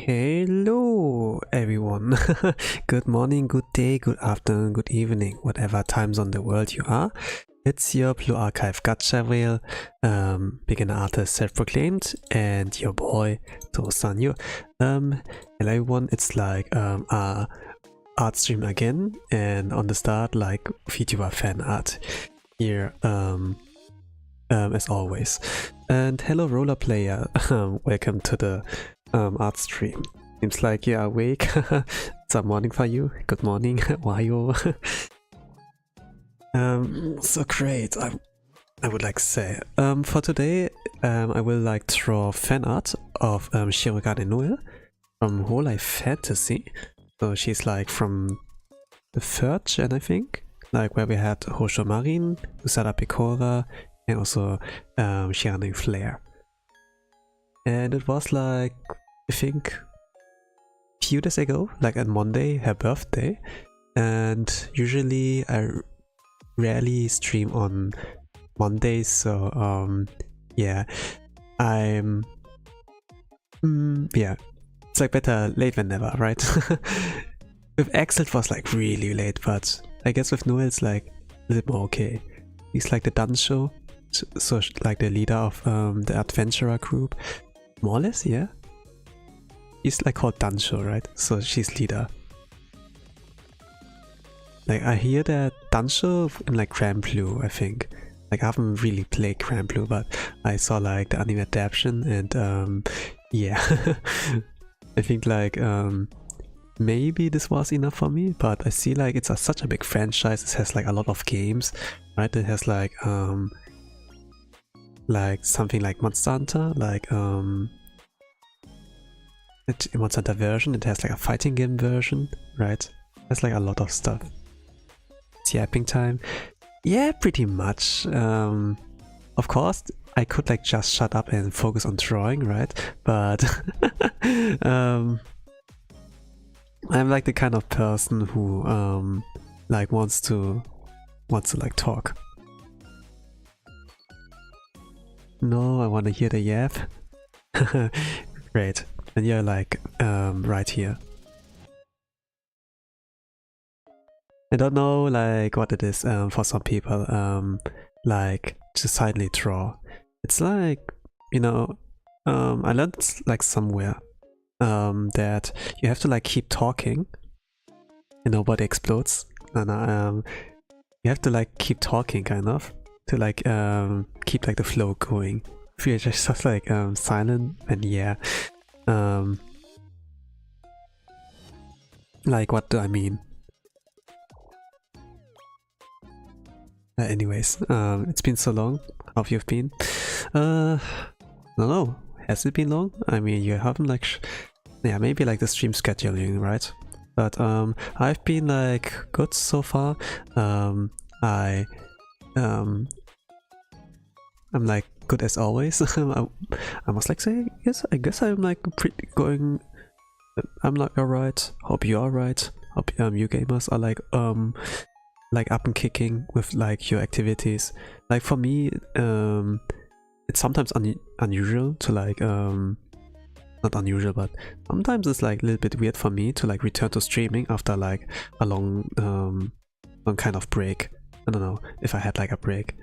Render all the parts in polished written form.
Hello everyone. Good morning, good day, good afternoon, good evening, whatever time zone the world you are. It's your Blue Archive Gacha Whale, beginner artist self-proclaimed, and your boy DOVA-SYNDROME. Hello everyone, it's like Artstream again, and on the start like Vtuber Fanart here as always. And hello roller player, welcome to the Artstream. Seems like you're awake. It's a morning for you. Good morning, Wayo. So great, I would like to say. For today, I will like draw fan art of Shirogane Noel from Hololive Fantasy. So she's like from the 3rd gen, I think, like where we had Hosho Marin, Usada Pecora, and also Shining Flare. And it was like, I think, a few days ago, like on Monday, her birthday. And usually I rarely stream on Mondays, so yeah, yeah, it's like better late than never, right? With Axel it was like really late, but I guess with Noel it's like a little more okay. He's like the unrelated, so like the leader of the adventurer group, more or less, yeah. He's like called unrelated, right? So she's leader. Like I hear that unrelated in like Grand Blue, I think. Like I haven't really played Grand Blue, but I saw like the anime adaptation, and yeah, I think like maybe this was enough for me. But I see like it's such a big franchise. It has like a lot of games, right? It has like something like Monster Hunter, like Monster Hunter version. It has like a fighting game version, right? There's like a lot of stuff. It's yapping time. Yeah, pretty much. Of course, I could like just shut up and focus on drawing, right? But I'm like the kind of person who like wants to like talk. no, I want to hear the yap. Great. And you're like right here. I don't know like what it is for some people like to silently draw. It's like, you know, I learned like somewhere that you have to like keep talking, you know, body explodes, and you have to like keep talking kind of to like keep like the flow going. If you're just like silent, and yeah, like what do I mean? Anyways, it's been so long. How have you been? I don't know. Has it been long? I mean, you haven't like, yeah, maybe like the stream scheduling, right? But I've been like good so far. I'm like good as always. I must like say, yes, I guess I'm like pretty going. I'm like alright. Hope you're alright. Hope you gamers are like up and kicking with like your activities. Like for me, it's sometimes unusual to like not unusual, but sometimes it's like a little bit weird for me to like return to streaming after like a long kind of break. I don't know if I had like a break.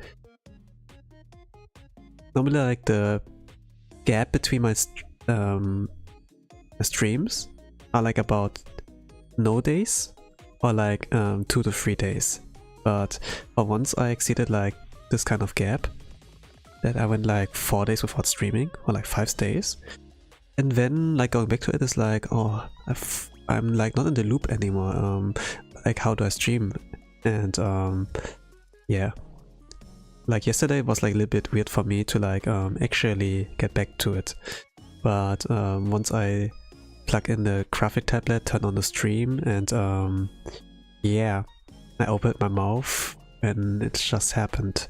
Normally like the gap between my streams are like about no days or like 2 to 3 days, but for once I exceeded like this kind of gap that I went like 4 days without streaming, or like 5 days, and then like going back to it is like, oh, I'm like not in the loop anymore. Like how do I stream? And yeah, like yesterday was like a little bit weird for me to like actually get back to it, but once I plug in the graphic tablet, turn on the stream, and yeah, I opened my mouth and it just happened.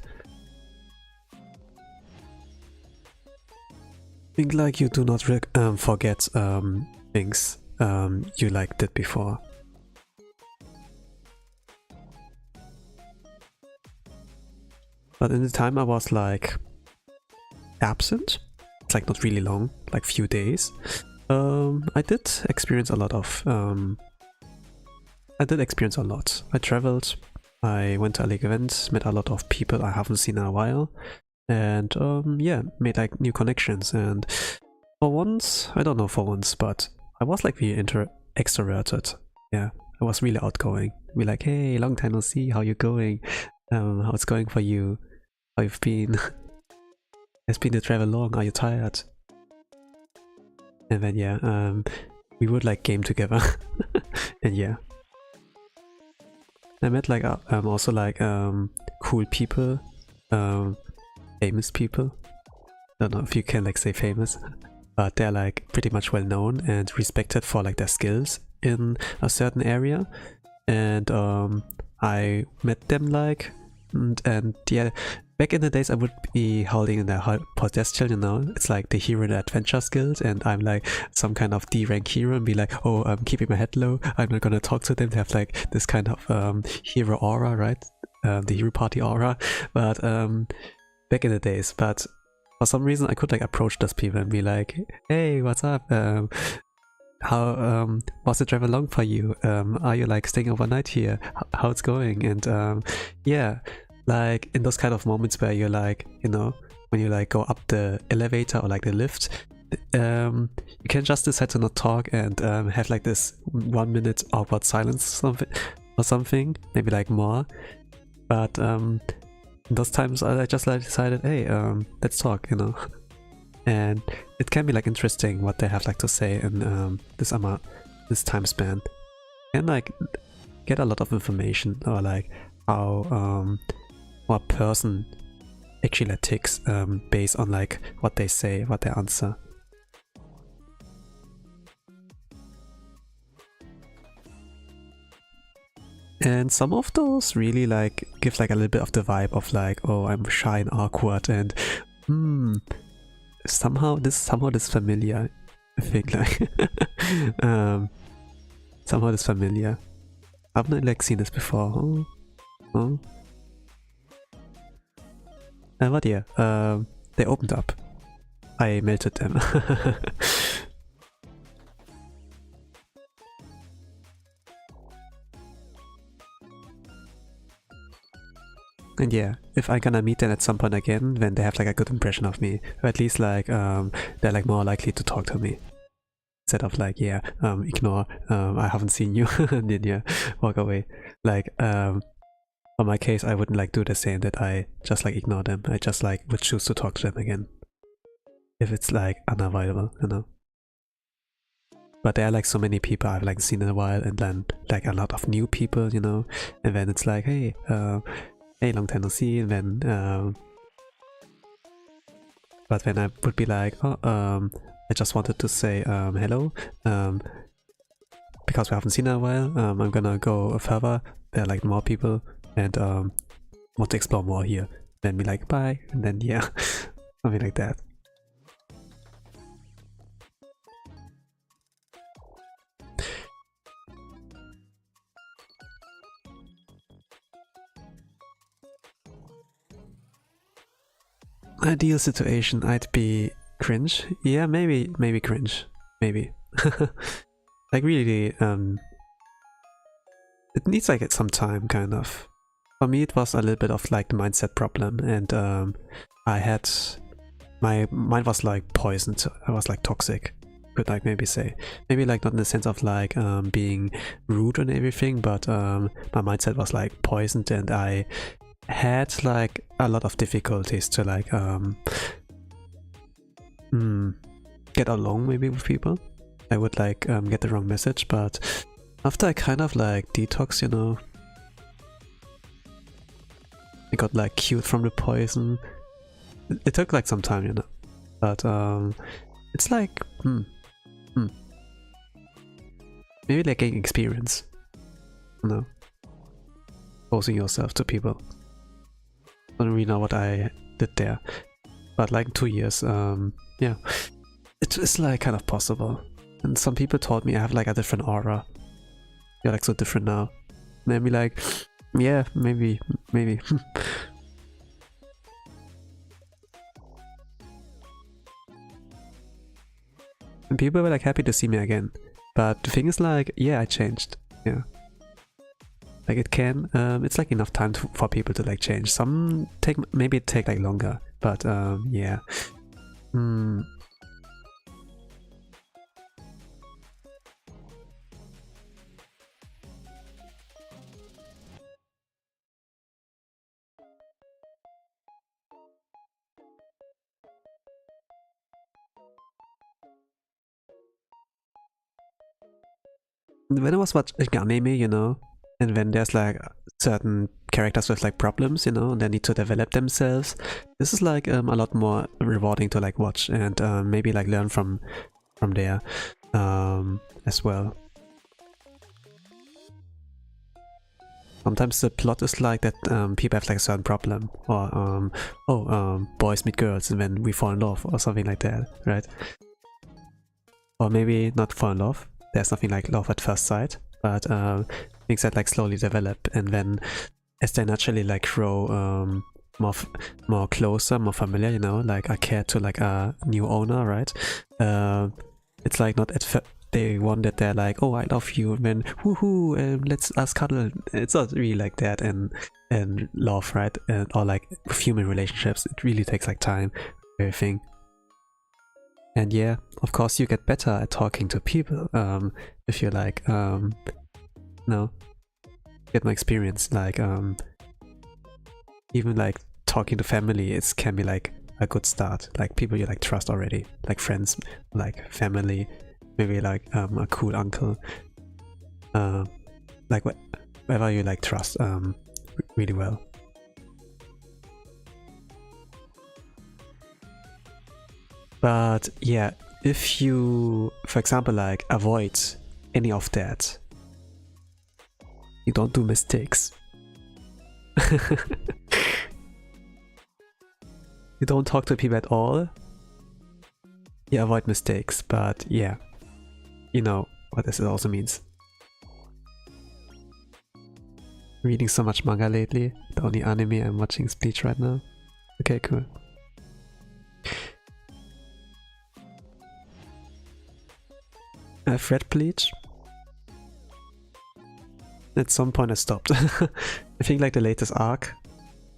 Think like you do not forget things you like did before. But in the time I was like absent, it's like not really long, like few days. I did experience a lot of I traveled, I went to a league event, met a lot of people I haven't seen in a while, and yeah, made like new connections. And for once, I don't know for once, but I was like really extroverted. Yeah, I was really outgoing. Be like, hey, long time no see, how you going? How it's going for you? How you've been? Has been the travel long? Are you tired? And then yeah, we would like game together, and yeah, I met like also like cool people, famous people. Don't know if you can like say famous, but they're like pretty much well known and respected for like their skills in a certain area, and I met them like, and yeah, back in the days I would be holding in the pedestal, you know, it's like the hero and adventure skills, and I'm like some kind of D rank hero and be like, oh, I'm keeping my head low, I'm not gonna talk to them. They have like this kind of hero aura, right? The hero party aura, but back in the days. But for some reason I could like approach those people and be like, hey, what's up? How was the travel long for you? Are you like staying overnight here? How it's going? And yeah, like in those kind of moments where you're like, you know, when you like go up the elevator or like the lift, you can just decide to not talk and have like this 1 minute awkward silence or something, maybe like more. But in those times I just like decided, hey, let's talk, you know. And it can be like interesting what they have like to say in this time span, and like get a lot of information, or like how a person actually like ticks based on like what they say, what they answer. And some of those really like give like a little bit of the vibe of like, oh, I'm shy and awkward, and somehow this familiar. I think like somehow this familiar. I've not like seen this before. But yeah, they opened up. I melted them. And yeah, if I'm gonna meet them at some point again, then they have like a good impression of me, or at least like they're like more likely to talk to me instead of like, yeah, ignore, I haven't seen you, and then yeah, walk away. Like for my case, I wouldn't like do the same, that I just like ignore them. I just like would choose to talk to them again if it's like unavoidable, you know. But there are like so many people I've like seen in a while, and then like a lot of new people, you know, and then it's like, hey, hey, long time no see, and then but then I would be like, oh, I just wanted to say hello, because we haven't seen in a while. I'm gonna go further. There are like more people, and want to explore more here. Then be like, bye, and then yeah, something like that. Ideal situation, I'd be cringe. Yeah, maybe cringe. Maybe. Like really, it needs like some time, kind of. For me, it was a little bit of like the mindset problem, and I had my mind was like poisoned. I was like toxic, could like maybe say. Maybe like not in the sense of like being rude and everything, but my mindset was like poisoned, and I had like a lot of difficulties to like get along maybe with people. I would like get the wrong message, but after I kind of like detox, you know, I got like cured from the poison. It took like some time, you know, but it's like maybe like getting experience, you know, exposing yourself to people. I don't really know what I did there, but like 2 years, yeah, it is like kind of possible. And some people told me I have like a different aura. You're like so different now. And I'd be like, yeah, maybe. And people were like happy to see me again. But the thing is like, yeah, I changed. Yeah. Like it can, it's like enough time for people to like change. Some maybe it take like longer, but yeah. When I was watching anime, you know, and when there's like certain characters with like problems, you know, and they need to develop themselves, this is like a lot more rewarding to like watch, and maybe like learn from there as well. Sometimes the plot is like that people have like a certain problem, or boys meet girls and then we fall in love or something like that, right? Or maybe not fall in love. There's nothing like love at first sight, but things that like slowly develop, and then as they naturally like grow more closer, more familiar, you know, like a cat to like a new owner, right? It's like not at day one that they're like, oh, I love you, and then woohoo, let's us cuddle. It's not really like that, and love, right? Or like with human relationships, it really takes like time, everything. And yeah, of course you get better at talking to people if you like, get my experience, like even like talking to family, it can be like a good start, like people you like trust already, like friends, like family, maybe like a cool uncle, like whatever you like trust really well. But yeah, if you, for example, like avoid any of that, you don't do mistakes. You don't talk to people at all, you avoid mistakes. But yeah, you know what this also means. Reading so much manga lately, the only anime I'm watching is Bleach right now. Okay, cool. I've read Bleach. At some point I stopped. I think like the latest arc,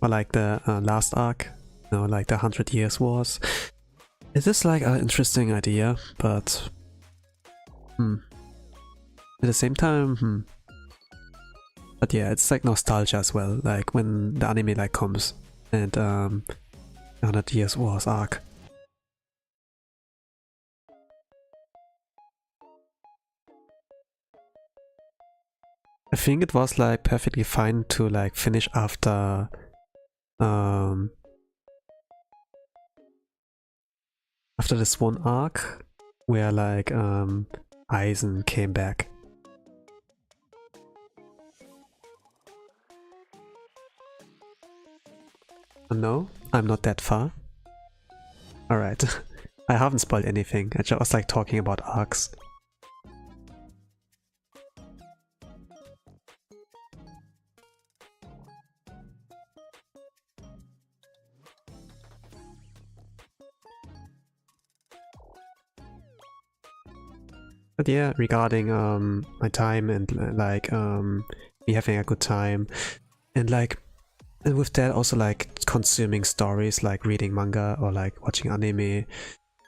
or like the last arc, you know, like the 100 Years Wars. It is like an interesting idea, but at the same time, But yeah, it's like nostalgia as well, like when the anime like comes and 100 Years Wars arc. I think it was like perfectly fine to like finish after after this one arc where like Aizen came back. No, I'm not that far. Alright. I haven't spoiled anything, I just was like talking about arcs. But yeah, regarding my time and like me having a good time, and like and with that also like consuming stories, like reading manga or like watching anime,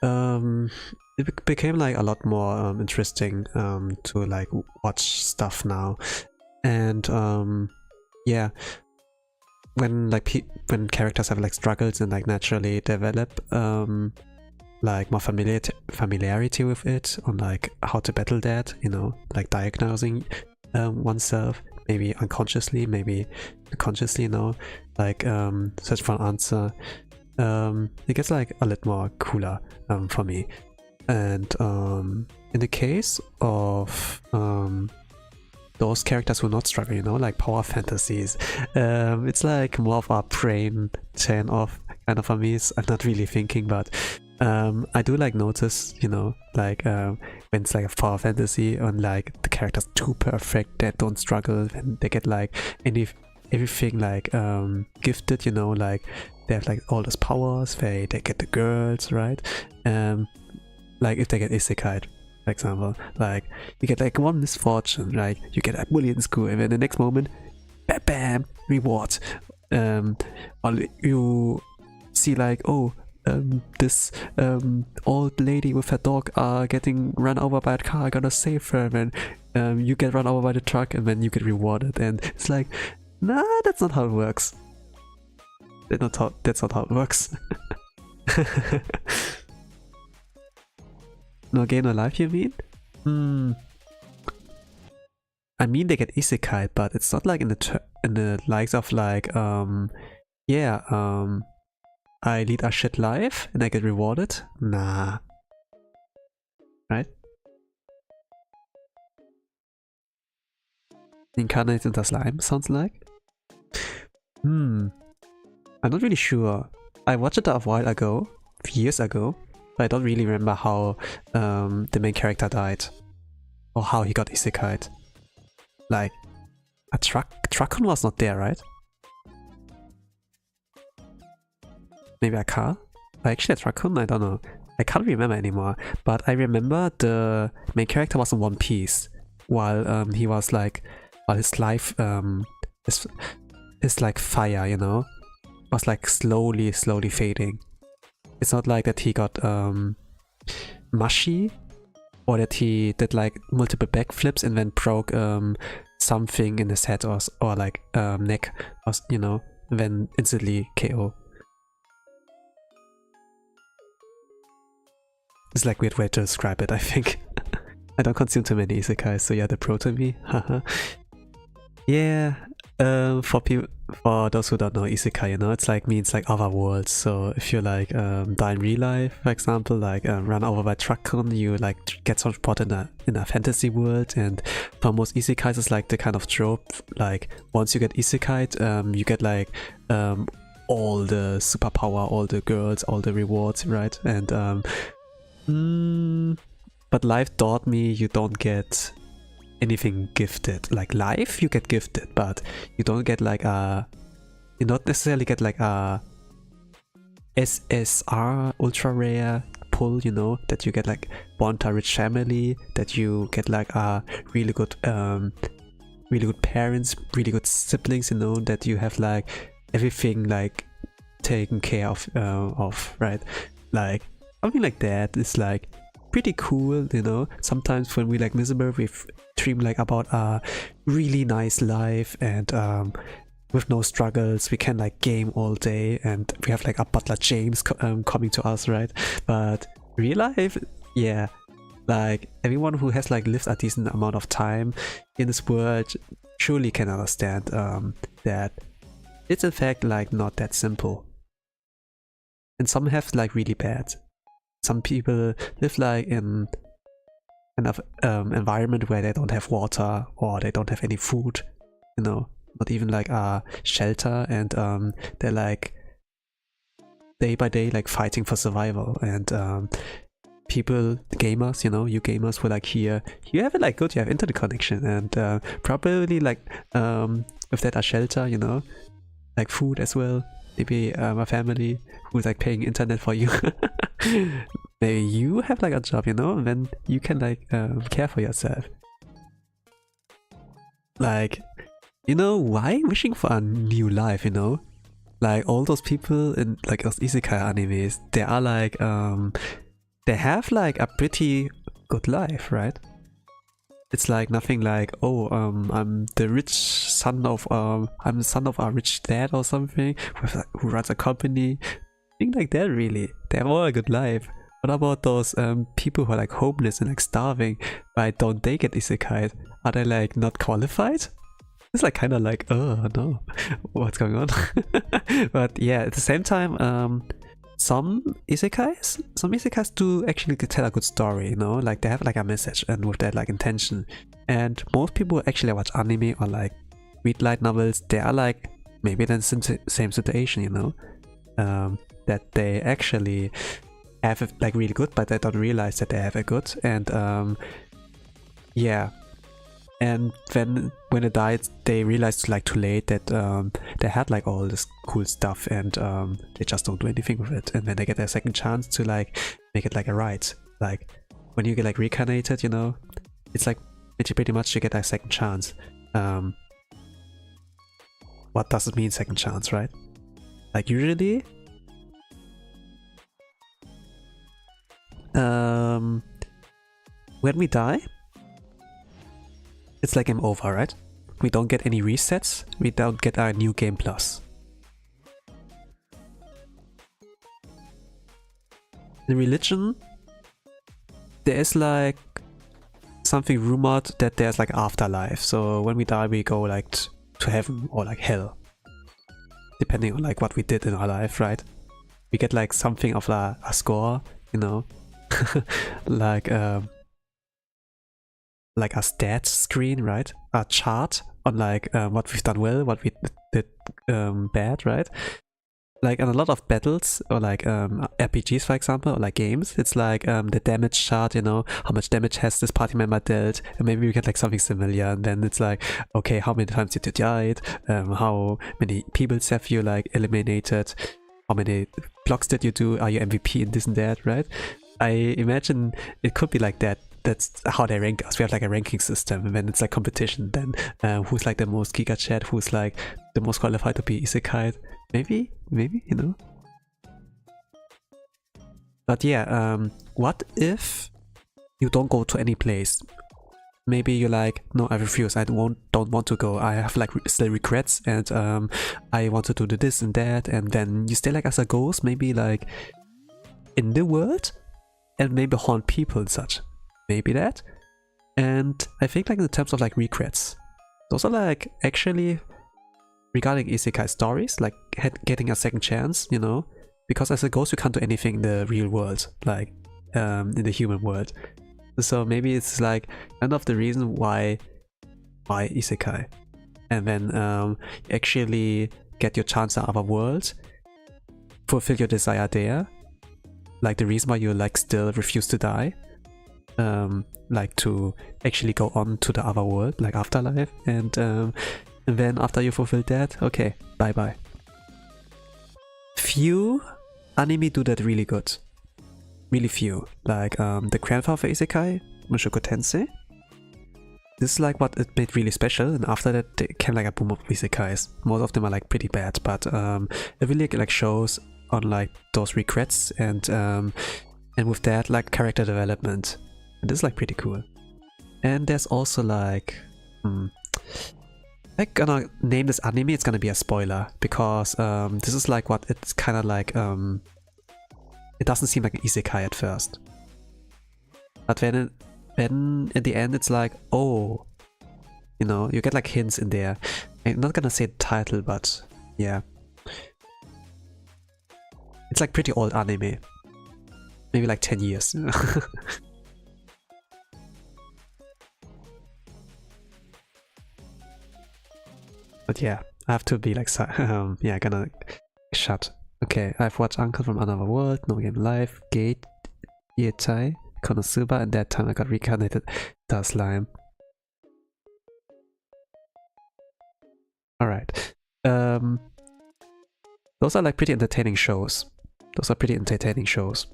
it became like a lot more interesting to like watch stuff now. And yeah, when like when characters have like struggles and like naturally develop like more familiarity with it, on like how to battle that, you know, like diagnosing oneself, maybe unconsciously, maybe consciously, you know, like search for an answer. It gets like a little more cooler for me. And in the case of those characters who not struggle, you know, like power fantasies, it's like more of a brain turn off kind of for me. I'm not really thinking, but I do like notice, you know, like when it's like a power fantasy and like the characters too perfect that don't struggle, and they get like everything like gifted, you know, like they have like all those powers, they get the girls, right? Like if they get isekai, for example, like you get like one misfortune, right? You get a bully in school, and then the next moment, bam, bam, reward. Or you see like, oh, this old lady with her dog are getting run over by a car, I gotta save her, and then you get run over by the truck and then you get rewarded, and it's like, nah, that's not how it works. That's not how it works. No game, no life, you mean? I mean they get isekai, but it's not like in the likes of like yeah, I lead a shit life and I get rewarded? Nah. Right? Incarnate into slime, sounds like? I'm not really sure. I watched it a while ago, years ago, but I don't really remember how the main character died. Or how he got isekai'd. Like, a truckun was not there, right? Maybe a car? Actually a truckun? I don't know. I can't remember anymore. But I remember the main character was in one piece. While he was like, while his life, his like fire, you know, was like slowly fading. It's not like that he got mushy, or that he did like multiple backflips and then broke something in his head, or like neck, or, you know, then instantly KO. It's like a weird way to describe it, I think. I don't consume too many isekais, so yeah, the pro to me. Haha. Yeah, for those who don't know isekai, you know, it's like means like other worlds. So if you like die in real life, for example, like run over by truckun, you like get transported in a fantasy world. And for most isekais, it's like the kind of trope, like once you get isekai'd, you get like all the superpower, all the girls, all the rewards, right? And but life taught me you don't get anything gifted. Like life you get gifted, but you don't get like a, you don't necessarily get like a SSR ultra rare pull, you know, that you get like born to a rich family, that you get like a really good parents, really good siblings, you know, that you have like everything like taken care of, right? Like something like that is like pretty cool, you know. Sometimes when we like miserable, we dream like about a really nice life and with no struggles, we can like game all day and we have like a butler James coming to us, right? But real life, yeah, like everyone who has like lived a decent amount of time in this world surely can understand that it's in fact like not that simple. And some have like really bad. Some people live like in kind of environment where they don't have water or they don't have any food, you know, not even like a shelter, and they're like day by day like fighting for survival. And people, gamers, you know, you gamers were like here, you have it like good, you have internet connection and probably like with that a shelter, you know, like food as well, maybe a family who's like paying internet for you. Maybe you have like a job, you know, and then you can like care for yourself. Like, you know, why wishing for a new life, you know? Like all those people in like those isekai animes, they are like they have like a pretty good life, right? It's like nothing like, oh, I'm the rich son of I'm the son of a rich dad or something who runs a company. Thing like that, really. They have all a good life. What about those people who are like homeless and like starving? Why don't they get isekai? Are they like not qualified? It's like kind of like, oh no, what's going on? But yeah, at the same time, some isekais do actually tell a good story, you know, like they have like a message and with that like intention. And most people actually watch anime or like read light novels, they are like maybe in the same situation, you know, that they actually have it like really good, but they don't realize that they have it good. And yeah, and then when they died, they realized like too late that they had like all this cool stuff and they just don't do anything with it. And then they get their second chance to like make it like a right. Like when you get like reincarnated, you know, it's like pretty much you get a second chance. What does it mean, second chance, right? Like usually when we die, it's like game over, right? We don't get any resets, we don't get a new game plus. In religion, there is like something rumored that there's like afterlife. So when we die, we go like to heaven or like hell, depending on like what we did in our life, right? We get like something of a score, you know, like a stats screen, right? A chart on like what we've done well, what we did bad, right? Like in a lot of battles or like RPGs, for example, or like games, it's like the damage chart, you know, how much damage has this party member dealt, and maybe we get like something similar, and then it's like, okay, how many times did you die? How many people have you like eliminated? How many blocks did you do? Are you MVP in this and that, right? I imagine it could be like that. That's how they rank us. We have like a ranking system, and then it's like competition. Then who's like the most Giga Chat? Who's like the most qualified to be isekai? Maybe, you know. But yeah, what if you don't go to any place? Maybe you're like, no, I refuse. I don't want to go. I have like still regrets, and I want to do this and that. And then you stay like as a ghost, maybe like in the world, and maybe haunt people and such. Maybe that. And I think like in terms of like regrets, those are like actually regarding isekai stories, like getting a second chance, you know, because as a ghost you can't do anything in the real world, like in the human world. So maybe it's like kind of the reason why isekai, and then you actually get your chance in other worlds, fulfill your desire there, like the reason why you like still refuse to die, like to actually go on to the other world, like afterlife, and then after you fulfilled that, okay, bye bye. Few anime do that really good. really few. Like the grandfather isekai, Mushoku Tensei. This is like what it made really special, and after that there came like a boom of isekais. Most of them are like pretty bad, but it really like shows on like those regrets and with that like character development. And this is like pretty cool. And there's also like I'm gonna name this anime, it's gonna be a spoiler, because this is like what it's kinda like it doesn't seem like an isekai at first. But then in the end it's like, oh, you know, you get like hints in there. I'm not gonna say the title, but yeah. It's like pretty old anime. Maybe like 10 years. But yeah, I have to be like, yeah, gonna shut. Okay, I've watched Uncle from Another World, No Game Life, Gate, Yetai, Konosuba, and that time I got reincarnated to slime. Alright. Those are like pretty entertaining shows. Those are pretty entertaining shows.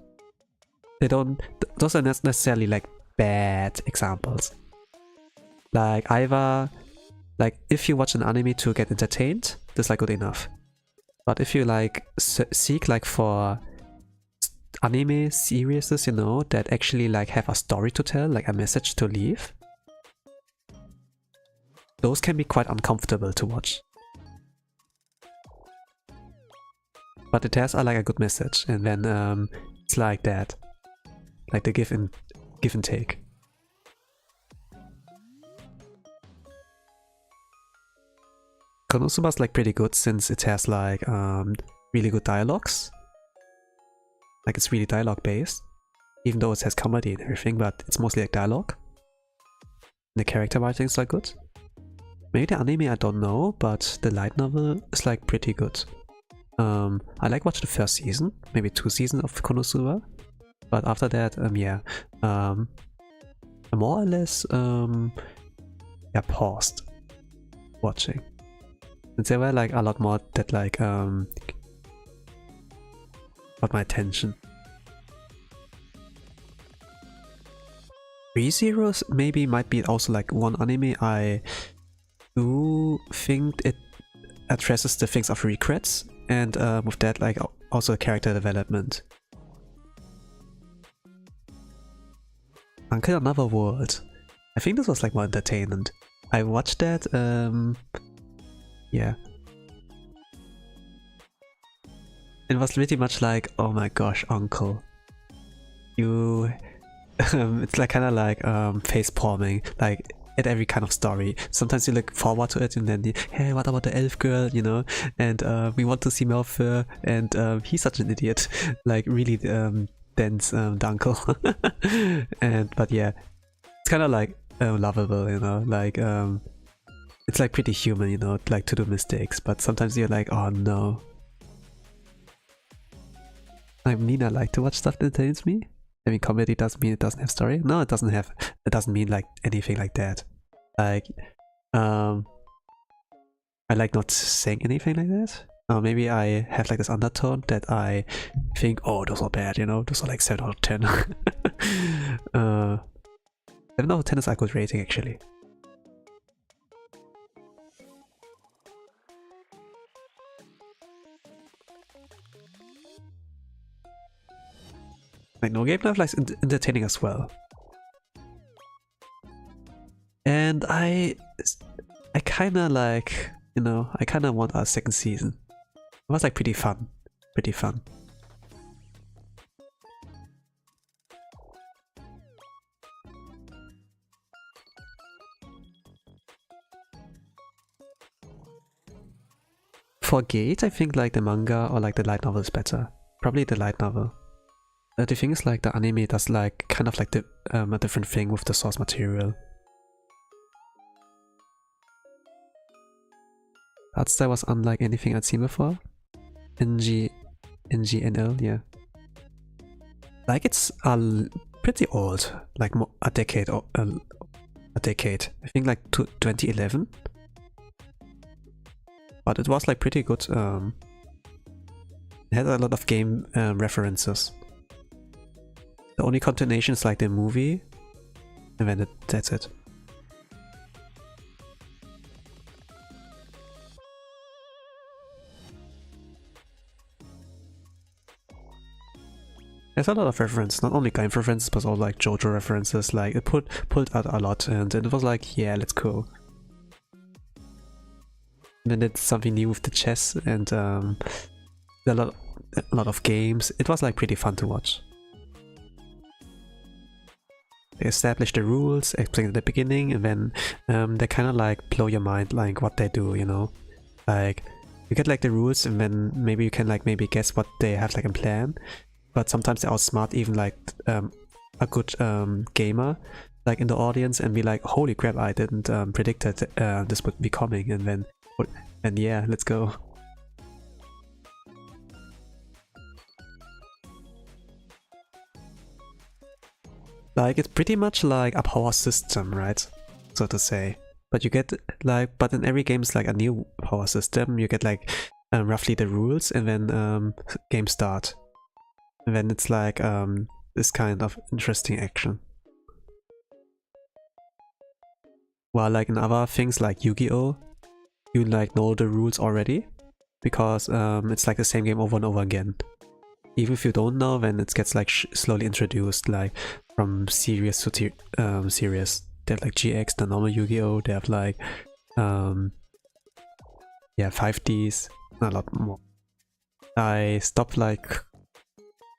Those are not necessarily like bad examples. Like either, like if you watch an anime to get entertained, that's like good enough. But if you like seek like for anime series, you know, that actually like have a story to tell, like a message to leave, those can be quite uncomfortable to watch. But it has like a good message, and then it's like that, like the give and take. Konosuba is like pretty good since it has like really good dialogues. Like it's really dialogue based, even though it has comedy and everything, but it's mostly like dialogue. And the character writing is like good. Maybe the anime, I don't know, but the light novel is like pretty good. I like watched the first season, maybe 2 seasons of Konosuba, but after that, yeah, more or less, yeah, paused watching. And there were like a lot more that like got my attention. ReZero's maybe might be also like one anime I do think it addresses the things of regrets, and with that like also character development. Uncle Another World. I think this was like more entertainment. I watched that, yeah. It was pretty much like, oh my gosh, Uncle. You... it's like kind of like face palming, like at every kind of story. Sometimes you look forward to it and then, hey, what about the elf girl, you know? And we want to see Melfur, and he's such an idiot. Like really dense, the uncle. But yeah, it's kind of like lovable, you know? Like it's like pretty human, you know, like to do mistakes, but sometimes you're like, oh no. I mean, I like to watch stuff that entertains me. I mean, comedy doesn't mean it doesn't have story. No, it doesn't have. It doesn't mean like anything like that. Like, I like not saying anything like that. Maybe I have like this undertone that I think, oh, those are bad, you know, those are like 7 out of 10. 7 out of 10 is a good rating actually. Like No Game Life is entertaining as well. And I kinda like, you know, I kinda want a second season. It was like pretty fun. Pretty fun. For Gate, I think like the manga or like the light novel is better. Probably the light novel. The thing is like the anime does like kind of like the a different thing with the source material. Art style was unlike anything I'd seen before. NGNL, yeah. Like it's pretty old, like a decade or a decade. I think like 2011. But it was like pretty good. It had a lot of game references. The only continuation is like the movie, and then that's it. There's a lot of references, not only game references, but also like JoJo references. Like it pulled out a lot, and it was like, yeah, let's go. And then it's something new with the chess and a lot of games. It was like pretty fun to watch. They establish the rules, explain at the beginning, and then they kind of like blow your mind, like what they do, you know. Like you get like the rules, and then maybe you can like maybe guess what they have like in plan. But sometimes they outsmart even like a good gamer like in the audience and be like, holy crap, I didn't predict that this would be coming, and yeah, let's go. Like it's pretty much like a power system, right? So to say. But you get like, but in every game it's like a new power system. You get like roughly the rules, and then game start. And then it's like this kind of interesting action. While like in other things like Yu-Gi-Oh, you like know the rules already, because it's like the same game over and over again. Even if you don't know, then it gets like slowly introduced, like from series to series. They have like GX, the normal Yu-Gi-Oh. They have like yeah, 5Ds, a lot more. I stopped like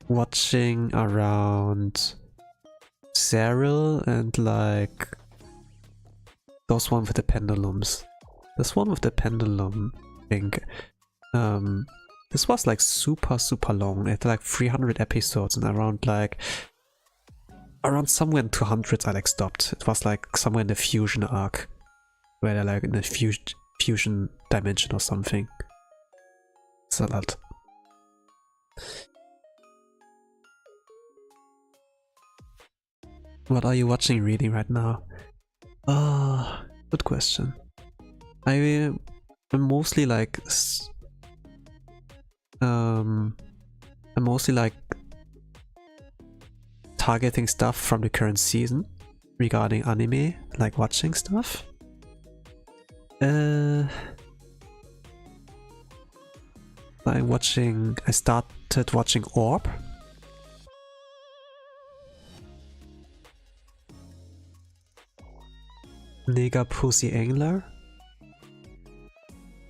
watching around Cyril and like those one with the pendulums. This one with the pendulum, I think. This was like super long. It had like 300 episodes, and around somewhere in 200s I like stopped. It was like somewhere in the fusion arc, where they're like in the fusion dimension or something. It's a lot. What are you watching, reading right now? Good question. I'm mostly like targeting stuff from the current season regarding anime, like watching stuff. I started watching Orb. Nigga Pussy Angler.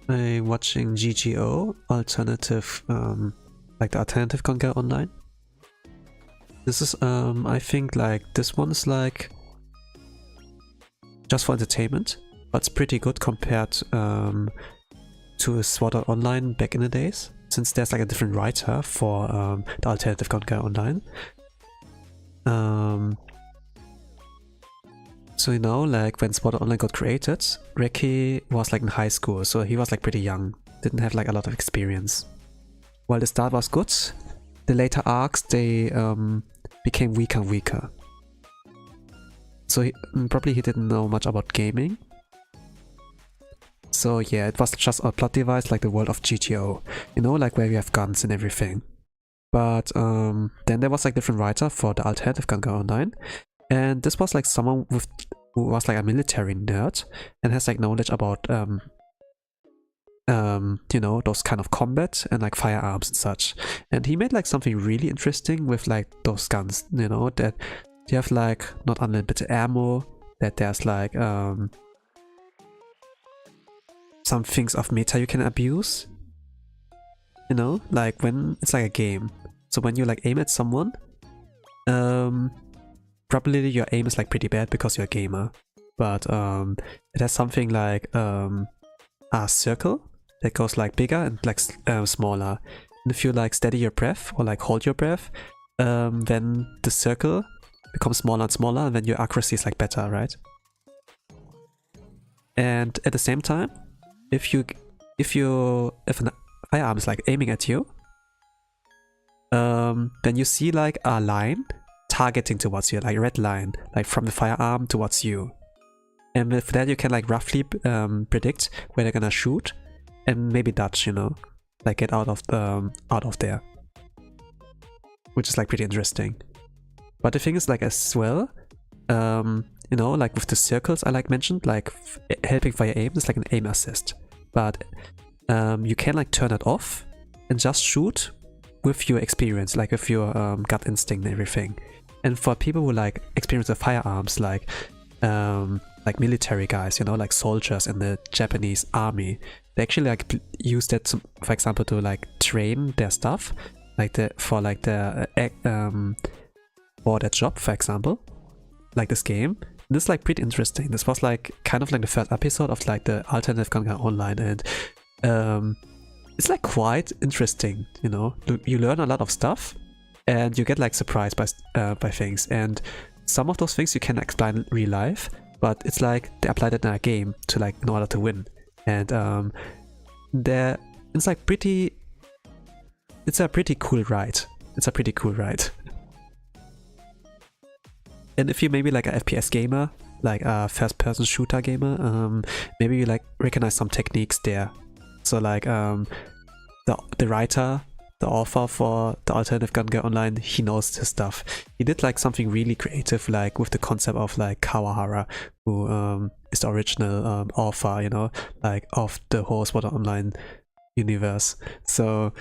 I'm watching GGO, alternative, like the alternative Conquer Online. This is, I think like this one is like just for entertainment, but it's pretty good compared to Sword Art Online back in the days, since there's like a different writer for the alternative Conquer Online. So you know, like when Sword Art Online got created, Reki was like in high school, so he was like pretty young, didn't have like a lot of experience. While the start was good, the later arcs they became weaker and weaker. So probably he didn't know much about gaming. So yeah, it was just a plot device like the world of GTO, you know, like where you have guns and everything. But then there was like different writer for the alternative Conquer Online. And this was like someone who was like a military nerd and has like knowledge about you know, those kind of combat and like firearms and such. And he made like something really interesting with like those guns, you know, that you have like not unlimited ammo, that there's like some things of meta you can abuse, you know, like when it's like a game. So when you like aim at someone, probably your aim is like pretty bad because you're a gamer, but it has something like a circle that goes like bigger and like smaller. And if you like steady your breath or like hold your breath, then the circle becomes smaller and smaller, and then your accuracy is like better, right? And at the same time, if a firearm is like aiming at you, then you see like a line targeting towards you, like a red line, like from the firearm towards you. And with that you can like roughly predict where they're gonna shoot and maybe dodge, you know, like get out of there, which is like pretty interesting. But the thing is, like, as well, you know, like with the circles I like mentioned, like helping via aim is like an aim assist. But you can like turn it off and just shoot with your experience, like with your gut instinct and everything. And for people who like experience with firearms, like military guys, you know, like soldiers in the Japanese army, they actually like use that to, for example, to like train their stuff, like for their job, for example, like this game. This is like pretty interesting. This was like kind of like the first episode of like the alternative gun online, and it's like quite interesting, you know. You learn a lot of stuff and you get like surprised by things, and some of those things you can explain in real life, but it's like they applied it in a game to like in order to win. And it's like it's a pretty cool ride. It's a pretty cool ride. And if you maybe like a FPS gamer, like a first-person shooter gamer, maybe you like recognize some techniques there. So like the writer, the author for the alternative gun game online, he knows his stuff. He did like something really creative, like with the concept of like Kawahara, who is the original author, you know, like of the whole Sword Art Online universe. So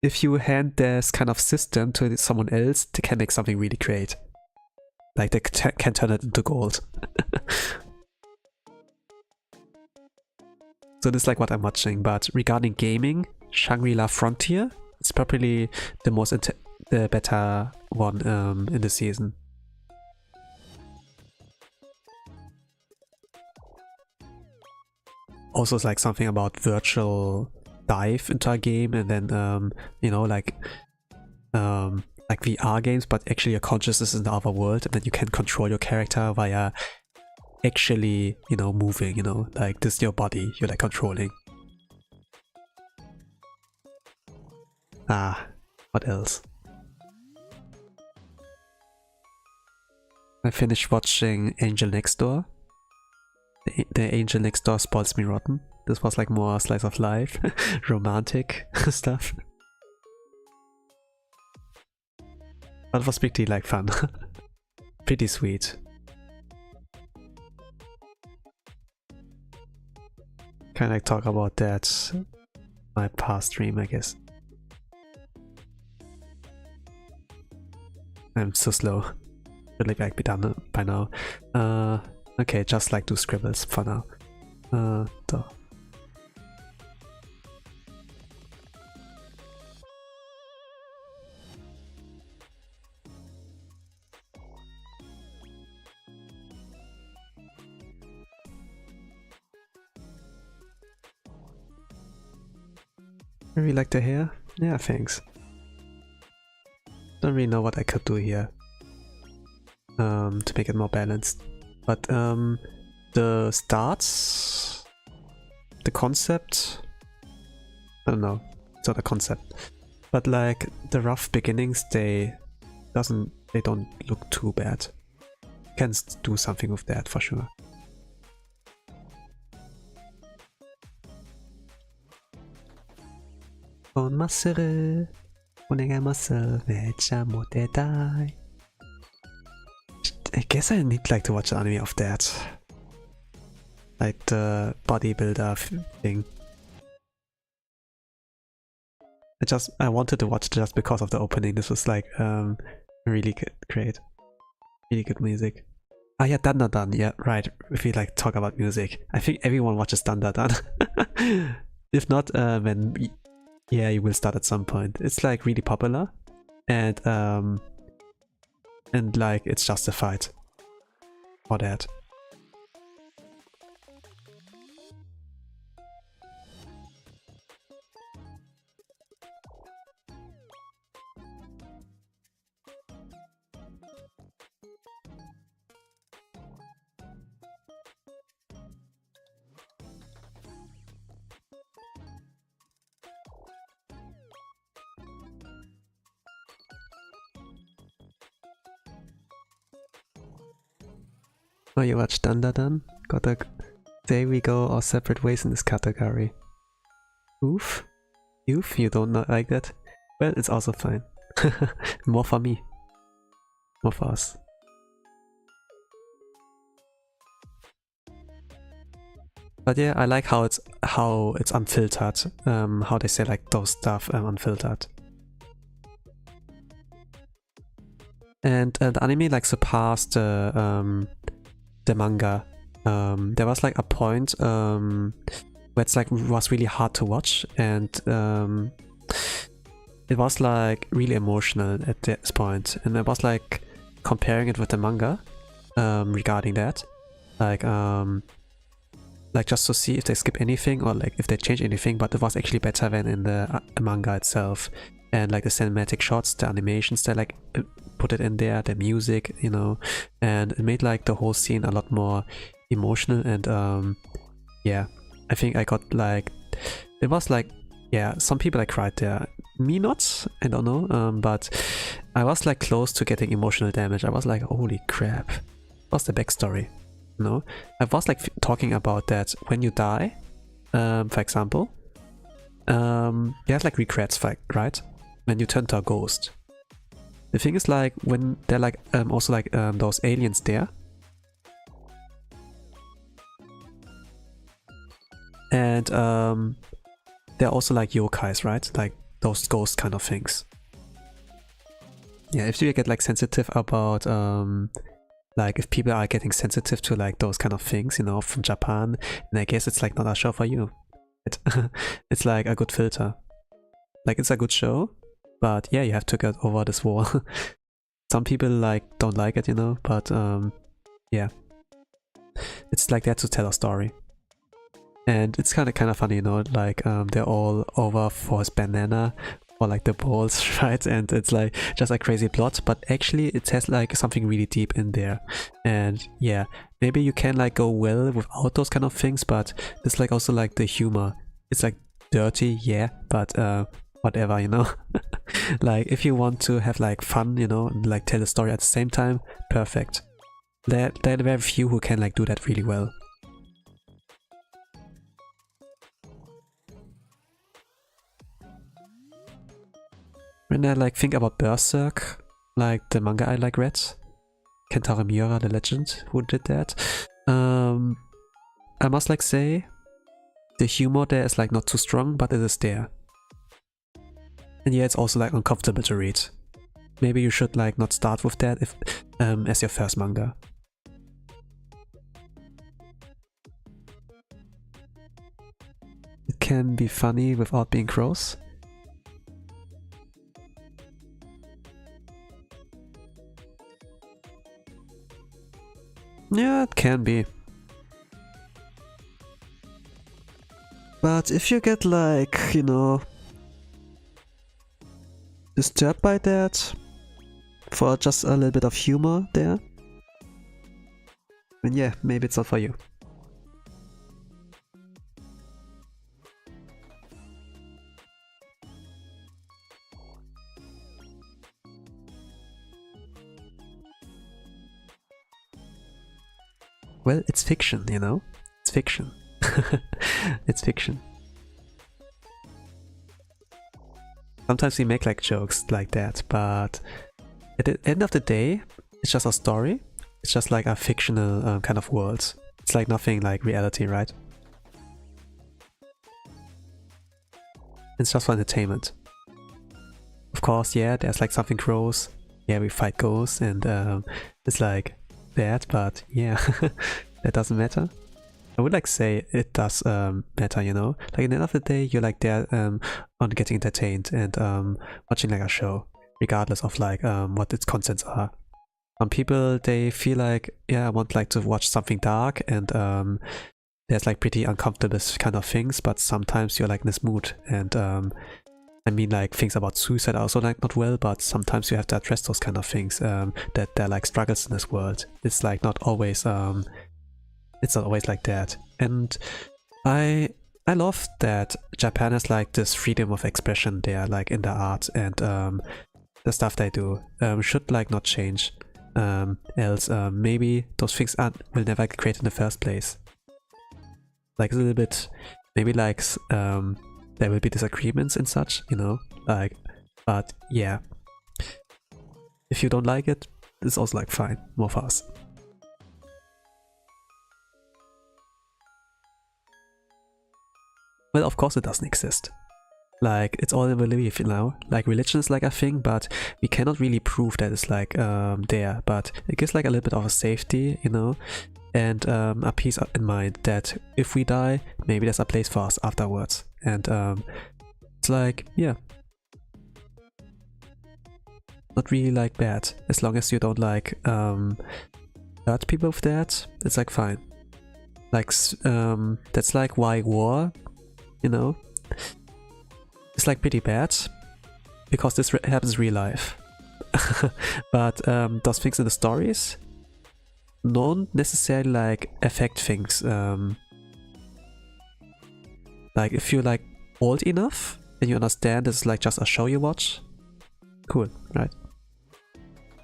if you hand this kind of system to someone else, they can make something really great. Like they can turn it into gold. So this is like what I'm watching. But regarding gaming, Shangri-La Frontier is probably the better one in the season. Also, it's like something about virtual dive into a game, and then you know, like VR games, but actually your consciousness is in the other world, and then you can control your character via actually, you know, moving, you know, like this is your body you're like controlling. What else? I finished watching Angel Next Door. The Angel Next Door spoils me rotten. This was like more slice of life, romantic stuff. But it was pretty like fun. Pretty sweet. Can I talk about that? My past stream, I guess. I'm so slow. Should like be done by now. Okay, just like do scribbles for now. So. I really like the hair. Yeah, thanks. Don't really know what I could do here to make it more balanced. But the starts, the concept, I don't know, it's not a concept. But like the rough beginnings, they don't look too bad. You can do something with that for sure. I guess I need like to watch an anime of that. Like the bodybuilder thing. I wanted to watch it just because of the opening. This was like really great. Really good music. Ah yeah, Dan Dan Dan, yeah, right. If we like talk about music. I think everyone watches Dan Dan Dan. If not, then yeah, you will start at some point. It's like really popular, and like it's justified for that. Oh, you watched Dan Dan Dan? There we go, our separate ways in this category. Oof. Oof, you don't not like that? Well, it's also fine. More for me. of us. But yeah, I like how it's unfiltered. How they say like those stuff unfiltered. And the anime like surpassed the manga. There was like a point where it's like was really hard to watch, and it was like really emotional at this point, and I was like comparing it with the manga regarding that, like just to see if they skip anything or like if they change anything, but it was actually better than in the manga itself. And like the cinematic shots, the animations, they like put it in there, the music, you know, and it made like the whole scene a lot more emotional. And yeah, I think I got like, it was like, yeah, some people like cried there, me not, I don't know, but I was like close to getting emotional damage. I was like, holy crap, what's the backstory? You know, I was like talking about that when you die, for example, you have like regrets, right? When you turn to a ghost. The thing is like when they're like also like those aliens there, and they're also like yokais, right? Like those ghost kind of things. Yeah, if you get like sensitive about like if people are getting sensitive to like those kind of things, you know, from Japan, and I guess it's like not a show for you. It's like a good filter. Like it's a good show, but yeah, you have to get over this wall. Some people like don't like it, you know, but yeah, it's like that to tell a story. And it's kind of funny, you know, like they're all over for his banana or like the balls, right? And it's like just a crazy plot, but actually it has like something really deep in there. And yeah, maybe you can like go well without those kind of things, but it's like also like the humor. It's like dirty, yeah, but whatever, you know. Like if you want to have like fun, you know, and like tell a story at the same time, perfect. There are very few who can like do that really well. When I like think about Berserk, like the manga I like read, Kentaro Miura, the legend who did that, I must like say the humor there is like not too strong, but it is there. And yeah, it's also like uncomfortable to read. Maybe you should like not start with that if as your first manga. It can be funny without being gross. Yeah, it can be. But if you get like, you know, disturbed by that for just a little bit of humor there, then yeah, maybe it's not for you. Well, it's fiction, you know? It's fiction. It's fiction. Sometimes we make like jokes like that, but at the end of the day, it's just a story. It's just like a fictional kind of world. It's like nothing like reality, right? It's just for entertainment. Of course, yeah, there's like something gross. Yeah, we fight ghosts and it's like that, but yeah, that doesn't matter. I would like say it does matter, you know? Like at the end of the day, you're like there on getting entertained and watching like a show, regardless of like what its contents are. Some people, they feel like, yeah, I want like to watch something dark and there's like pretty uncomfortable kind of things, but sometimes you're like in this mood and I mean like things about suicide are also like not well, but sometimes you have to address those kind of things that they're like struggles in this world. It's like not always it's not always like that. And I love that Japan has like this freedom of expression there, like in the art and the stuff they do should like not change. Else maybe those things will never get created in the first place. Like a little bit, maybe like there will be disagreements and such, you know, like, but yeah, if you don't like it, it's also like fine, more for us. Well, of course it doesn't exist. Like, it's all in belief now. Like, religion is like a thing, but we cannot really prove that it's like there. But it gives like a little bit of a safety, you know, and a peace in mind that if we die, maybe there's a place for us afterwards. And it's like, yeah, not really like bad, as long as you don't like hurt people with that. It's like fine. Like that's like why war, you know, it's like pretty bad, because this happens in real life. But those things in the stories don't necessarily like affect things. Like if you're like old enough and you understand it's like just a show you watch, cool, right?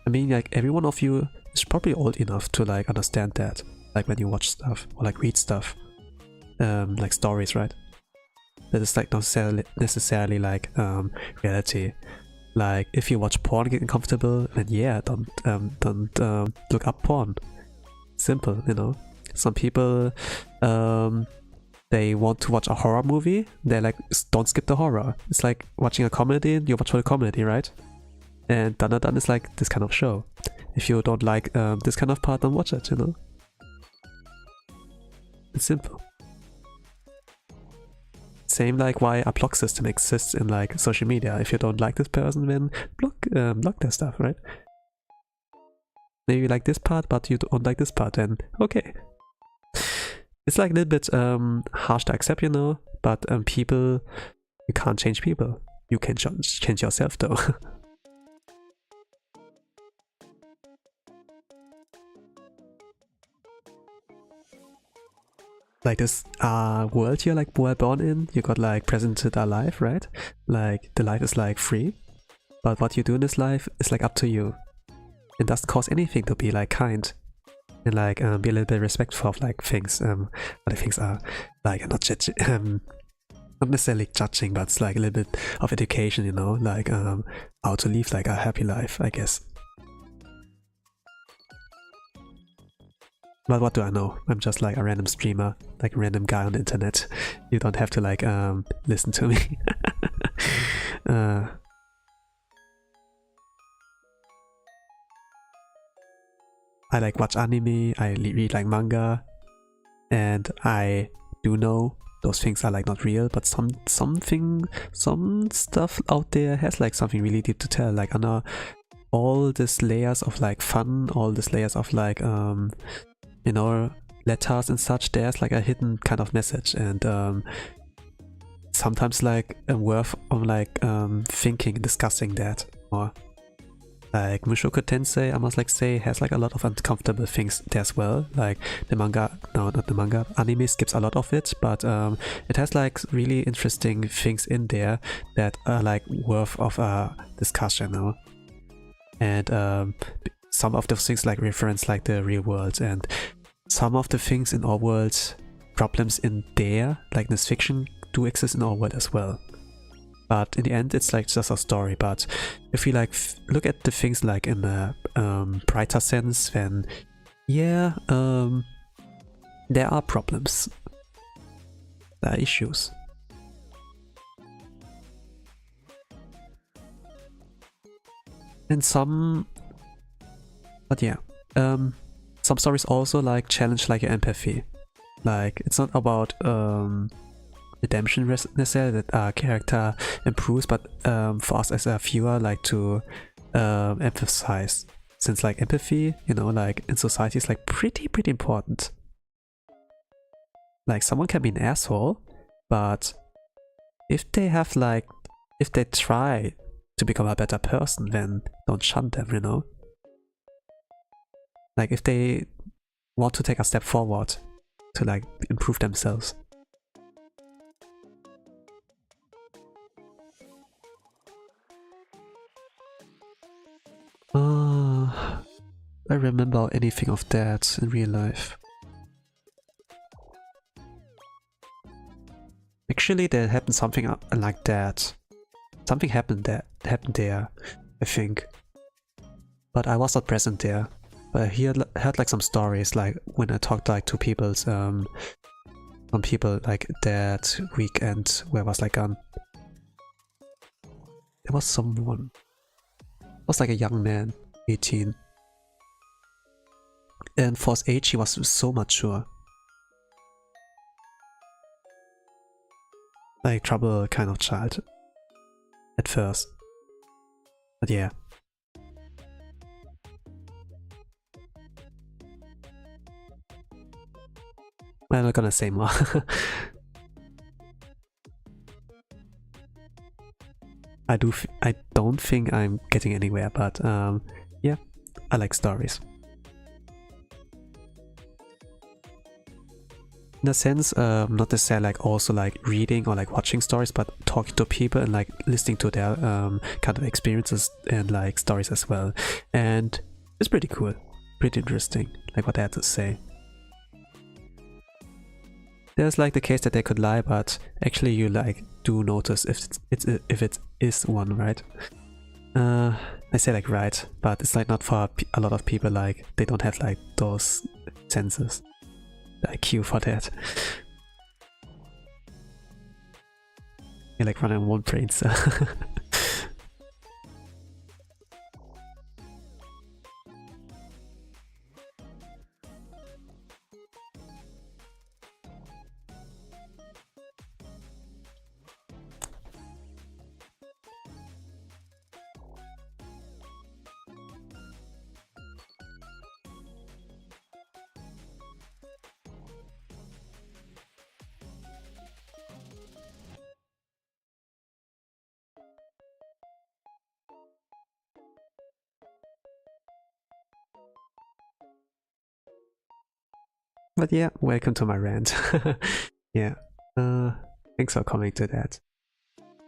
I mean, like every one of you is probably old enough to like understand that, like when you watch stuff or like read stuff, like stories, right? That is like not necessarily like reality. Like if you watch porn getting comfortable, then yeah, don't look up porn. Simple, you know. Some people they want to watch a horror movie, they're like, don't skip the horror. It's like watching a comedy, you watch for the comedy, right? And done is like this kind of show. If you don't like this kind of part, don't watch it, you know? It's simple. Same like why a block system exists in like social media. If you don't like this person, then block their stuff, right? Maybe you like this part, but you don't like this part, then okay. It's like a little bit harsh to accept, you know, but people, you can't change people. You can change yourself though. Like this world you're like born in, you got like presented a life, right? Like the life is like free, but what you do in this life is like up to you. It doesn't cost anything to be like kind and like be a little bit respectful of like things. What the things are like, not judging, not necessarily judging, but it's like a little bit of education, you know, like how to live like a happy life, I guess. But what do I know? I'm just like a random streamer, like a random guy on the internet. You don't have to like listen to me. I like watch anime, I read like manga, and I do know those things are like not real, but some stuff out there has like something really deep to tell, like under all these layers of like fun, all these layers of like you know, letters and such, there's like a hidden kind of message, and sometimes like worth of like thinking, discussing that more. Like Mushoku Tensei, I must like say, has like a lot of uncomfortable things there as well. Like the manga, no, not the manga, anime skips a lot of it, but it has like really interesting things in there that are like worth of a discussion, you know? And some of those things like reference like the real world, and some of the things in our world, problems in there, like this fiction, do exist in our world as well. But in the end, it's like just a story. But if we like look at the things like in a brighter sense, then yeah, there are problems, there are issues. And some, but yeah, some stories also like challenge like your empathy. Like it's not about redemption necessarily that our character improves, but for us as a viewer, like to emphasize, since like empathy, you know, like in society is like pretty important. Like someone can be an asshole, but if they have like, if they try to become a better person, then don't shun them, you know? Like if they want to take a step forward to like improve themselves. I remember anything of that in real life. Actually, there happened something like that. Something happened there, I think. but I was not present there. But I heard like some stories, like when I talked like to people's some people like that weekend where I was like there was someone. It was like a young man, 18. And for his age, he was so mature. Like trouble kind of child at first. But yeah. I'm not gonna say more. I don't think I'm getting anywhere, but yeah, I like stories. In a sense, not necessarily like also like reading or like watching stories, but talking to people and like listening to their kind of experiences and like stories as well. And it's pretty cool, pretty interesting, like what they had to say. There's like the case that they could lie, but actually you like do notice if it is one, right? I say like right, but it's like not for a lot of people, like they don't have like those senses, the IQ for that. You're like running one brain cell. But yeah, welcome to my rant. Yeah, thanks for coming to that.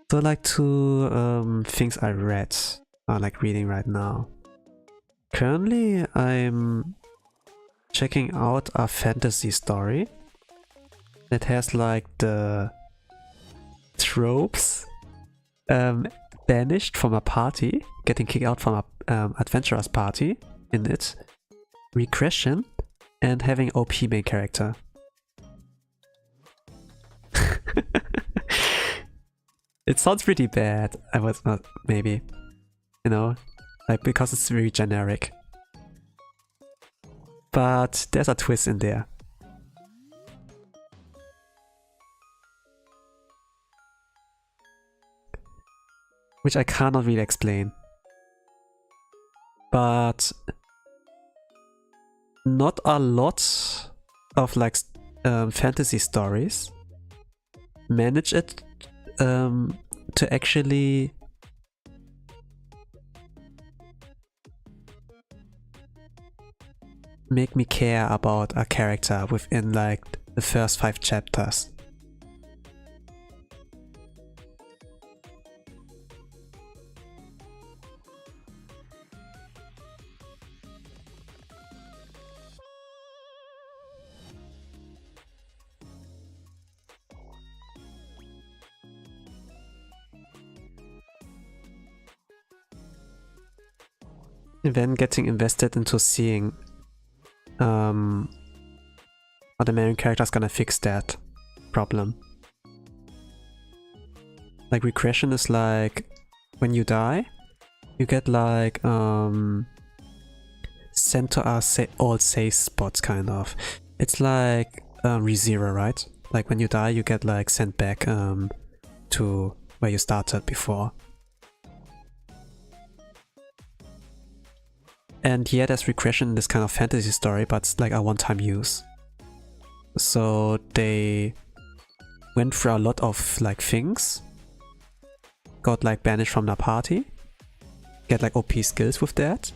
So like two things I read, like reading right now. Currently I'm checking out a fantasy story that has like the tropes banished from a party, getting kicked out from a adventurer's party in it, regression, and having OP main character. It sounds pretty bad. I was not, maybe, you know, like because it's very generic. But there's a twist in there. Which I cannot really explain. But not a lot of like fantasy stories manage it to actually make me care about a character within like the first 5 chapters. And then getting invested into seeing how the main character is gonna fix that problem. Like regression is like when you die, you get like sent to our old save spots kind of. It's like ReZero, right? Like when you die, you get like sent back to where you started before. And yeah, there's regression in this kind of fantasy story, but it's like a one-time use. So they went through a lot of like things, got like banished from the party, get like OP skills with that,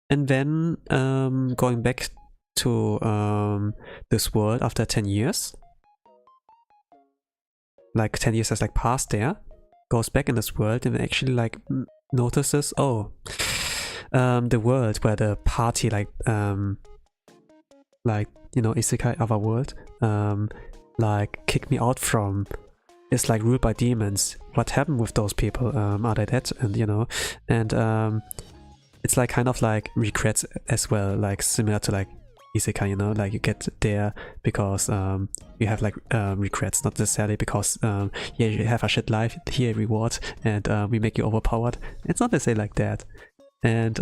and then going back to this world after 10 years, like 10 years has like passed there, goes back in this world and actually like notices, oh, the world where the party like you know, isekai of a world like kicked me out from is like ruled by demons. What happened with those people? Are they dead? And you know, and it's like kind of like regrets as well, like similar to like isekai, you know, like you get there because you have like regrets, not necessarily because yeah, you have a shit life, here reward, and we make you overpowered. It's not necessarily like that. And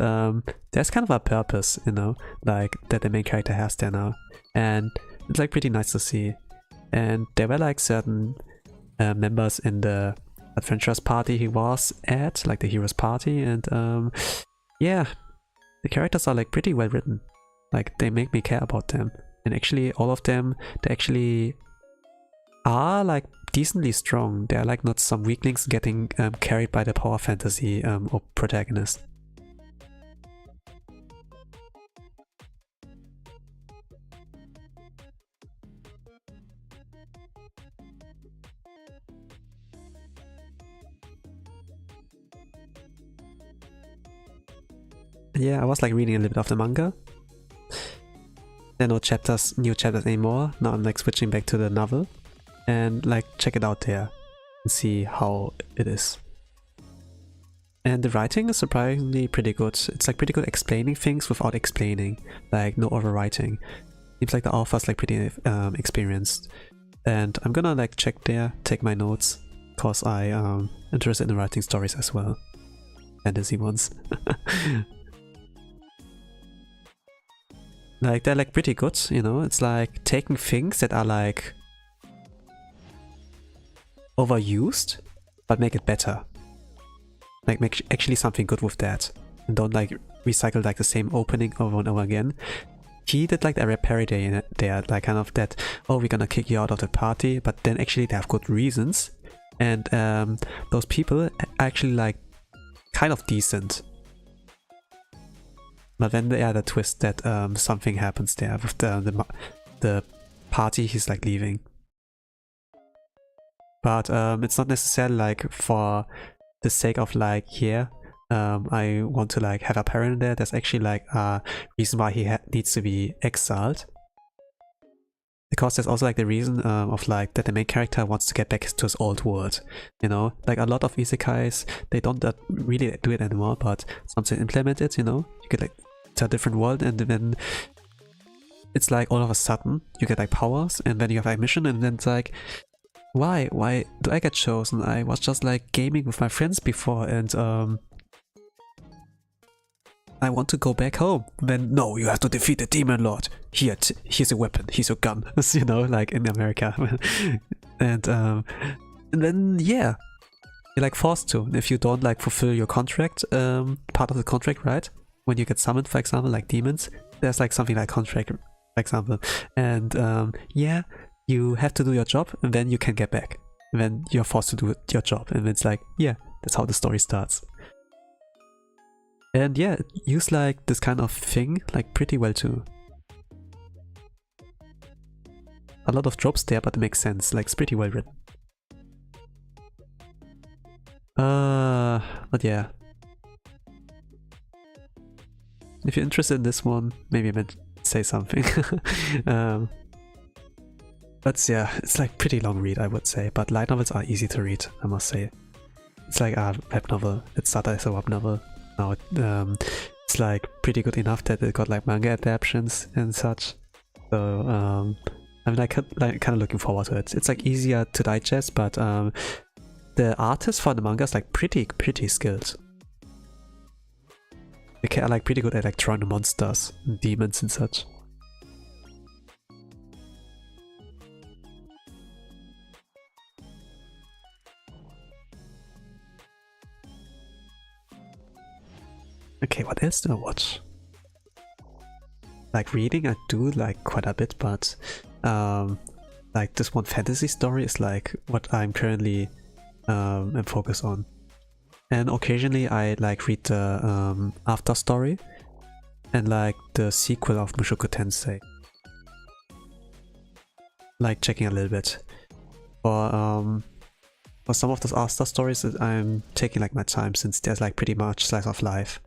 there's kind of a purpose, you know, like that the main character has there now, and it's like pretty nice to see. And there were like certain members in the adventurers party he was at, like the heroes party, and yeah, the characters are like pretty well written. Like they make me care about them, and actually all of them, they actually are like decently strong. They're like not some weaklings getting carried by the power fantasy or protagonist. Yeah, I was like reading a little bit of the manga. There are no chapters, new chapters anymore. Now I'm like switching back to the novel, and like check it out there and see how it is. And the writing is surprisingly pretty good. It's like pretty good explaining things without explaining, like no overwriting. Seems like the author's like pretty experienced. And I'm gonna like check there, take my notes, cause I am interested in writing stories as well. Fantasy ones. Like they're like pretty good, you know, it's like taking things that are like overused, but make it better. Like make actually something good with that. And don't like recycle like the same opening over and over again. He did like a parody in it there, like kind of that, oh, we're gonna kick you out of the party, but then actually they have good reasons. And those people are actually like kind of decent. But then they add a twist that something happens there with the party he's like leaving. But it's not necessarily like for the sake of like, yeah, I want to like have a parent there. There's actually like a reason why he needs to be exiled. Because there's also like the reason of like that the main character wants to get back to his old world, you know? Like a lot of isekais, they don't really do it anymore, but something implement it, you know? You get like to a different world, and then it's like all of a sudden you get like powers, and then you have a mission, and then it's like, why do I get chosen? I was just like gaming with my friends before, and I want to go back home. Then no, you have to defeat the demon lord. Here's a weapon, here's your gun. You know, like in America. And then yeah, you're like forced to. If you don't like fulfill your contract, part of the contract, right? When you get summoned, for example, like demons, there's like something like contract, for example. And yeah, you have to do your job, and then you can get back. And then you're forced to do your job, and it's like, yeah, that's how the story starts. And yeah, it used like this kind of thing like pretty well too. A lot of tropes there, but it makes sense. Like it's pretty well written. But yeah. If you're interested in this one, maybe I might say something. But yeah, it's like pretty long read, I would say. But light novels are easy to read, I must say. It's like a web novel. It started as a web novel. Now it's like pretty good enough that it got like manga adaptations and such. So I'm like kind of looking forward to it. It's like easier to digest, but the artist for the manga is like pretty skilled. They are like pretty good at like drawing the monsters and demons and such. Okay, what else do I watch? Like reading, I do like quite a bit, but like this one fantasy story is like what I'm currently am focused on. And occasionally I like read the after story and like the sequel of Mushoku Tensei. Like checking a little bit. For some of those after stories, I'm taking like my time since there's like pretty much slice of life.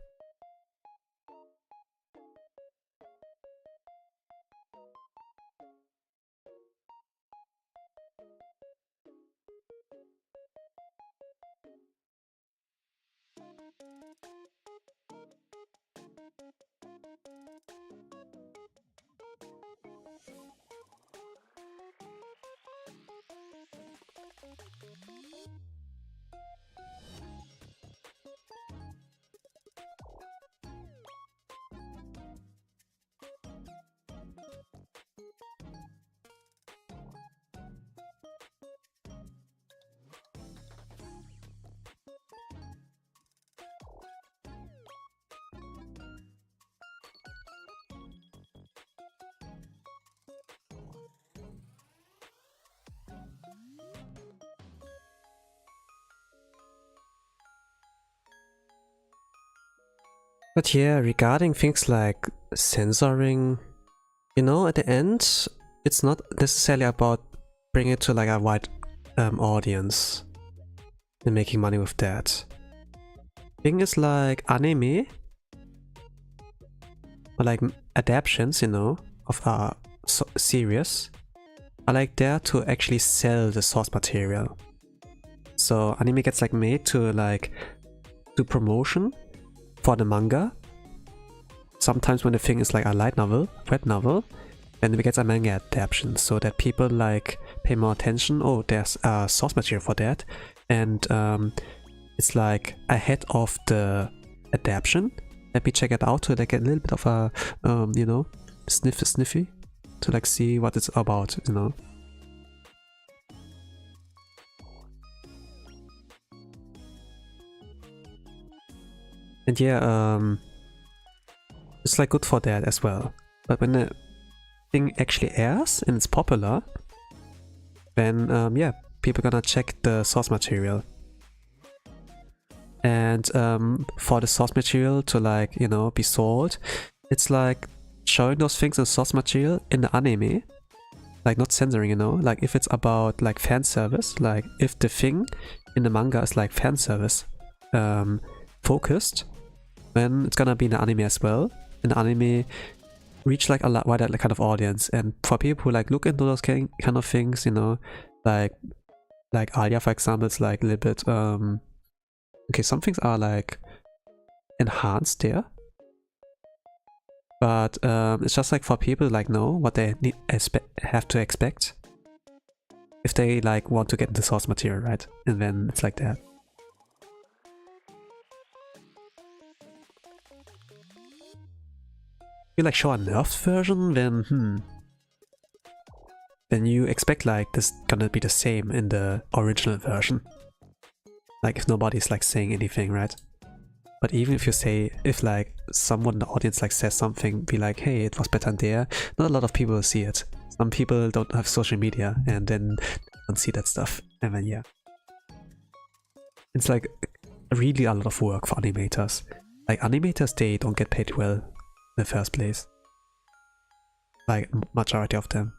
But yeah, regarding things like censoring, you know, at the end, it's not necessarily about bringing it to like a wide audience and making money with that. Thing is like anime or like adaptations, you know, of a series are like there to actually sell the source material. So anime gets like made to like do promotion for the manga. Sometimes when the thing is like a light novel, web novel, then we get a manga adaptation so that people like pay more attention. Oh, there's a source material for that, and it's like ahead of the adaptation. Let me check it out to like get a little bit of a you know, sniffy to like see what it's about, you know. And yeah, it's like good for that as well. But when the thing actually airs and it's popular, then yeah, people gonna check the source material. And for the source material to like, you know, be sold, it's like showing those things in source material in the anime, like not censoring, you know, like if it's about like fan service, like if the thing in the manga is like fan service focused, then it's gonna be in the anime as well. And the anime reach like a lot wider kind of audience, and for people who like look into those kind of things, you know, like Alia for example, it's like a little bit okay, some things are like enhanced there, but it's just like for people like know what they have to expect if they like want to get into source material, right? And then it's like that. You like show a nerfed version, then then you expect like this gonna be the same in the original version. Like if nobody's like saying anything, right? But even if you say, if like someone in the audience like says something, be like, hey, it was better there, not a lot of people will see it. Some people don't have social media and then don't see that stuff. And then yeah. It's like really a lot of work for animators. Like animators, they don't get paid well in the first place. Like majority of them.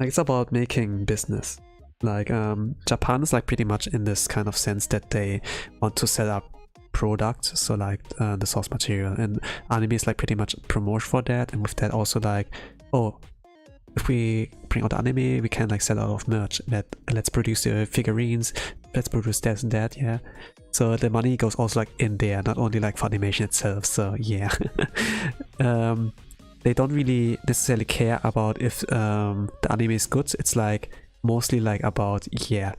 Like it's about making business. Like Japan is like pretty much in this kind of sense that they want to set up products, so like the source material, and anime is like pretty much promotion for that, and with that also like, oh, if we bring out anime, we can like sell a lot of merch. Let's produce the figurines, let's produce this and that, yeah. So the money goes also like in there, not only like for animation itself. So yeah. They don't really necessarily care about if the anime is good. It's like mostly like about, yeah,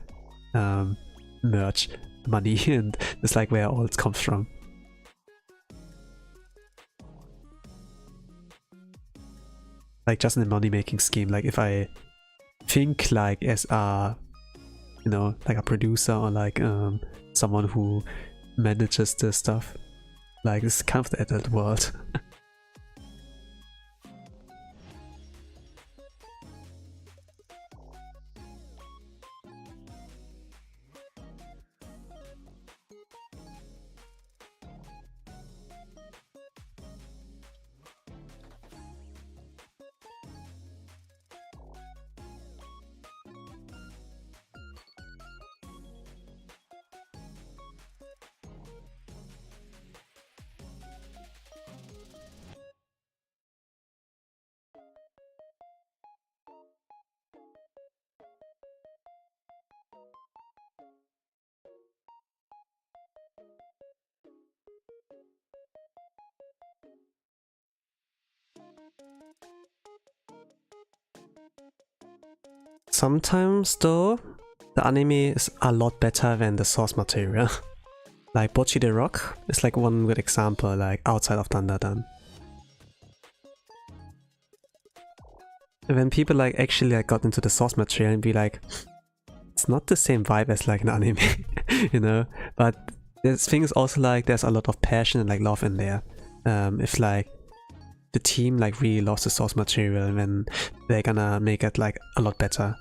merch, money, and it's like where all it comes from. Like just in the money making scheme, like if I think like as a, you know, like a producer or like someone who manages this stuff, like it's kind of the adult world. Sometimes though, the anime is a lot better than the source material. Like Bocchi the Rock is like one good example, like outside of Dandadan. When people like actually like got into the source material and be like, it's not the same vibe as like an anime, you know. But this thing is also like there's a lot of passion and like love in there. If like the team like really loves the source material, then they're gonna make it like a lot better.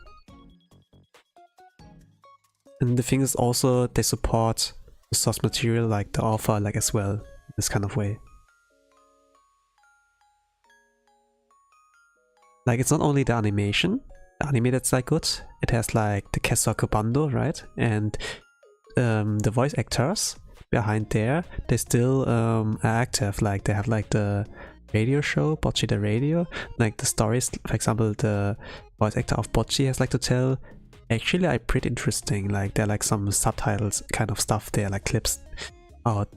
And the thing is also they support the source material, like the author, like as well, this kind of way. Like it's not only the animation, the anime that's like good. It has like the Kesoku Bando, right? And the voice actors behind there, they still are active. Like they have like the radio show, Bocchi the Radio. Like the stories, for example, the voice actor of Bocchi has like to tell. Actually, are pretty interesting. Like there are like some subtitles kind of stuff there, like clips out.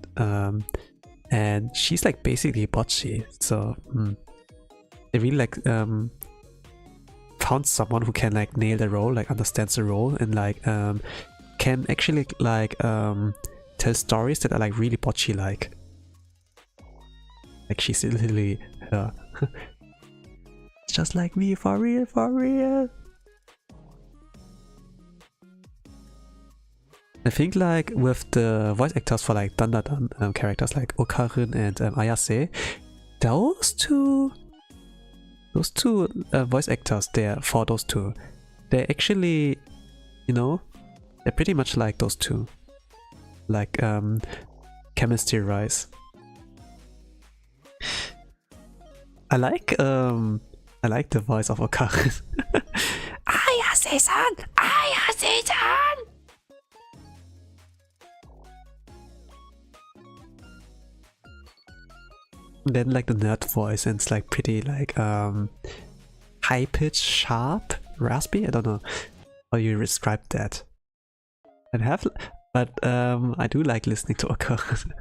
And she's like basically Bocchi. So they really like found someone who can like nail the role, like understands the role, and like can actually like tell stories that are like really Bocchi like. Like she's literally her. It's just like me, for real, for real. I think like with the voice actors for like Dandadan characters like Okarin and Ayase, those two voice actors there for those two, they actually, you know, they're pretty much like those two, like chemistry rise. I like the voice of Okarin. Ayase-san, Ayase-san. Then like the nerd voice, and it's like pretty like high pitched, sharp, raspy. I don't know how you describe that. But I do like listening to Okarin.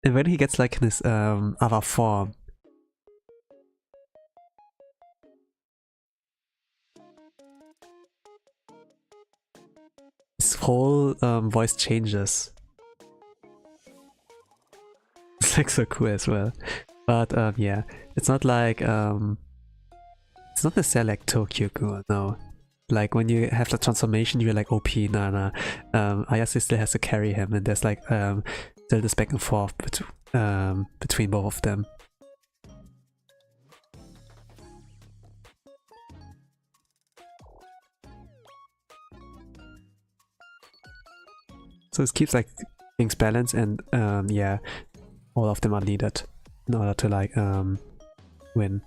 And when he gets like in his other form, his whole voice changes. It's like so cool as well. But yeah, it's not like it's not necessarily like Tokyo-gu, no. Like when you have the transformation, you're like OP, nah. Ayase still has to carry him, and there's like still this back and forth between both of them. So it keeps like things balanced, and yeah, all of them are needed in order to like win.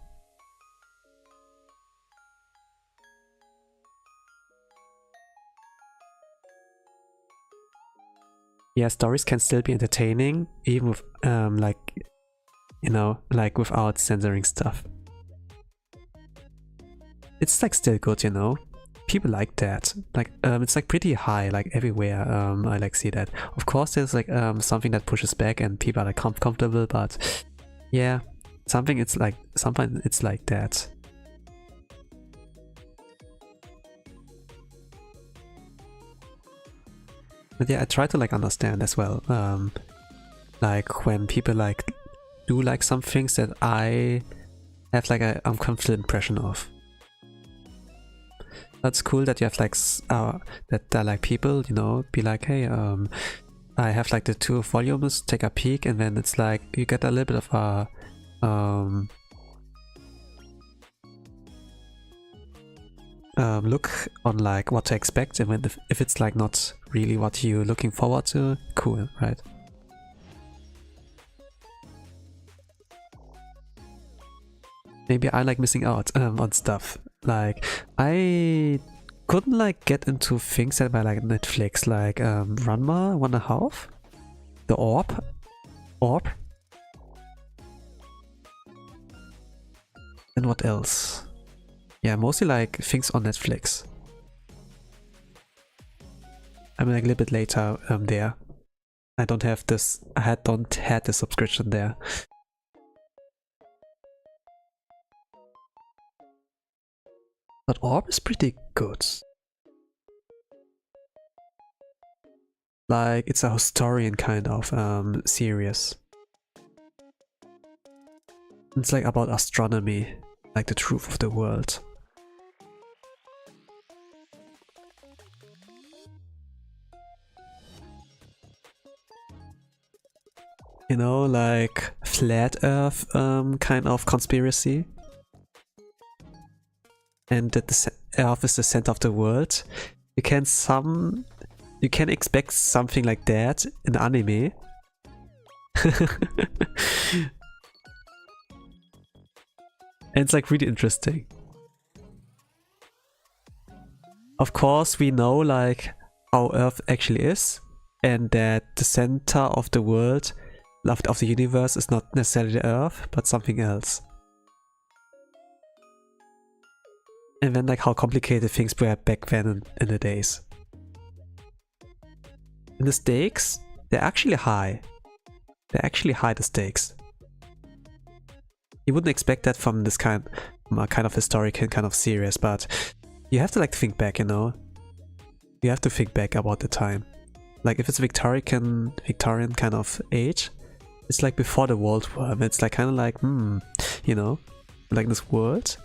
Yeah, stories can still be entertaining even with like, you know, like without censoring stuff. It's like still good, you know. People like that. Like it's like pretty high, like everywhere. I like see that. Of course, there's like something that pushes back, and people are like comfortable. But yeah, sometimes it's like that. But yeah, I try to like understand as well. Like when people like do like some things that I have like a uncomfortable impression of. That's cool that you have like that there are like people, you know, be like, hey, I have like the 2 volumes, take a peek, and then it's like you get a little bit of a look on like what to expect, and when if it's like not really what you're looking forward to, cool, right? Maybe I like missing out on stuff. Like I couldn't like get into things that were like Netflix, like Ranma 1.5, The Orb, and what else? Yeah, mostly like things on Netflix. I'm like a little bit later there. I don't have this. Don't had the subscription there. But Orb is pretty good. Like, it's a historian kind of series. It's like about astronomy, like the truth of the world. You know, like flat Earth kind of conspiracy. And that the Earth is the center of the world. You can expect something like that in anime. And it's like really interesting. Of course, we know like how Earth actually is, and that the center of the world, of the universe, is not necessarily the Earth, but something else. And then like how complicated things were back then in the days. And the stakes, they're actually high. They're actually high, the stakes. You wouldn't expect that from this kind of historical kind of series, but you have to like think back, you know? You have to think back about the time. Like if it's Victorian kind of age, it's like before the World War. It's like kind of like, you know, like this world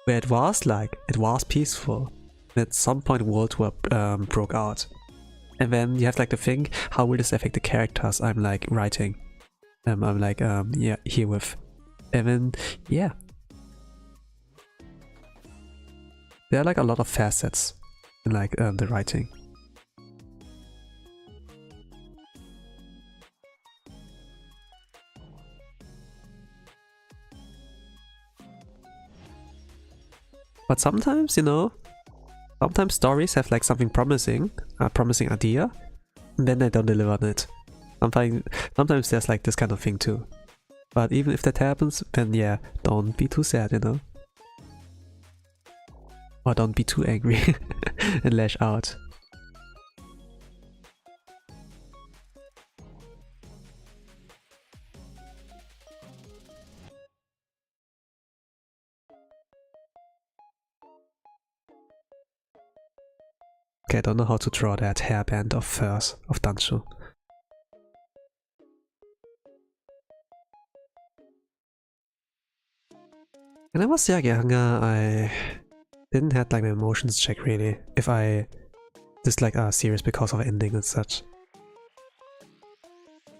where it was peaceful. And at some point World War broke out. And then you have like to think, how will this affect the characters I'm like writing? I'm like, yeah, here with. And then, yeah. There are like a lot of facets in like the writing. But sometimes, you know, sometimes stories have like something promising, a promising idea, and then they don't deliver on it. Sometimes there's like this kind of thing too. But even if that happens, then yeah, don't be too sad, you know? Or don't be too angry and lash out. Okay, I don't know how to draw that hairband of furs of Danchou. When I was younger, I didn't have like my emotions check really, if I dislike a series because of ending and such.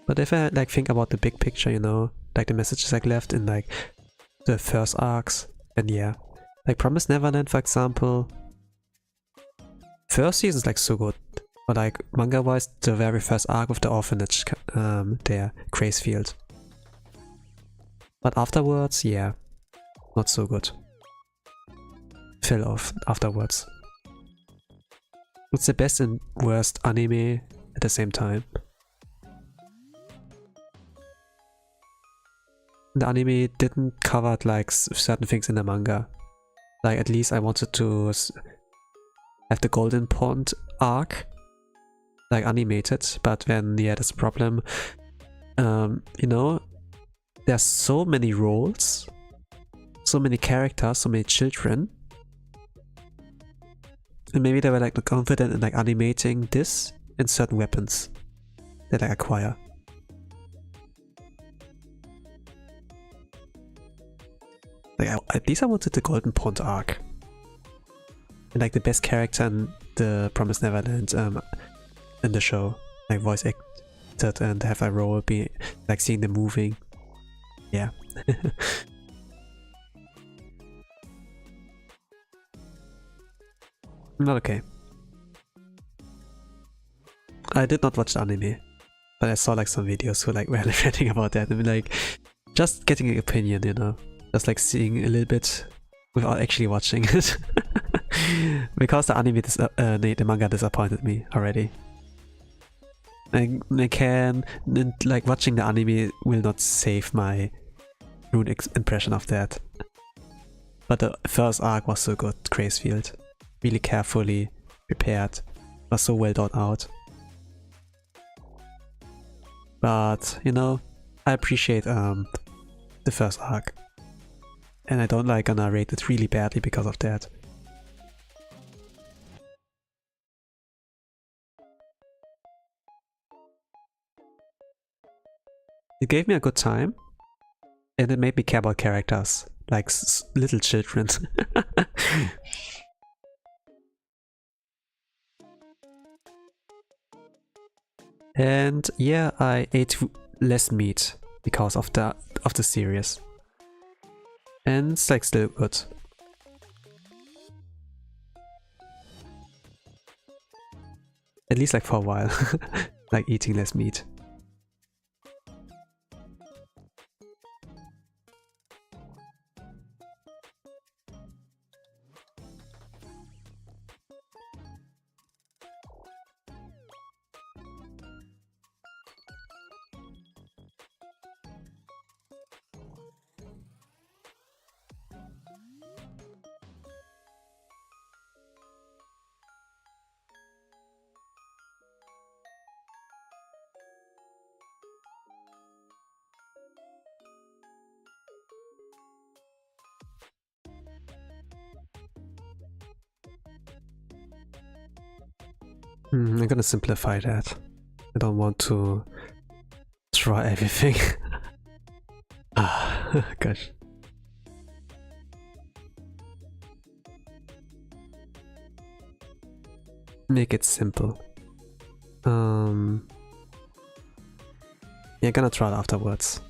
But if I like think about the big picture, you know, like the messages I left in like the first arcs, then yeah. Like Promised Neverland, for example. First season is like so good, but like manga wise, the very first arc with the orphanage there, Gracefield. But afterwards, yeah, not so good. Fell off afterwards. It's the best and worst anime at the same time. The anime didn't cover like certain things in the manga. Like at least I wanted to have the Golden Pond arc like animated, but then yeah, that's a problem. You know, there's so many roles, so many characters, so many children, and maybe they were like not confident in like animating this and certain weapons that I acquire. Like at least I wanted the Golden Pond arc. And like the best character in the Promised Neverland in the show. Like voice acted and have a role, be like seeing them moving. Yeah. Not okay. I did not watch the anime, but I saw like some videos who like were ranting about that and like just getting an opinion, you know, just like seeing a little bit without actually watching it. Because the anime, the manga disappointed me already. And like watching the anime will not save my rude impression of that. But the first arc was so good, Gracefield. Really carefully prepared, was so well thought out. But, you know, I appreciate the first arc. and I don't like gonna rate it really badly because of that. It gave me a good time, and it made me care about characters, like little children. And yeah, I ate less meat because of the series, and it's like still good. At least like for a while, like eating less meat. I'm gonna simplify that. I don't want to try everything. Ah, gosh. Make it simple. Yeah, gonna try it afterwards.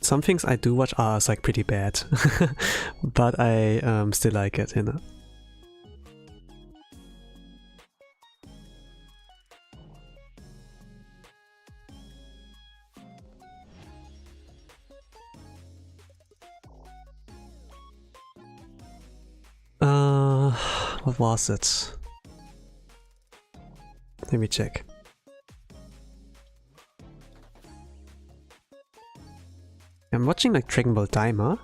Some things I do watch are like pretty bad, but I still like it, you know. What was it? Let me check. I'm watching like Dragon Ball Daima.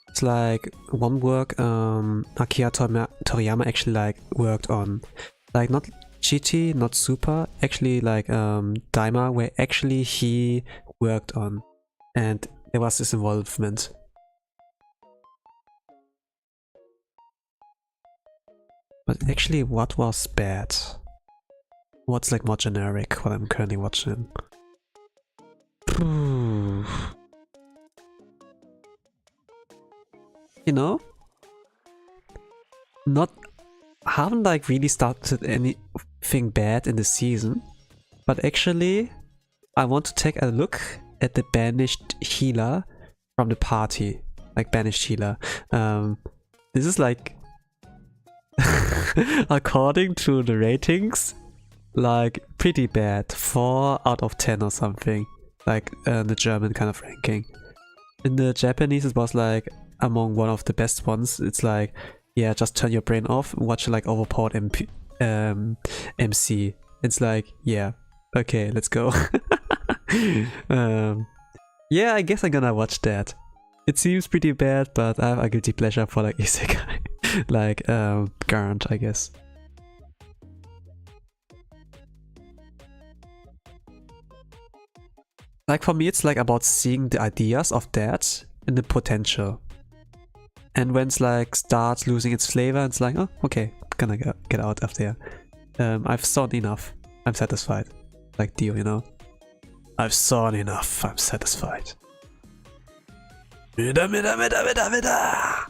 It's like one work Akira Toriyama actually like worked on. Like not GT, not Super, actually like Daima, where actually he worked on. And there was this involvement. But actually, what was bad? What's like more generic, what I'm currently watching? You know? Haven't like really started anything bad in the season, but actually I want to take a look at the banished healer from the party. Like banished healer. This is like according to the ratings, like pretty bad. 4 out of 10 or something. Like the German kind of ranking. In the Japanese it was like among one of the best ones. It's like, yeah, just turn your brain off, watch like overpowered MC. It's like, yeah, okay, let's go. Yeah, I guess I'm gonna watch that. It seems pretty bad, but I have a guilty pleasure for like isekai. Like Garant, I guess. Like for me, it's like about seeing the ideas of that and the potential. And when it's like starts losing its flavor, it's like, oh, okay, gonna get out of there. I've sawn enough. I'm satisfied. Like Dio, you know. I've sawn enough. I'm satisfied. Mida, mida, mida, mida, mida.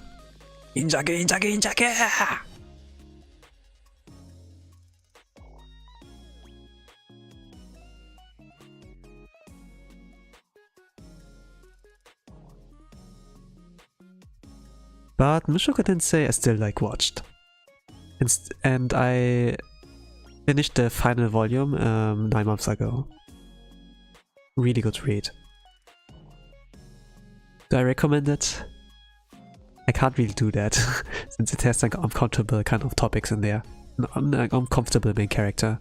Injake, injake, injake. But Mushoku Tensei I still like watched. And I finished the final volume 9 months ago. Really good read. Do I recommend it? I can't really do that, since it has like uncomfortable kind of topics in there. An uncomfortable main character.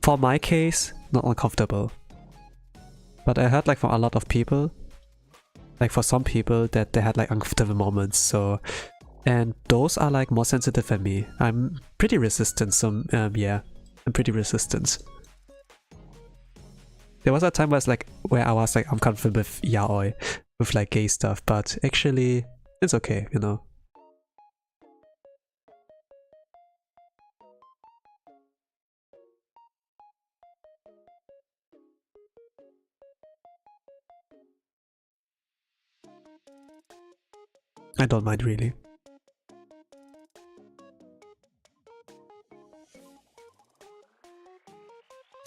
For my case, not uncomfortable. But I heard like from a lot of people, like for some people, that they had like uncomfortable moments. So, and those are like more sensitive than me. I'm pretty resistant. So yeah, I'm pretty resistant. There was a time where I was like uncomfortable with yaoi, with like gay stuff, but actually it's okay, you know. I don't mind really.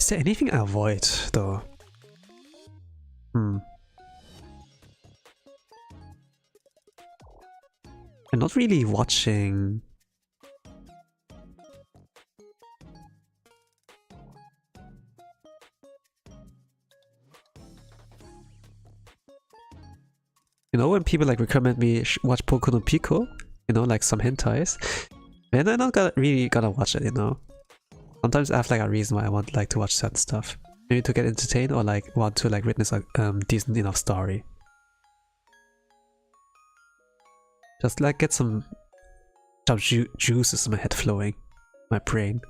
Is there anything I avoid though? I'm not really watching. You know, when people like recommend me watch Boku no Pico, you know, like some hentais, then I'm not really gonna watch it, you know. Sometimes I have like a reason why I want like to watch certain stuff. Maybe to get entertained or like want to like witness a decent enough story. Just like get some juices in my head flowing, my brain.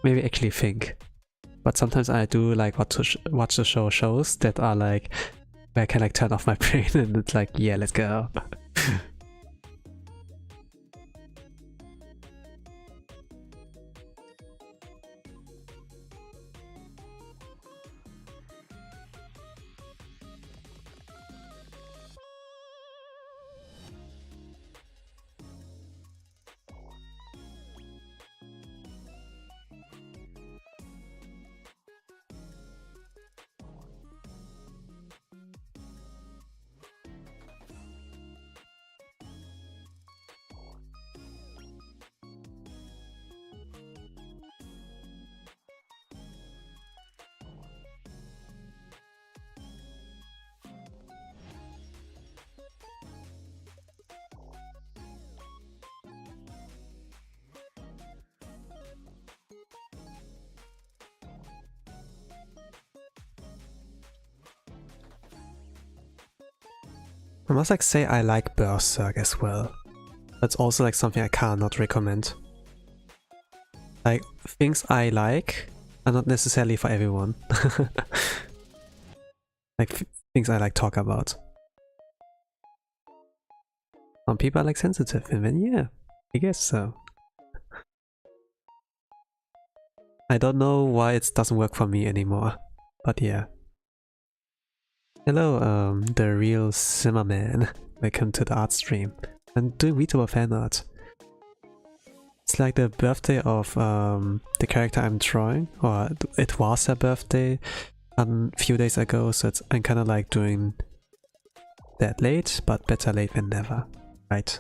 Maybe actually think. But sometimes I do like watch the shows that are like where I can like turn off my brain and it's like, yeah, let's go. I must like say I like Berserk as well. That's also like something I cannot recommend. Like things I like are not necessarily for everyone. Like things I like talk about. Some people are like sensitive, and then yeah, I guess so. I don't know why it doesn't work for me anymore, but yeah. Hello, the real Simmerman. Welcome to the Artstream. And doing Vtuber Fanart. It's like the birthday of the character I'm drawing, or it was her birthday a few days ago, so I'm kind of like doing that late, but better late than never, right?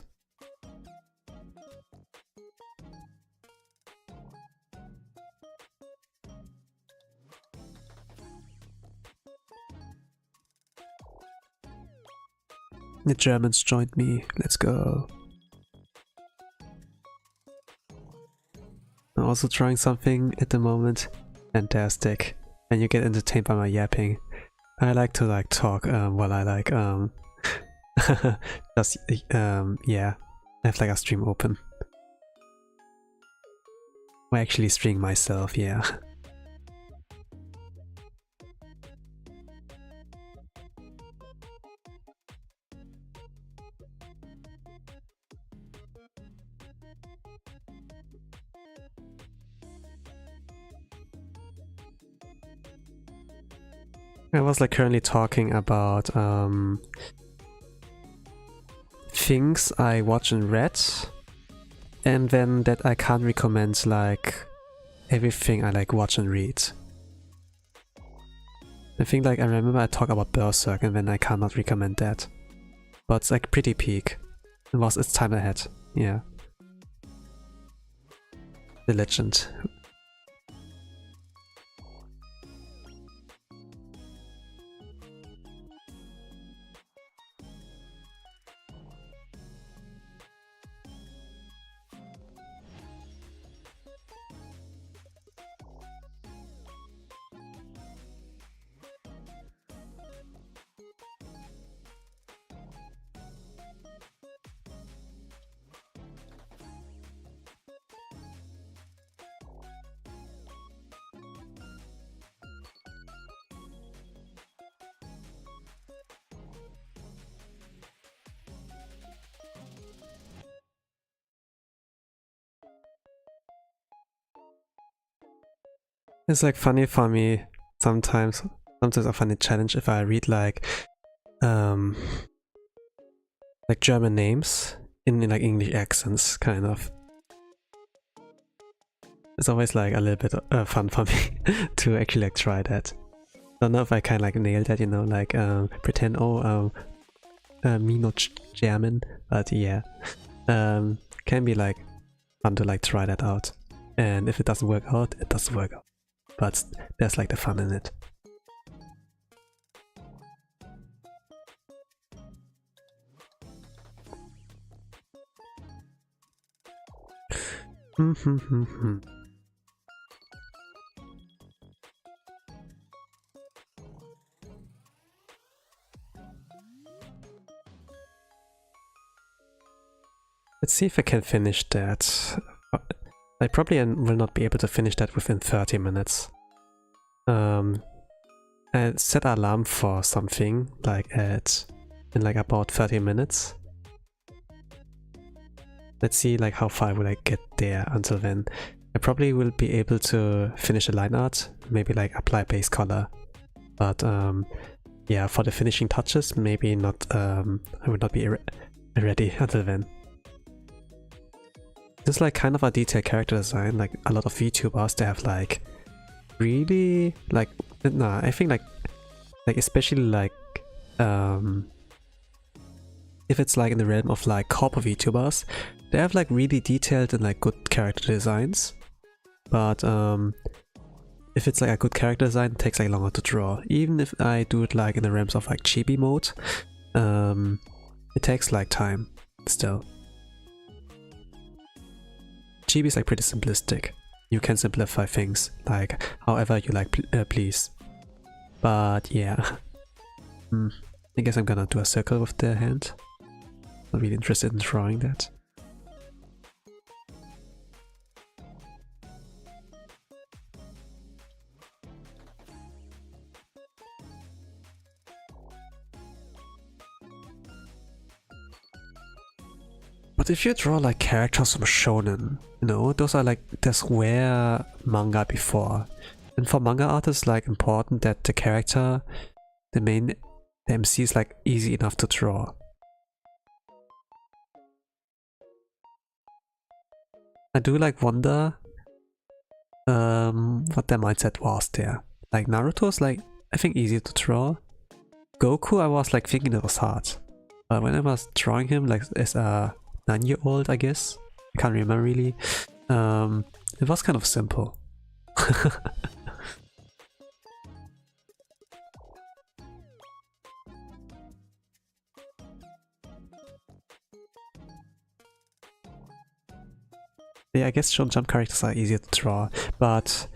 The Germans joined me, let's go. I'm also drawing something at the moment. Fantastic. And you get entertained by my yapping. I like to like talk while I like just yeah. I have like a stream open. Or actually stream myself, yeah. I was like currently talking about things I watch and read, and then that I can't recommend like everything I like watch and read. I think like I remember I talked about Berserk and then I cannot recommend that. But it's like pretty peak. It was its time ahead, yeah. The legend. It's like funny for me sometimes. Sometimes I find it challenge if I read like German names in like English accents, kind of. It's always like a little bit fun for me to actually like try that. Don't know if I can like nail that, you know, like pretend, oh, me not German, but yeah, can be like fun to like try that out. And if it doesn't work out, it doesn't work out. But there's like the fun in it. Let's see if I can finish that. I probably will not be able to finish that within 30 minutes. I set an alarm for something like in like about 30 minutes. Let's see like how far will I get there until then. I probably will be able to finish the line art, maybe like apply base color. But yeah, for the finishing touches, maybe not. I will not be ready until then. There's like kind of a detailed character design. Like a lot of VTubers, they have like really like I think like especially like if it's like in the realm of like corporate VTubers, they have like really detailed and like good character designs. But if it's like a good character design, it takes like longer to draw. Even if I do it like in the realms of like chibi mode, it takes like time still. Chibi is like pretty simplistic. You can simplify things like however you like please. But yeah, I guess I'm gonna do a circle with the hand. Not really interested in drawing that. But if you draw like characters from shonen, you know, those are like this rare manga before. And for manga artists, like important that the character, the MC is like easy enough to draw. I do like wonder what their mindset was there. Like Naruto's like, I think easy to draw. Goku, I was like thinking it was hard. But when I was drawing him like as a 9-year-old, I guess, I can't remember really, it was kind of simple. Yeah, I guess Shonen Jump characters are easier to draw, but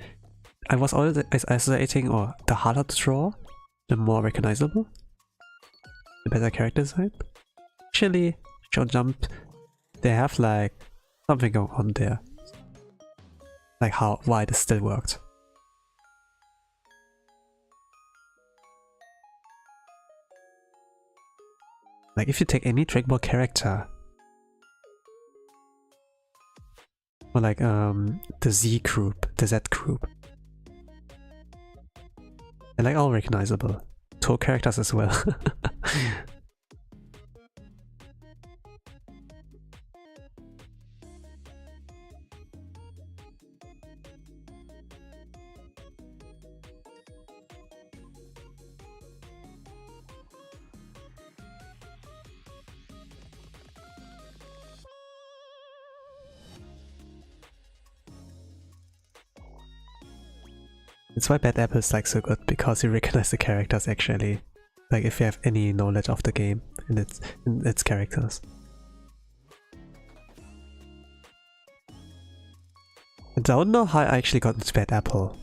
I was always associating, or the harder to draw, the more recognizable, the better character design. Actually, Shonen Jump, they have like something going on there, like why this still worked. Like if you take any Dragon Ball character, or like the Z group, the Z group, they're like all recognizable. Toe characters as well. That's why Bad Apple is like so good, because you recognize the characters actually. Like if you have any knowledge of the game and its characters. I don't know how I actually got into Bad Apple.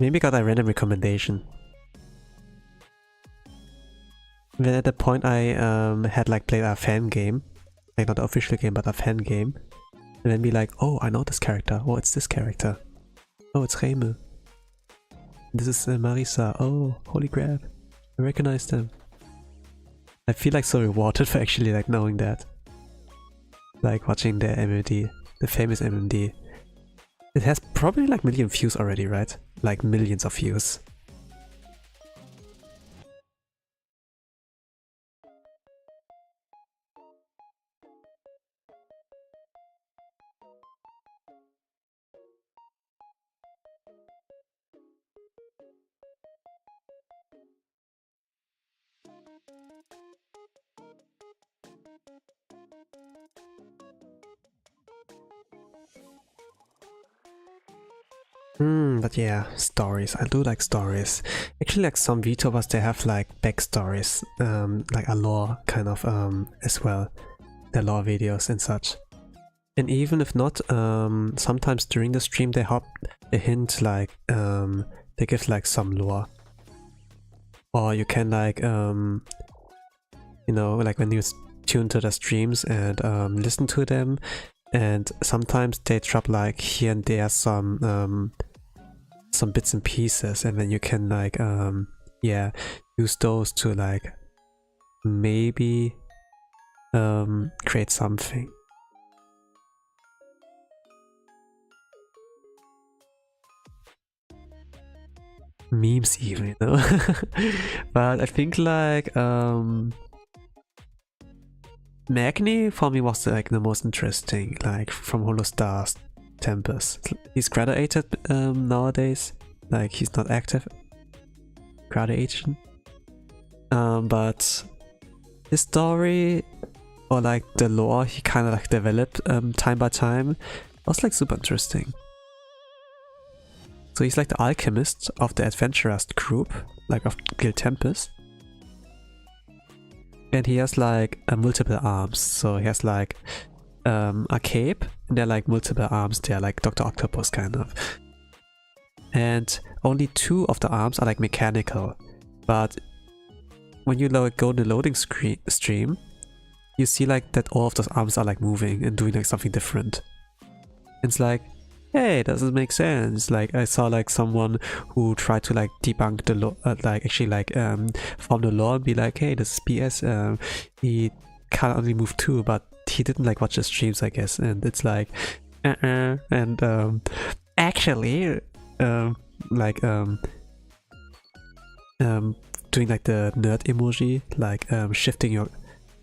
Maybe got a random recommendation. Then at the point I had like played a fan game, like not the official game but a fan game. And then be like, oh, I know this character. Oh, it's this character. Oh, it's Reime. This is Marisa. Oh, holy crap. I recognize them. I feel like so rewarded for actually like knowing that. Like watching the MMD, the famous MMD. It has probably like million views already, right? Like millions of views. But yeah, stories. I do like stories. Actually, like some VTubers, they have like backstories, like a lore kind of as well. Their lore videos and such. And even if not, sometimes during the stream they hop a hint, like they give like some lore. Or you can like you know, like when you tune to the streams and listen to them, and sometimes they drop like here and there some bits and pieces, and then you can like yeah, use those to like maybe create something. Memes even, you know. But I think like Magni for me was like the most interesting, like from Holostars Tempest. He's graduated nowadays, like he's not active graduation, but his story or like the lore he kind of like developed time by time was like super interesting. So he's like the alchemist of the adventurers group, like of Guild Tempest. And he has like multiple arms. So he has like a cape, and they're like multiple arms. They're like Dr. Octopus kind of. And only 2 of the arms are like mechanical. But when you go in the loading stream, you see like that all of those arms are like moving and doing like something different. It's like, hey, doesn't make sense. Like I saw like someone who tried to like debunk the lore, like actually like from the lore and be like, hey, this is BS. He can only move 2, but he didn't like watch the streams, I guess. And it's like, and actually, like doing like the nerd emoji, like shifting your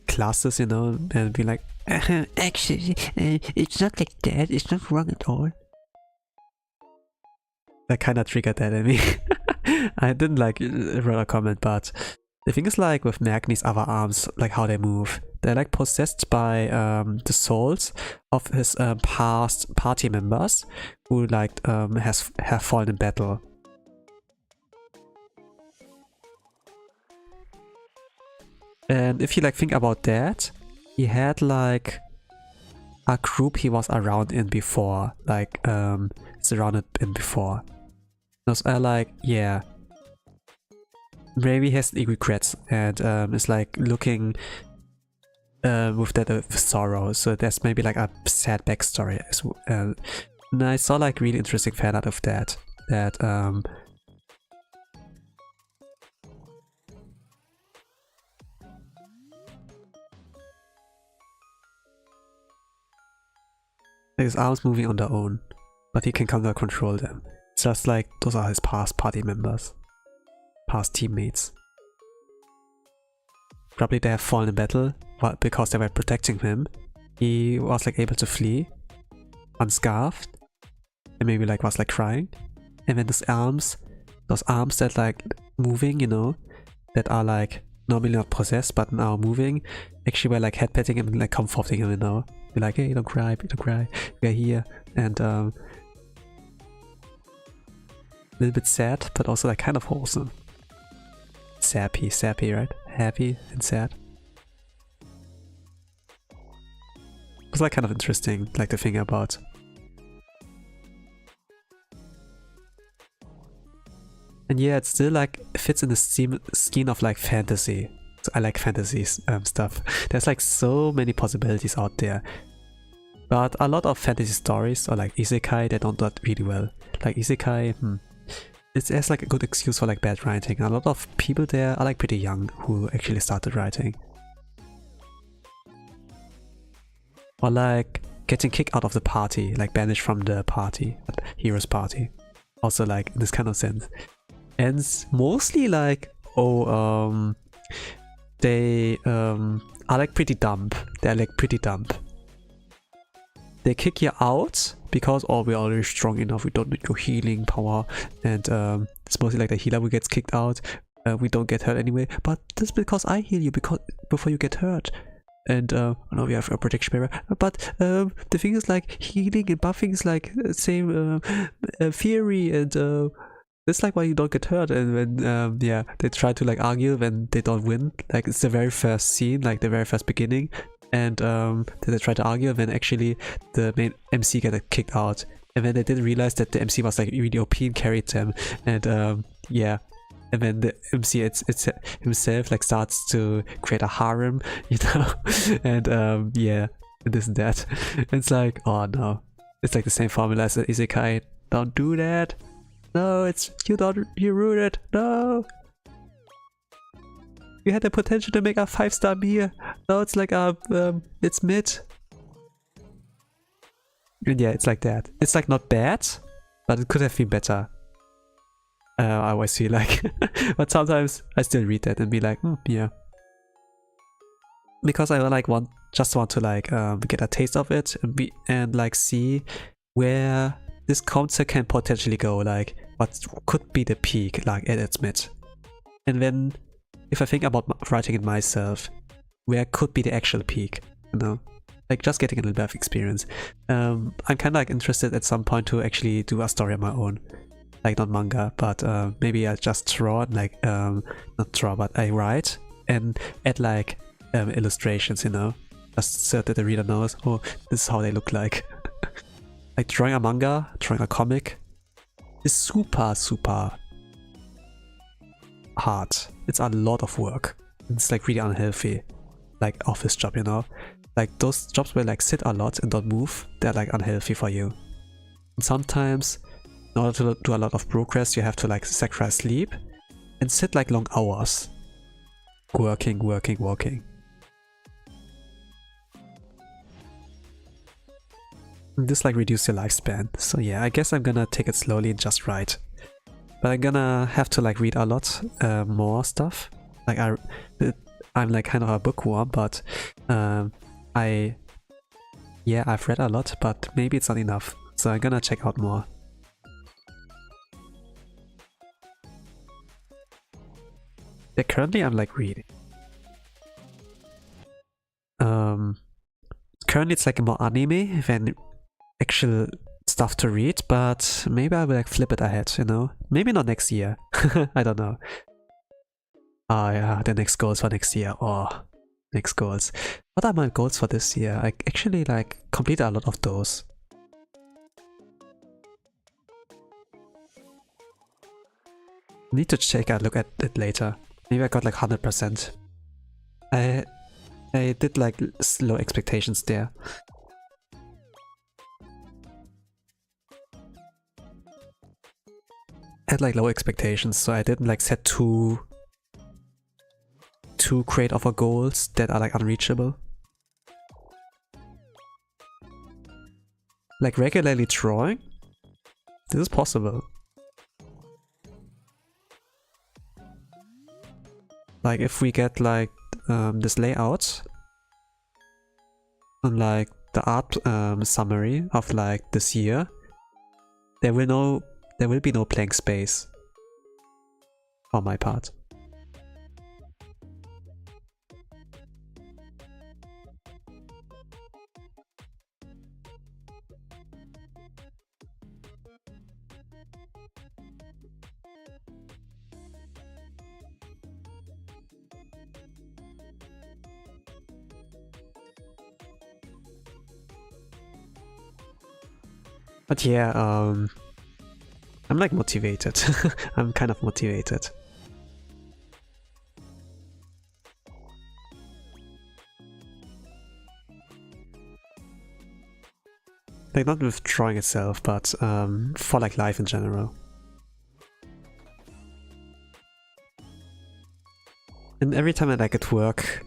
classes, you know, and be like, actually, it's not like that. It's not wrong at all. That kind of triggered that in me. I didn't like write a comment, but the thing is like with Magni's other arms, like how they move, they're like possessed by the souls of his past party members who like have fallen in battle. And if you like think about that, he had like a group he was around in before, like surrounded in before. So I like, yeah, maybe he has regrets and is like looking with that of sorrow. So there's maybe like a sad backstory as well. And I saw like really interesting fan art of that. His arms moving on their own, but he can kind of control them. It's just like those are his past party members, past teammates. Probably they have fallen in battle, but because they were protecting him, he was like able to flee, unscarfed, and maybe like was like crying. And then those arms that like moving, you know, that are like normally not possessed but now moving, actually were like head petting him and like comforting him, you know. Be like, hey, don't cry, we're here. And a little bit sad, but also like kind of wholesome. Sappy, right? Happy and sad. It was like kind of interesting, like to think about. And yeah, it still like fits in the scheme of like fantasy. So I like fantasy stuff. There's like so many possibilities out there. But a lot of fantasy stories or like isekai, they don't do that really well. Like isekai, it's like a good excuse for like bad writing. A lot of people there are like pretty young who actually started writing. Or like getting kicked out of the party, like banished from the party, hero's party. Also like in this kind of sense. And mostly like, oh, they are like pretty dumb. They're like pretty dumb. They kick you out because, oh, we're already strong enough, we don't need your healing power, and it's mostly like the healer who gets kicked out. We don't get hurt anyway, but that's because I heal you before you get hurt. And no, we have a protection barrier, but the thing is like healing and buffing is like same theory, and it's like why you don't get hurt. And when yeah, they try to like argue when they don't win, like it's the very first scene, like the very first beginning, and they try to argue when actually the main MC got kicked out, and then they didn't realize that the MC was like really OP and carried them, and yeah. And then the MC it's himself like starts to create a harem, you know, and yeah, and this and that. It's like, oh no, it's like the same formula as the isekai. Don't do that. No, it's you ruined it. No, you had the potential to make a 5-star beer. No, it's like it's mid. And yeah, it's like that. It's like not bad, but it could have been better. I always feel like, but sometimes I still read that and be like, yeah, because I like just want to like get a taste of it and like see where this concept can potentially go, like what could be the peak, like at its mid. And then if I think about writing it myself, where could be the actual peak, you know, like just getting a little bit of experience. I'm kind of like interested at some point to actually do a story of my own. Like not manga, but maybe I just draw, like not draw, but I write and add like illustrations, you know, just so that the reader knows, oh, this is how they look like. Like drawing a manga, drawing a comic is super hard. It's a lot of work. It's like really unhealthy, like office job, you know, like those jobs where like sit a lot and don't move, they're like unhealthy for you. And sometimes in order to do a lot of progress, you have to like sacrifice sleep and sit like long hours. Working. And this like reduces your lifespan. So yeah, I guess I'm gonna take it slowly and just write. But I'm gonna have to like read a lot more stuff. Like I'm like kind of a bookworm, but I've read a lot, but maybe it's not enough. So I'm gonna check out more. Yeah, currently I'm like reading. Currently it's like more anime than actual stuff to read, but maybe I will like flip it ahead, you know? Maybe not next year. I don't know. Oh yeah, the next goals for next year. Oh, next goals. What are my goals for this year? I actually like completed a lot of those. Need to check a look at it later. Maybe I got like 100%. I did like low expectations there. I had like low expectations, so I didn't like set too great of a goals that are like unreachable. Like regularly drawing? This is possible. Like if we get like this layout and like the art summary of like this year, there will be no blank space on my part. But yeah, I'm like motivated. I'm kind of motivated. Like not with drawing itself, but for like life in general. And every time I like at work,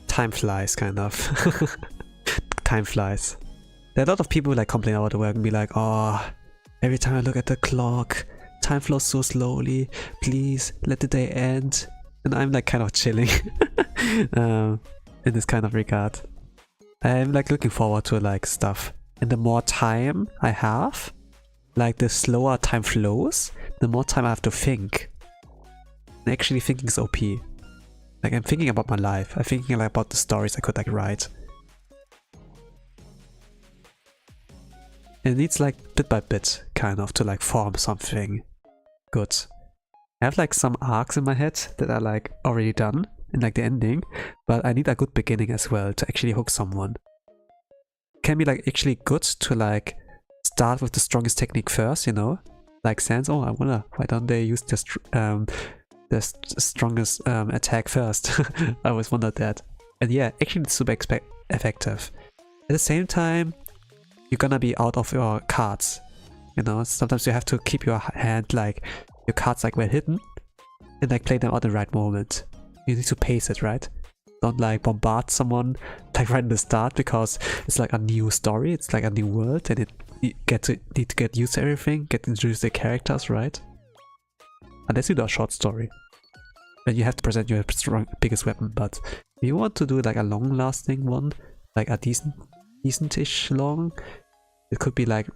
time flies kind of. Time flies. There are a lot of people who like complain about the work and be like, oh, every time I look at the clock, time flows so slowly, please let the day end. And I'm like kind of chilling in this kind of regard. I'm like looking forward to like stuff. And the more time I have, like the slower time flows, the more time I have to think. And actually thinking is OP. Like I'm thinking about my life. I'm thinking like about the stories I could like write. It needs like bit by bit kind of to like form something good. I have like some arcs in my head that are like already done in like the ending, but I need a good beginning as well to actually hook someone. It can be like actually good to like start with the strongest technique first, you know? Like Sans, oh I wonder why don't they use the strongest attack first. I always wondered that. And yeah, actually it's super effective. At the same time, you're gonna be out of your cards. You know, sometimes you have to keep your hand like, your cards like well hidden and like play them at the right moment. You need to pace it, right? Don't like bombard someone like right in the start because it's like a new story, it's like a new world and you need to get used to everything, get introduced to the characters, right? Unless you do a short story. Then you have to present your biggest weapon, but if you want to do like a long-lasting one, like a decent-ish long, it could be like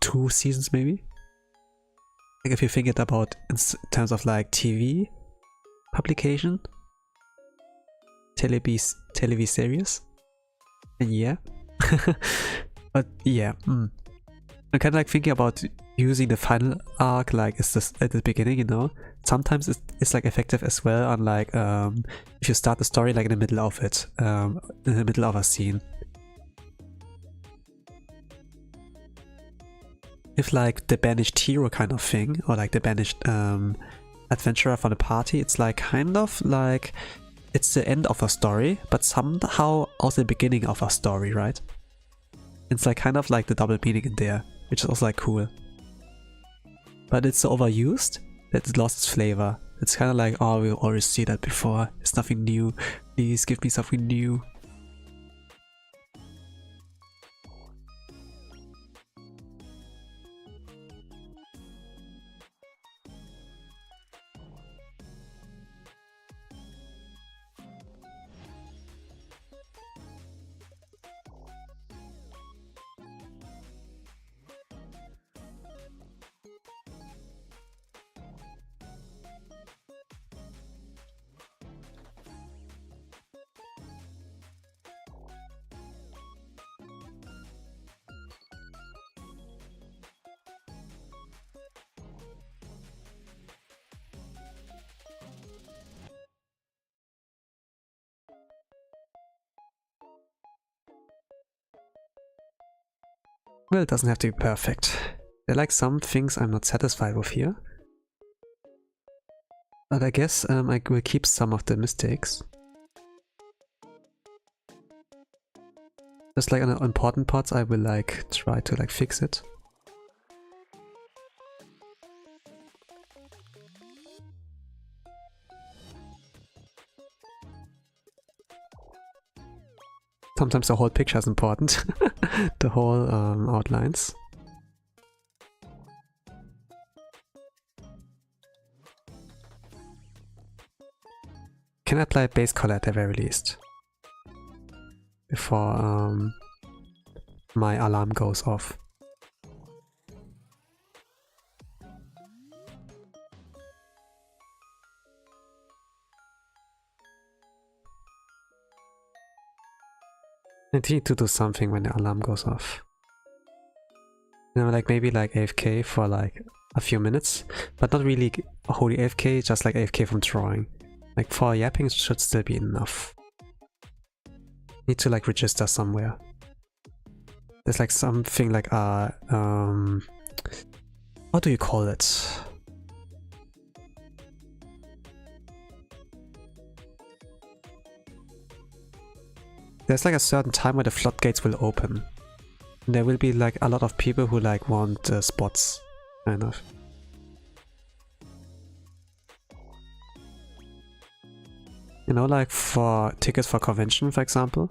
2 seasons maybe. Like if you think it about in terms of like TV publication, TV series, and yeah. But yeah, I'm kind of like thinking about using the final arc like it's just at the beginning, you know. Sometimes it's like effective as well on like if you start the story like in the middle of it, in the middle of a scene. If like the banished hero kind of thing, or like the banished adventurer from the party, it's like kind of like it's the end of a story, but somehow also the beginning of a story, right? It's like kind of like the double meaning in there, which is also like cool. But it's so overused that it lost its flavor. It's kind of like, oh, we already see that before. It's nothing new. Please give me something new. Well, it doesn't have to be perfect. There are like some things I'm not satisfied with here. But I guess I will keep some of the mistakes. Just like on the important parts I will like try to like fix it. Sometimes the whole picture is important. The whole outlines. Can I apply base color at the very least? Before my alarm goes off. I need to do something when the alarm goes off. You know, like maybe like AFK for like a few minutes, but not really wholly AFK, just like AFK from drawing. Like for yapping it should still be enough. Need to like register somewhere. There's like something like what do you call it? There's like a certain time where the floodgates will open. And there will be like a lot of people who like want spots, kind of. You know, like for tickets for convention, for example.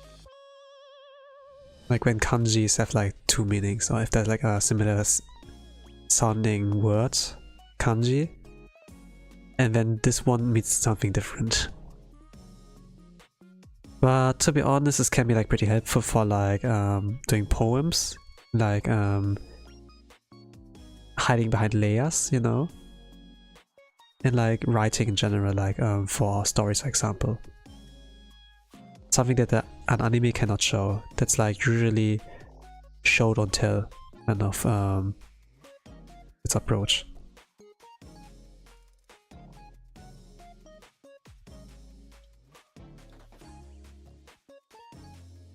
Like when kanjis have like two meanings, or if there's like a similar sounding word, kanji, and then this one means something different. But to be honest, this can be like pretty helpful for like doing poems, like hiding behind layers, you know, and like writing in general, like for stories, for example. Something that an anime cannot show. That's like usually show don't tell kind of its approach.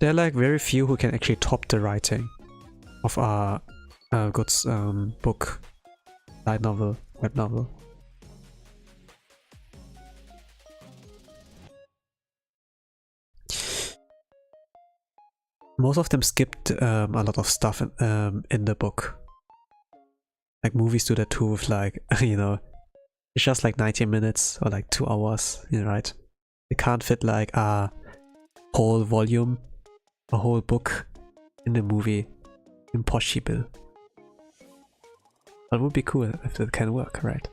There are like very few who can actually top the writing of a good book, light novel, web novel. Most of them skipped a lot of stuff in the book. Like movies do that too with like, you know, it's just like 90 minutes or like 2 hours, you know, right? They can't fit like a whole volume, a whole book in the movie. Impossible. But it would be cool if it can work, right?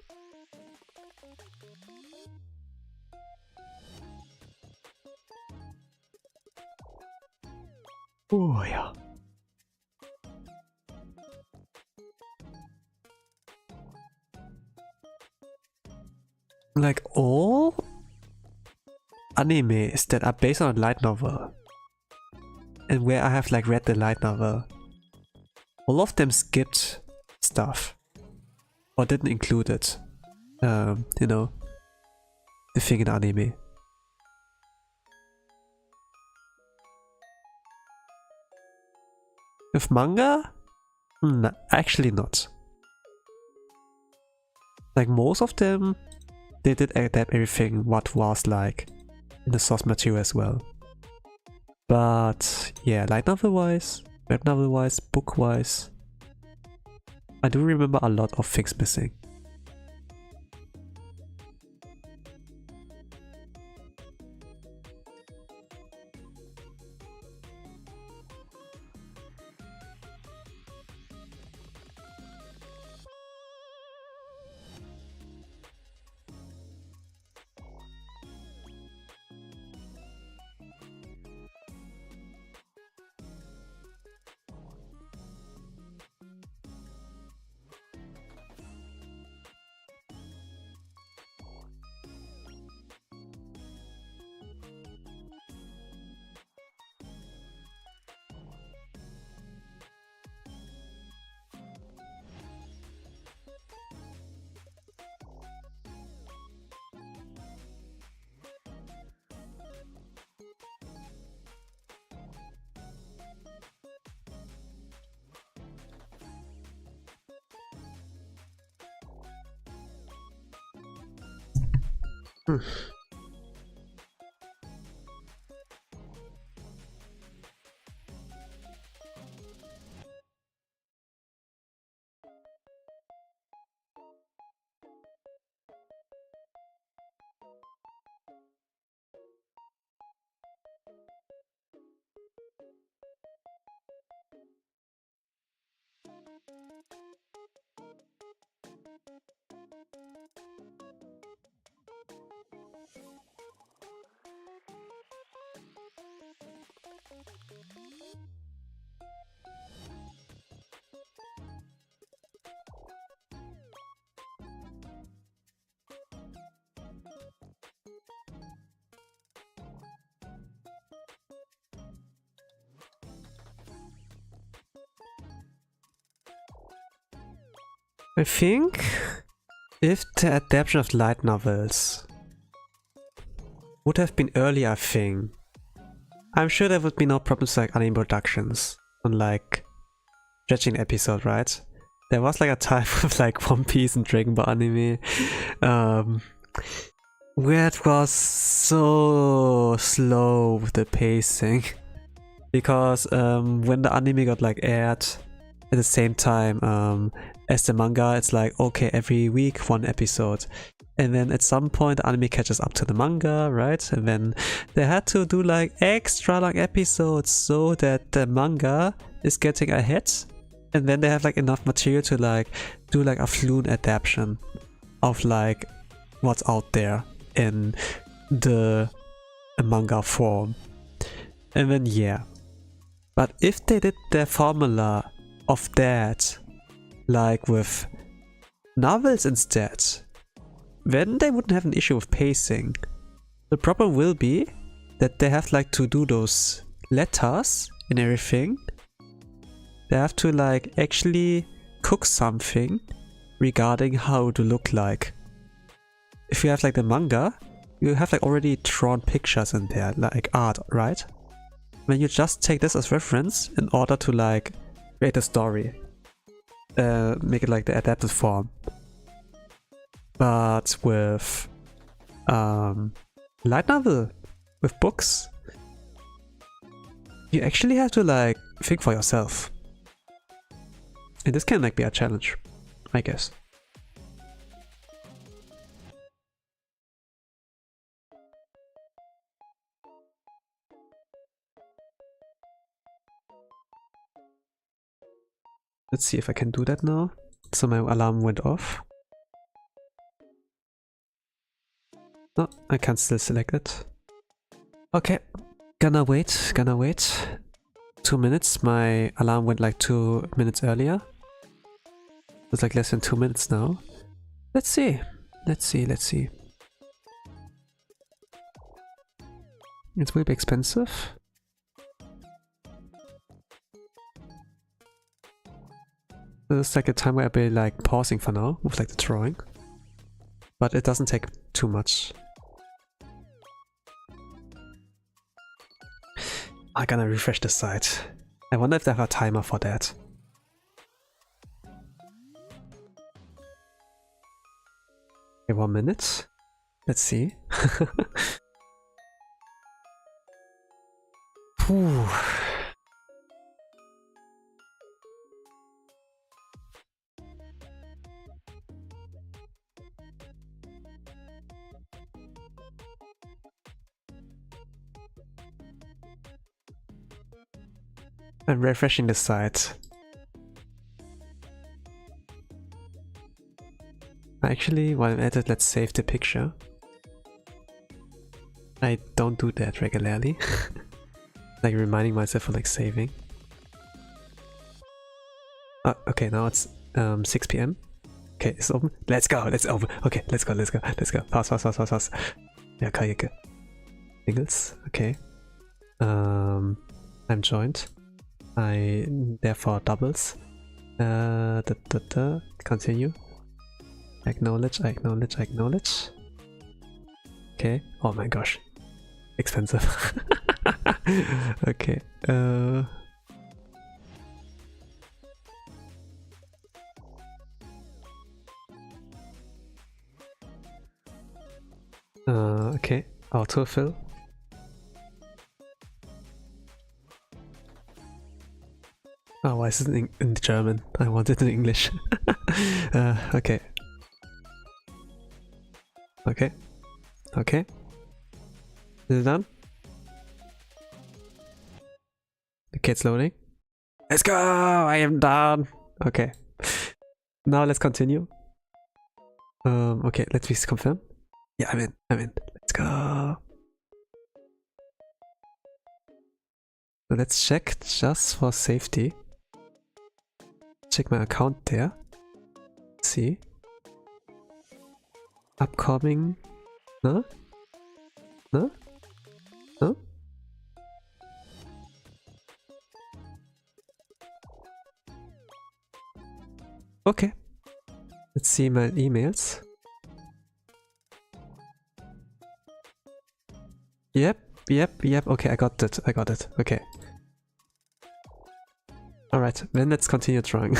Oh yeah. Like all animes that are based on a light novel, and where I have like read the light novel, all of them skipped stuff or didn't include it. You know, the thing in anime. With manga? No, actually not. Like most of them, they did adapt everything what was like in the source material as well. But yeah, light novel wise, web novel wise, book wise, I do remember a lot of things missing. I think if the adaptation of light novels would have been earlier a thing, I'm sure there would be no problems like anime productions on like stretching episode, right? There was like a time with like One Piece and Dragon Ball anime where it was so slow with the pacing because when the anime got like aired at the same time as the manga, it's like, okay, every week, one episode. And then at some point, the anime catches up to the manga, right? And then they had to do like extra long episodes so that the manga is getting ahead. And then they have like enough material to like do like a fluent adaptation of like what's out there in the manga form. And then yeah. But if they did their formula of that like with novels instead, then they wouldn't have an issue with pacing. The problem will be that they have like to do those letters and everything. They have to like actually cook something regarding how to look like. If you have like the manga, you have like already drawn pictures in there, like art, right? Then you just take this as reference in order to like create a story. Make it like the adapted form. But with light novel, with books, you actually have to like think for yourself. And this can like be a challenge, I guess. Let's see if I can do that now. So my alarm went off. No, I can't still select it. Okay, gonna wait. 2 minutes. My alarm went like 2 minutes earlier. It's like less than 2 minutes now. Let's see. It will be expensive. This is like a time where I'll be like pausing for now with like the drawing. But it doesn't take too much. I'm gonna refresh the site. I wonder if they have a timer for that. Okay, 1 minute. Let's see. Phew. I'm refreshing the site. Actually, while I'm at it, let's save the picture. I don't do that regularly. Like reminding myself of like saving. Okay, now it's 6 PM. Okay, it's open. Let's go, let's open. Okay, let's go. Fast. Ja, Kajike. Singles, okay. I'm joined. I therefore doubles. Continue. Acknowledge. Okay. Oh my gosh. Expensive. Okay. Okay. Autofill. Oh, why is it in German? I want it in English. Okay. Okay. Is it done? Okay, it's loading. Let's go! I am done! Okay. Now let's continue. Okay, let's please confirm. Yeah, I'm in. Let's go! So let's check just for safety. Check my account there. Let's see. Upcoming. No? Okay. Let's see my emails. Yep. Okay, I got it. Okay. Alright, then let's continue drawing.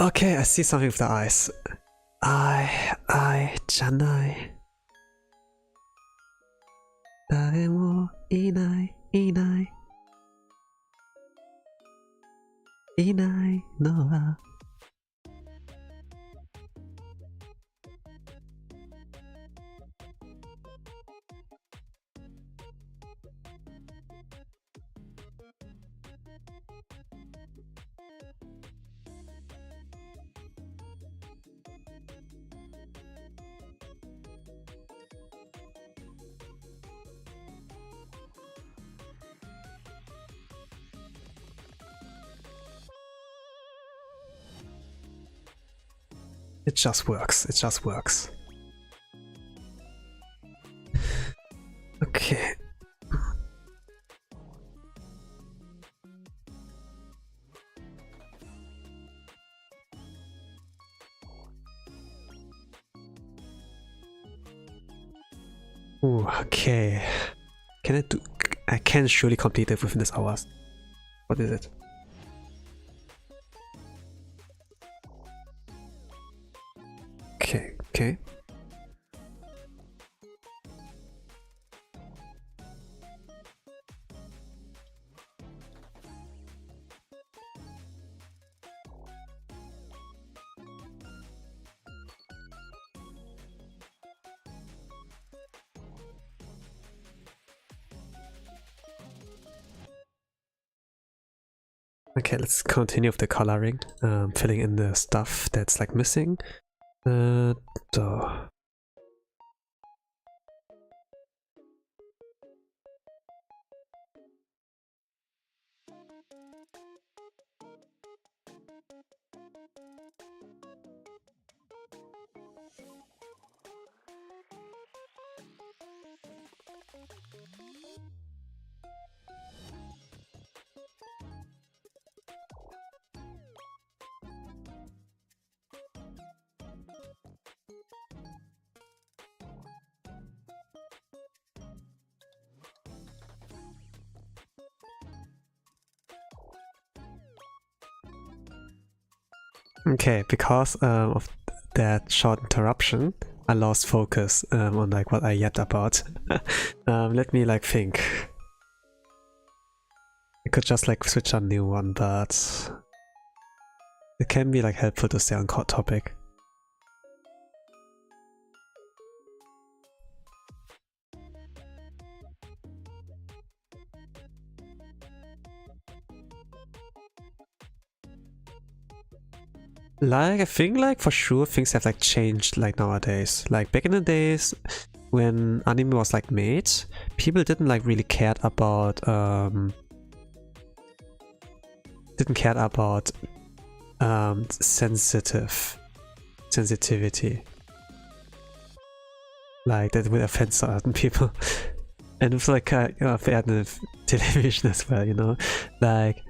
Okay, I see something with the eyes. Janai. 誰もいない Inai. Inai Noel. It just works, it just works. Okay. Ooh, okay. Can I do... I can surely complete it within this hours. What is it? Okay. Okay, let's continue with the coloring, filling in the stuff that's like missing. Okay, because of that short interruption, I lost focus on like what I yapped about. Let me like think. I could just like switch on a new one, but it can be like helpful to stay on topic. Like, I think like for sure things have like changed like nowadays. Like back in the days when anime was like made, people didn't like really care about sensitivity. Like that would offend certain people. And it's like fairness television as well, you know? Like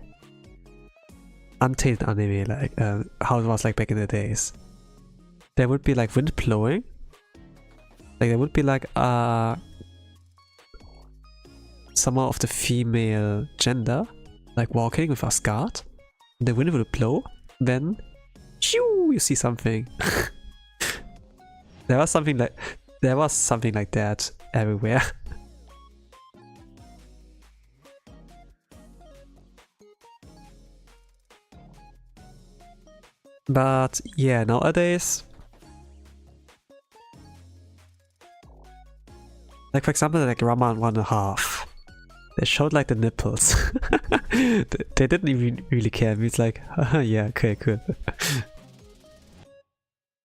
untamed anime, like how it was like back in the days. There would be like wind blowing. Like there would be like someone of the female gender like walking with a skirt. The wind would blow, then shoo, you see something. There was something like that everywhere. But yeah, nowadays, like for example, like Rama 1.5, they showed like the nipples. They didn't even really care. It's like, yeah, okay, cool.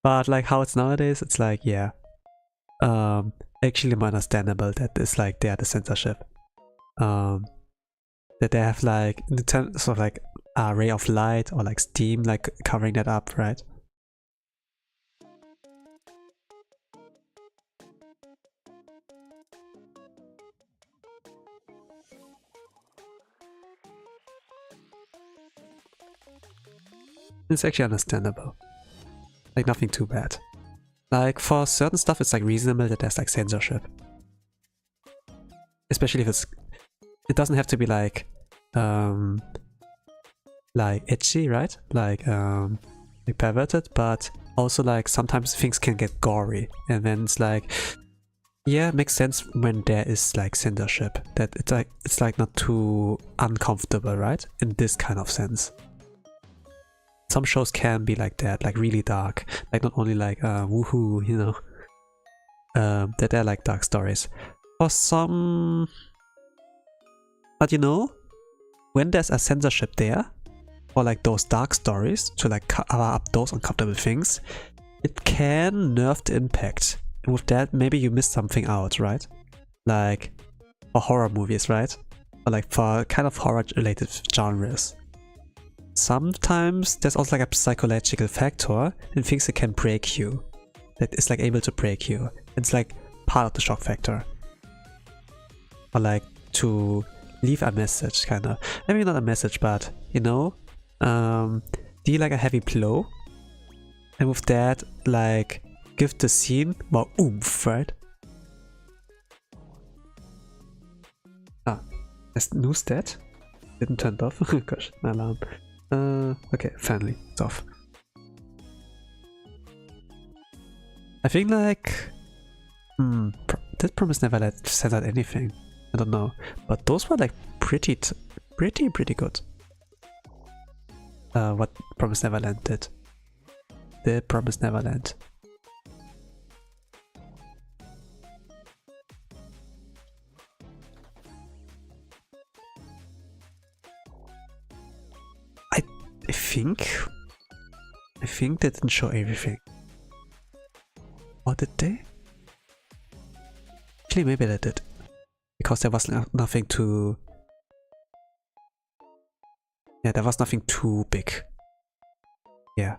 But like how it's nowadays, it's like, yeah, actually more understandable that it's like they are the censorship. That they have like in terms of like a ray of light or like steam like covering that up, right? It's actually understandable. Like nothing too bad. Like for certain stuff it's like reasonable that there's like censorship. Especially if it doesn't have to be like edgy, right? Like perverted, but also like sometimes things can get gory, and then it's like yeah, it makes sense when there is like censorship. That it's like not too uncomfortable, right? In this kind of sense. Some shows can be like that, like really dark. Like not only like woohoo, you know. That they're like dark stories. For some, but you know, when there's a censorship there, or like those dark stories to like cover up those uncomfortable things, it can nerf the impact. And with that, maybe you missed something out, right? Like for horror movies, right? Or like for kind of horror-related genres. Sometimes there's also like a psychological factor in things that can break you. That is like able to break you. It's like part of the shock factor. Or like to leave a message, kinda. Maybe not a message, but you know, deal like a heavy blow, and with that, like give the scene more oomph, right? Ah, I snoozed that. Didn't turn it off. Gosh, my alarm. Okay, finally, it's off. I think like, did Promise Neverland send out anything? I don't know, but those were like pretty good. What Promise Neverland did. The Promise Neverland. I think they didn't show everything. Or did they? Actually, maybe they did. Because there was nothing too... Yeah, there was nothing too big. Yeah.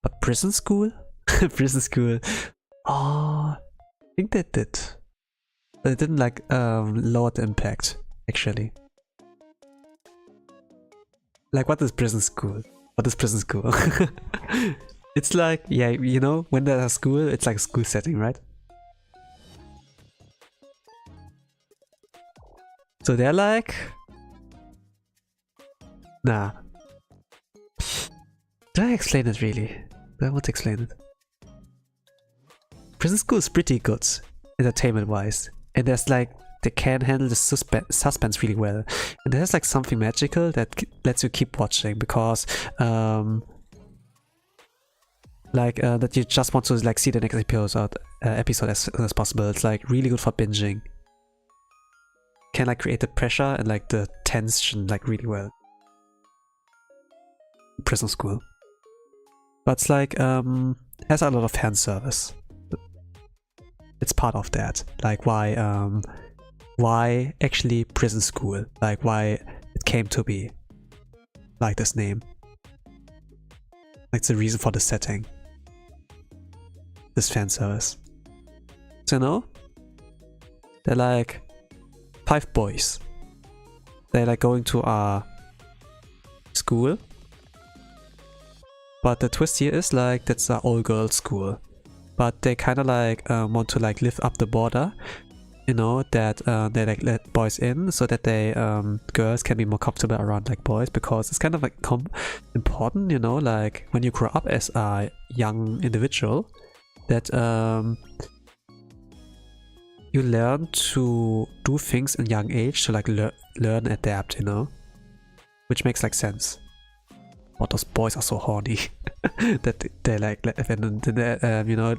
But Prison School? Prison School. Oh, I think they did. But it didn't like lower the impact, actually. Like, what is Prison School? What is Prison School? It's like, yeah, you know, when there's a school, it's like a school setting, right? So they're like... Nah. Did I explain it really? Do I want to explain it? Prison School is pretty good, entertainment-wise. And there's like, they can handle the suspense really well. And there's like something magical that lets you keep watching because... that you just want to like see the next episode as soon as possible. It's like really good for binging. Can like create the pressure and like the tension like really well. Prison School. But it's like has a lot of fan service. It's part of that. Like why actually Prison School? Like why it came to be like this name. Like the reason for the setting. This fan service. So you know? They're like 5 boys. They're like going to a school. But the twist here is like that's an all-girls school. But they kind of like want to like lift up the border. You know, that they like let boys in so that they girls can be more comfortable around like boys, because it's kind of like important, you know, like when you grow up as a young individual, that you learn to do things in young age to like learn adapt, you know, which makes like sense. But those boys are so horny that they like you know,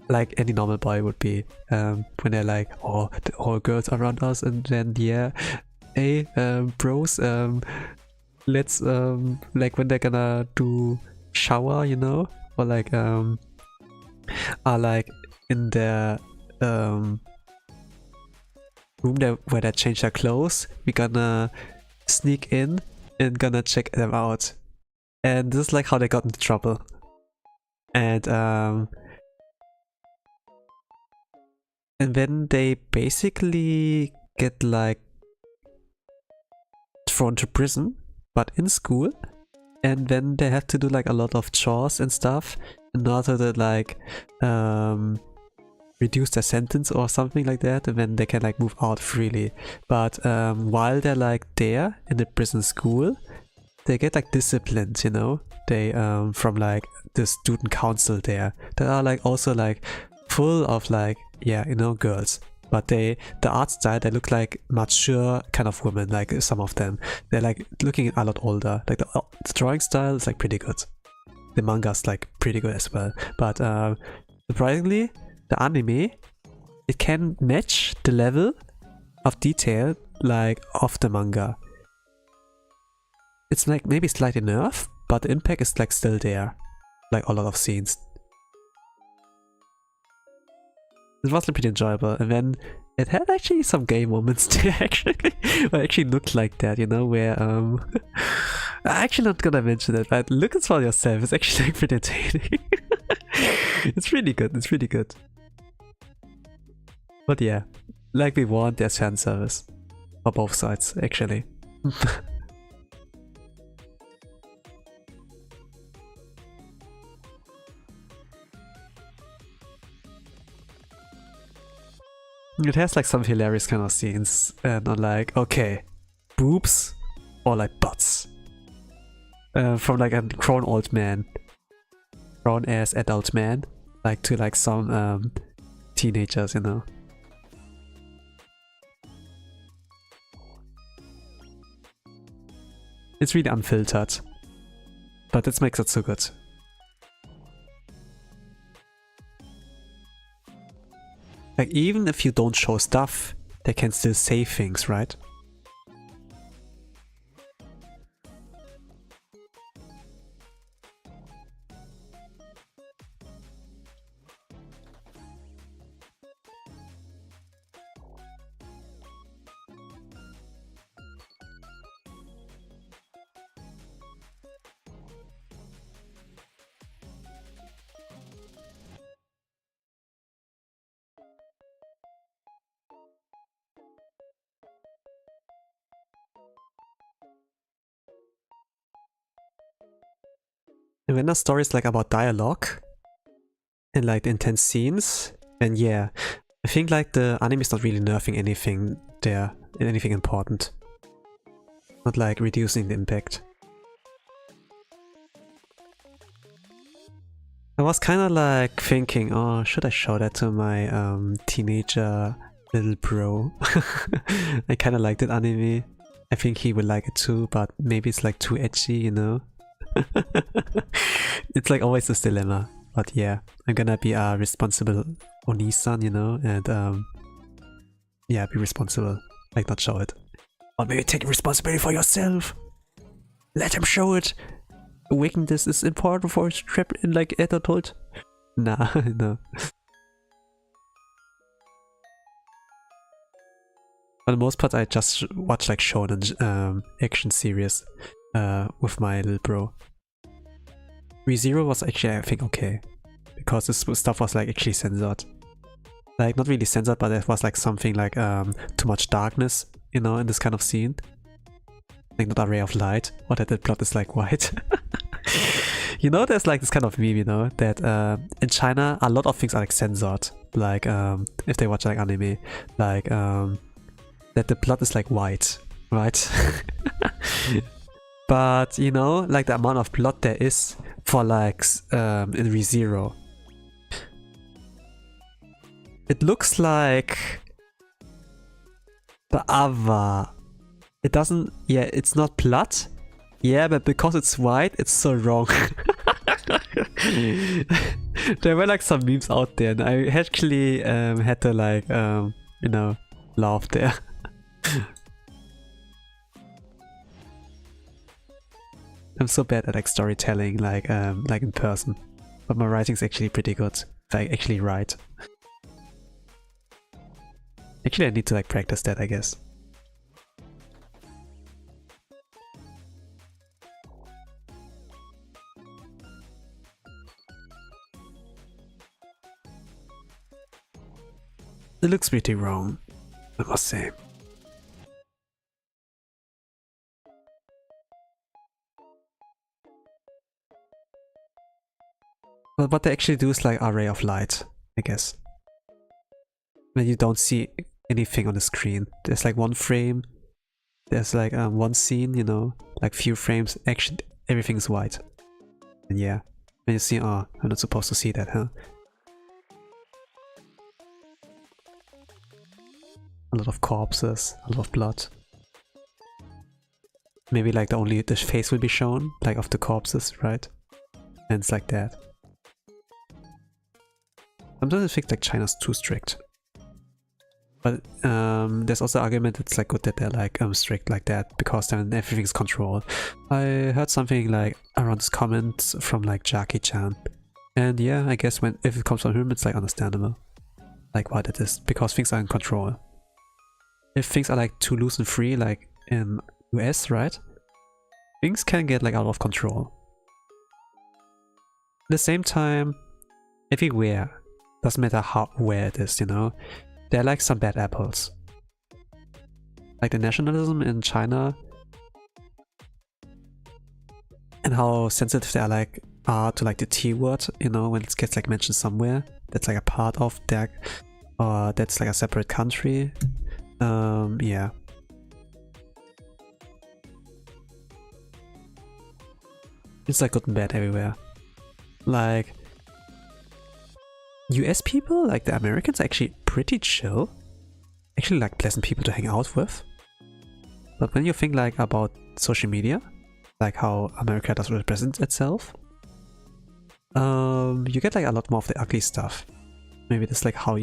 like any normal boy would be when they're like, oh, all girls around us, and then yeah, hey bros, let's like when they're gonna do shower, you know, or like are like in their room there where they change their clothes, we're gonna sneak in and gonna check them out. And this is like how they got into trouble. And then they basically get like thrown to prison, but in school. And then they have to do like a lot of chores and stuff in order to like reduce their sentence or something like that, and then they can like move out freely. But while they're like there in the prison school, they get like disciplined, you know. They from like the student council there that are like also like full of like, yeah, you know, girls. But the art style, they look like mature kind of women, like some of them. They're like looking a lot older. Like the drawing style is like pretty good. The manga's like pretty good as well. But surprisingly, the anime, it can match the level of detail like of the manga. It's like maybe slightly nerfed, but the impact is like still there. Like a lot of scenes. It was pretty enjoyable, and then it had actually some gay moments there actually. Where it actually looked like that, you know, where I'm actually not gonna mention it, but look at it for yourself, it's actually like pretty entertaining. It's really good, it's really good. But yeah, like we want, there's fan service. For both sides, actually. It has like some hilarious kind of scenes, and I'm like, okay, boobs or like butts. From like a grown old man, grown ass adult man, like to like some teenagers, you know. It's really unfiltered, but this makes it so good. Like, even if you don't show stuff, they can still say things, right? And when the story is like about dialogue and like the intense scenes, then yeah, I think like the anime is not really nerfing anything there, anything important. Not like reducing the impact. I was kind of like thinking, oh, should I show that to my teenager little bro? I kind of like that anime. I think he would like it too, but maybe it's like too edgy, you know? It's like always this dilemma. But yeah, I'm gonna be a responsible Oni-san, you know, and yeah, be responsible. Like, not show it. Or maybe take responsibility for yourself. Let him show it. Awakening this is important for trap in like adulthood. Nah, no. For the most part, I just watch like shonen action series with my little bro. ReZero was actually, I think, okay, because this stuff was like actually censored. Like, not really censored, but it was like something like too much darkness, you know, in this kind of scene. Like, not a ray of light, or that the plot is like white. You know, there's like this kind of meme, you know, that in China a lot of things are like censored. Like if they watch like anime, like that the plot is like white, right? But you know, like the amount of plot there is for like in ReZero, it looks like the other. It doesn't. Yeah, it's not plot. Yeah, but because it's white, it's so wrong. There were like some memes out there, and I actually had to like you know, laugh there. I'm so bad at like storytelling, like in person, but my writing's actually pretty good. If I actually write. Actually, I need to like practice that, I guess. It looks pretty wrong, I must say. But what they actually do is like a ray of light, I guess. When you don't see anything on the screen. There's like one frame, there's like one scene, you know, like few frames, actually everything's white. And yeah, when you see, oh, I'm not supposed to see that, huh? A lot of corpses, a lot of blood. Maybe like the face will be shown, like of the corpses, right? And it's like that. Sometimes I think like China's too strict. But there's also argument it's like good that they're like strict like that, because then everything's controlled. I heard something like around this comment from like Jackie-chan. And yeah, I guess if it comes from him, it's like understandable. Like why that is, because things are in control. If things are like too loose and free, like in US, right? Things can get like out of control. At the same time, everywhere, doesn't matter where it is, you know, there are like some bad apples. Like the nationalism in China and how sensitive they are to like the T word, you know, when it gets like mentioned somewhere that's like a part of their, or that's like a separate country. Yeah. It's like good and bad everywhere. Like US people, like the Americans, are actually pretty chill. Actually like pleasant people to hang out with. But when you think like about social media, like how America does represent itself, you get like a lot more of the ugly stuff. Maybe that's like how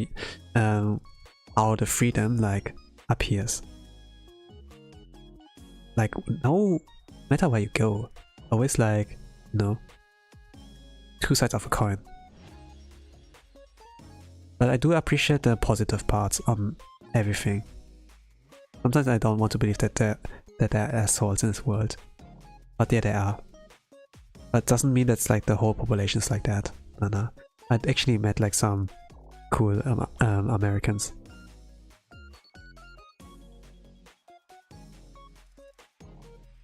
the freedom like appears. Like no matter where you go, always like, you know, two sides of a coin. But I do appreciate the positive parts on everything. Sometimes I don't want to believe that there are assholes in this world. But yeah, there are. But it doesn't mean that's like the whole population is like that. No. I actually met like some cool Americans.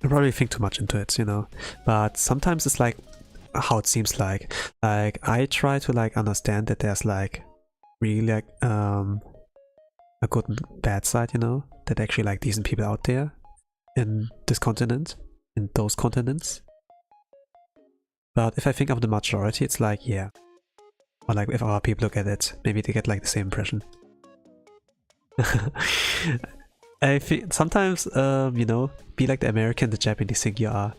I probably think too much into it, you know. But sometimes it's like how it seems like. Like I try to like understand that there's like really like a good and bad side, you know, that actually like decent people out there in this continent, in those continents. But if I think of the majority, it's like, yeah. Or like if our people look at it, maybe they get like the same impression. I think sometimes, you know, be like the American, the Japanese think you are.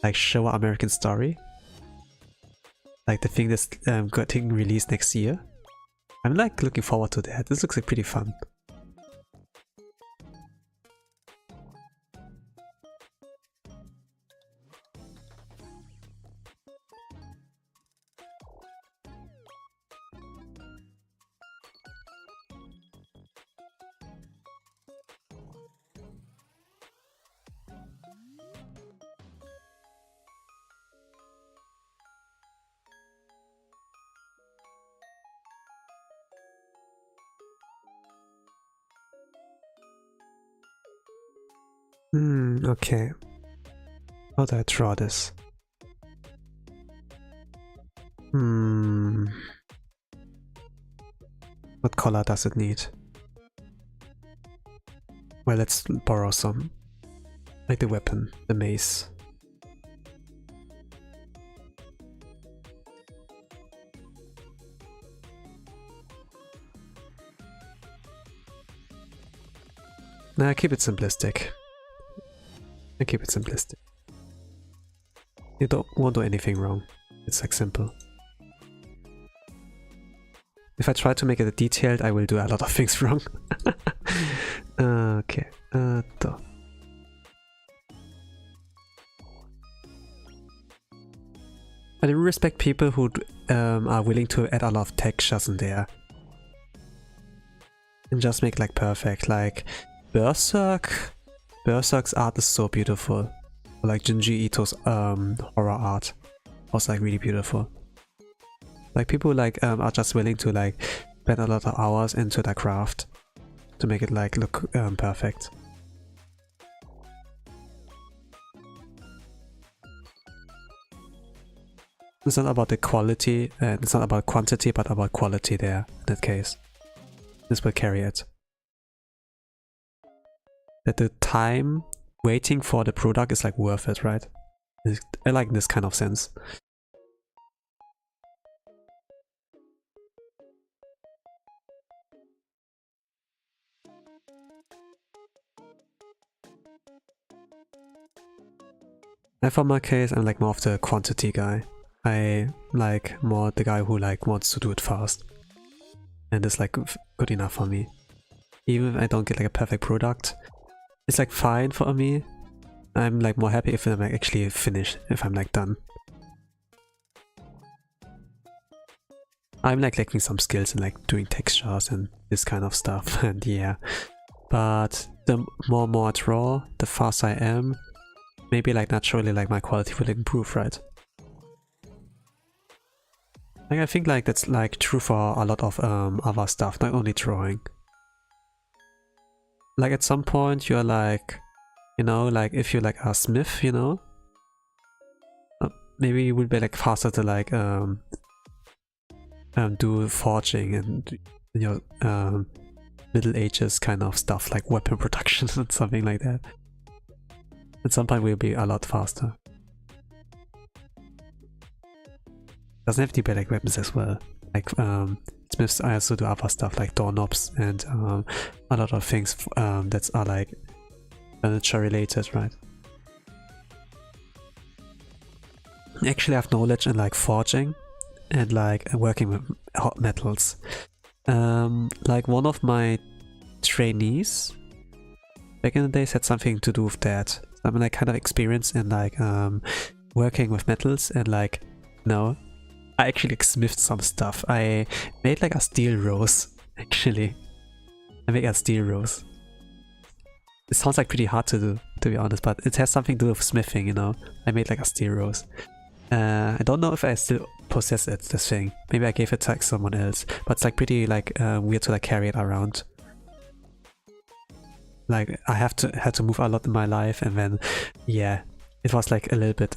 Like show an American story. Like the thing that's getting released next year. I'm like looking forward to that. This looks like pretty fun. Okay. How do I draw this? What color does it need? Well, let's borrow some. Like the weapon, the mace. Nah, keep it simplistic. I keep it simplistic. You won't do anything wrong. It's like simple. If I try to make it detailed, I will do a lot of things wrong. Okay. I do respect people who are willing to add a lot of textures in there. And just make like perfect. Like Berserk's art is so beautiful. Or like Junji Ito's horror art was like really beautiful. Like people like are just willing to like spend a lot of hours into their craft to make it like look perfect. It's not about the quality, and it's not about quantity, but about quality there in that case. This will carry it. That the time waiting for the product is like worth it, right? I like this kind of sense. And for my case, I'm like more of the quantity guy. I like more the guy who like wants to do it fast. And it's like good enough for me. Even if I don't get like a perfect product, it's like fine for me. I'm like more happy if I'm like actually finished, if I'm like done. I'm like lacking some skills in like doing textures and this kind of stuff, and yeah. But the more I draw, the faster I am, maybe like naturally like my quality will improve, right? Like I think like that's like true for a lot of other stuff, not only drawing. Like at some point you're like, you know, like if you're like a smith, you know, maybe you would be like faster to like do forging and your Middle Ages kind of stuff like weapon production and something like that. At some point we'll be a lot faster. Doesn't have to be like weapons as well. Like smiths, I also do other stuff like doorknobs and a lot of things that are like furniture related, right? Actually I have knowledge in like forging and like working with hot metals. Like one of my trainees back in the days had something to do with that. So I'm like kind of experienced in like working with metals and like, no, I actually like smithed some stuff. I made like a steel rose, actually. I made a steel rose. It sounds like pretty hard to do, to be honest, but it has something to do with smithing, you know. I made like a steel rose. I don't know if I still possess it, this thing. Maybe I gave it to like someone else, but it's like pretty like weird to like carry it around. Like I had to move a lot in my life, and then yeah, it was like a little bit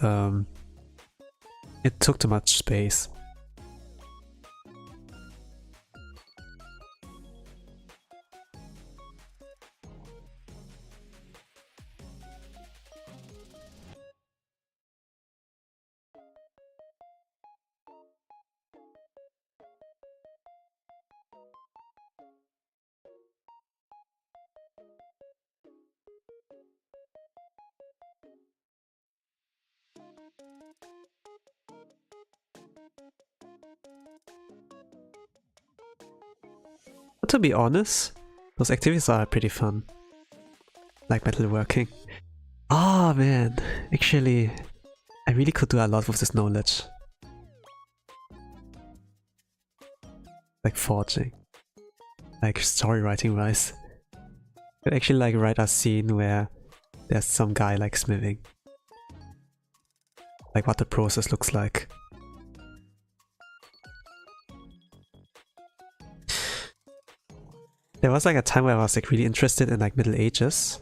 it took too much space. But to be honest, those activities are pretty fun. Like metalworking. Ah man, actually, I really could do a lot with this knowledge. Like forging. Like story writing wise. Could actually like write a scene where there's some guy like smithing. Like what the process looks like. There was like a time where I was like really interested in like Middle Ages.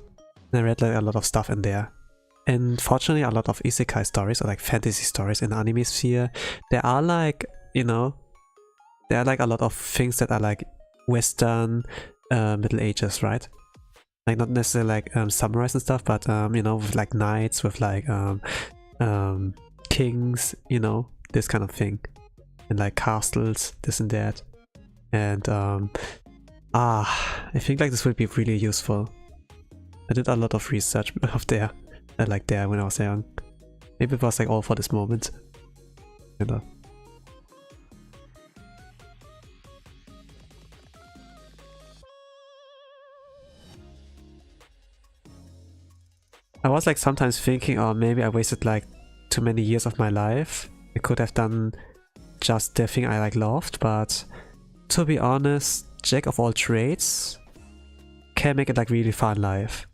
And I read like a lot of stuff in there. And fortunately a lot of isekai stories or like fantasy stories in the anime sphere. There are like, you know, there are like a lot of things that are like Western Middle Ages, right? Like not necessarily like samurais and stuff, but you know, with like knights, with like kings, you know, this kind of thing. And like castles, this and that. And I think like this would be really useful. I did a lot of research of there, like there when I was young. Maybe it was like all for this moment, you know. I was like sometimes thinking, oh, maybe I wasted like too many years of my life. I could have done just the thing I like loved, but to be honest, jack of all trades can make it like really fun life.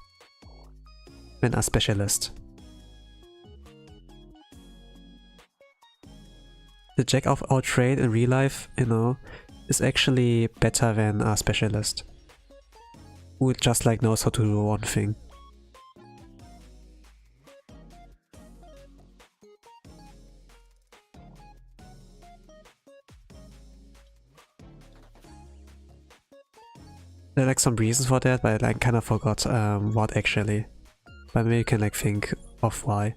And a specialist. The jack of all trade in real life, you know, is actually better than a specialist who just like knows how to do one thing. There are like some reasons for that, but I like kind of forgot what actually. But maybe you can like think of why.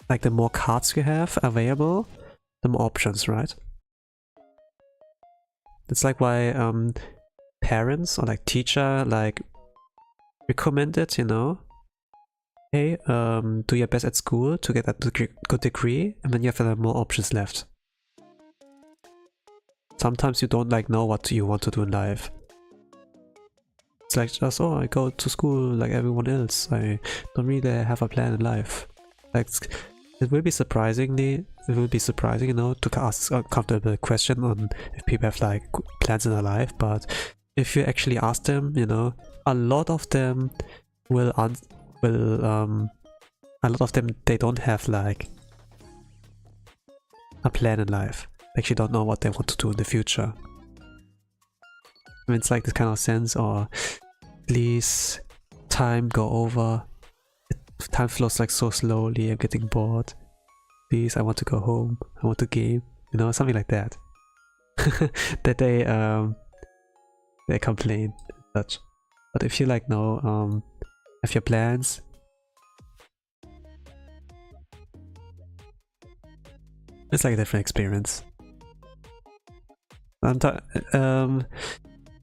Like the more cards you have available, the more options, right? It's like why parents or like teacher like recommend it, you know? hey, do your best at school to get a good degree, and then you have more options left. Sometimes you don't like know what you want to do in life. It's like just, oh, I go to school like everyone else. I don't really have a plan in life. Like, it will be surprising, you know, to ask a comfortable question on if people have like plans in their life. But if you actually ask them, you know, a lot of them they don't have like a plan in life. They actually don't know what they want to do in the future. I mean, it's like this kind of sense, or please, time go over. Time flows like so slowly, I'm getting bored. Please, I want to go home, I want to game, you know, something like that. That they complain and such. But if you like know, have your plans, it's like a different experience. And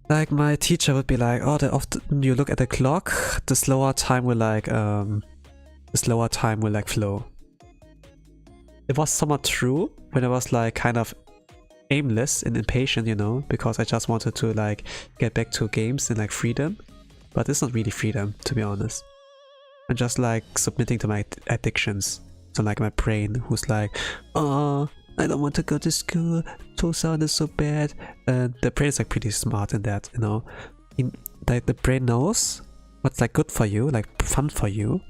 like my teacher would be like, oh, the often you look at the clock, the slower time will like flow. It was somewhat true when I was like kind of aimless and impatient, you know, because I just wanted to like get back to games and like freedom. But it's not really freedom, to be honest. I'm just like submitting to my addictions. So like my brain who's like, oh, I don't want to go to school, Tosan is so bad. And the brain is like pretty smart in that, you know. Like the brain knows what's like good for you, like fun for you.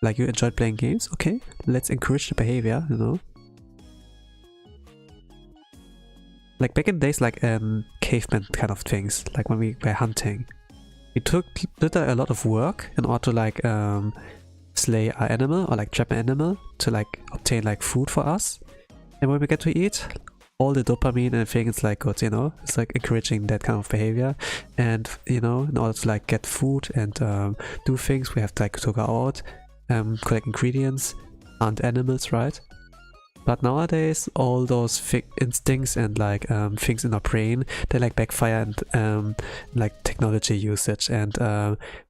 Like you enjoy playing games, okay, let's encourage the behavior, you know. Like back in days, like caveman kind of things, like when we were hunting. We did a lot of work in order to like slay our animal or like trap an animal to like obtain like food for us. And when we get to eat, all the dopamine and things like good, you know. It's like encouraging that kind of behavior. And you know, in order to like get food and do things, we have to like to go out, collect ingredients, hunt animals, right? But nowadays, all those instincts and like things in our brain, they like backfire and like technology usage, and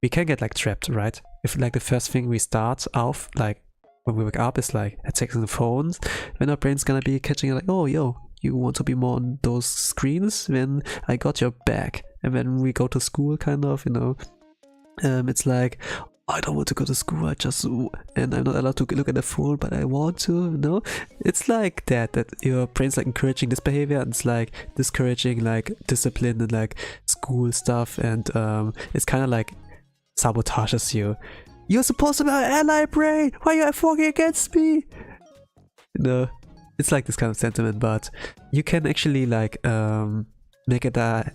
we can get like trapped, right? If like the first thing we start off like when we wake up is like checking the phones, then our brain's gonna be catching it like, oh yo, you want to be more on those screens? Then I got your back. And when we go to school, kind of, you know, it's like, I don't want to go to school, and I'm not allowed to look at the phone, but I want to, you know? It's like that your brain's like encouraging this behavior, and it's like discouraging like discipline and like school stuff, and it's kind of like sabotages you. You're supposed to be my ally, brain! Why are you working against me? You know, it's like this kind of sentiment, but you can actually like make it a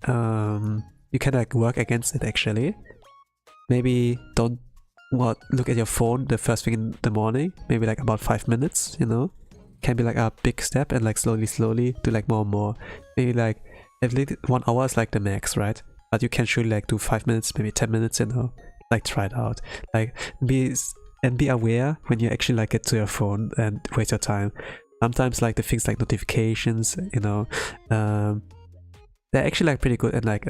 you can like work against it actually. Maybe don't look at your phone the first thing in the morning, maybe like about 5 minutes, you know. Can be like a big step, and like slowly do like more and more. Maybe like at least 1 hour is like the max, right? But you can surely like do 5 minutes, maybe 10 minutes, you know. Like try it out. Like be aware when you actually like get to your phone and waste your time. Sometimes like the things like notifications, you know, they're actually like pretty good at like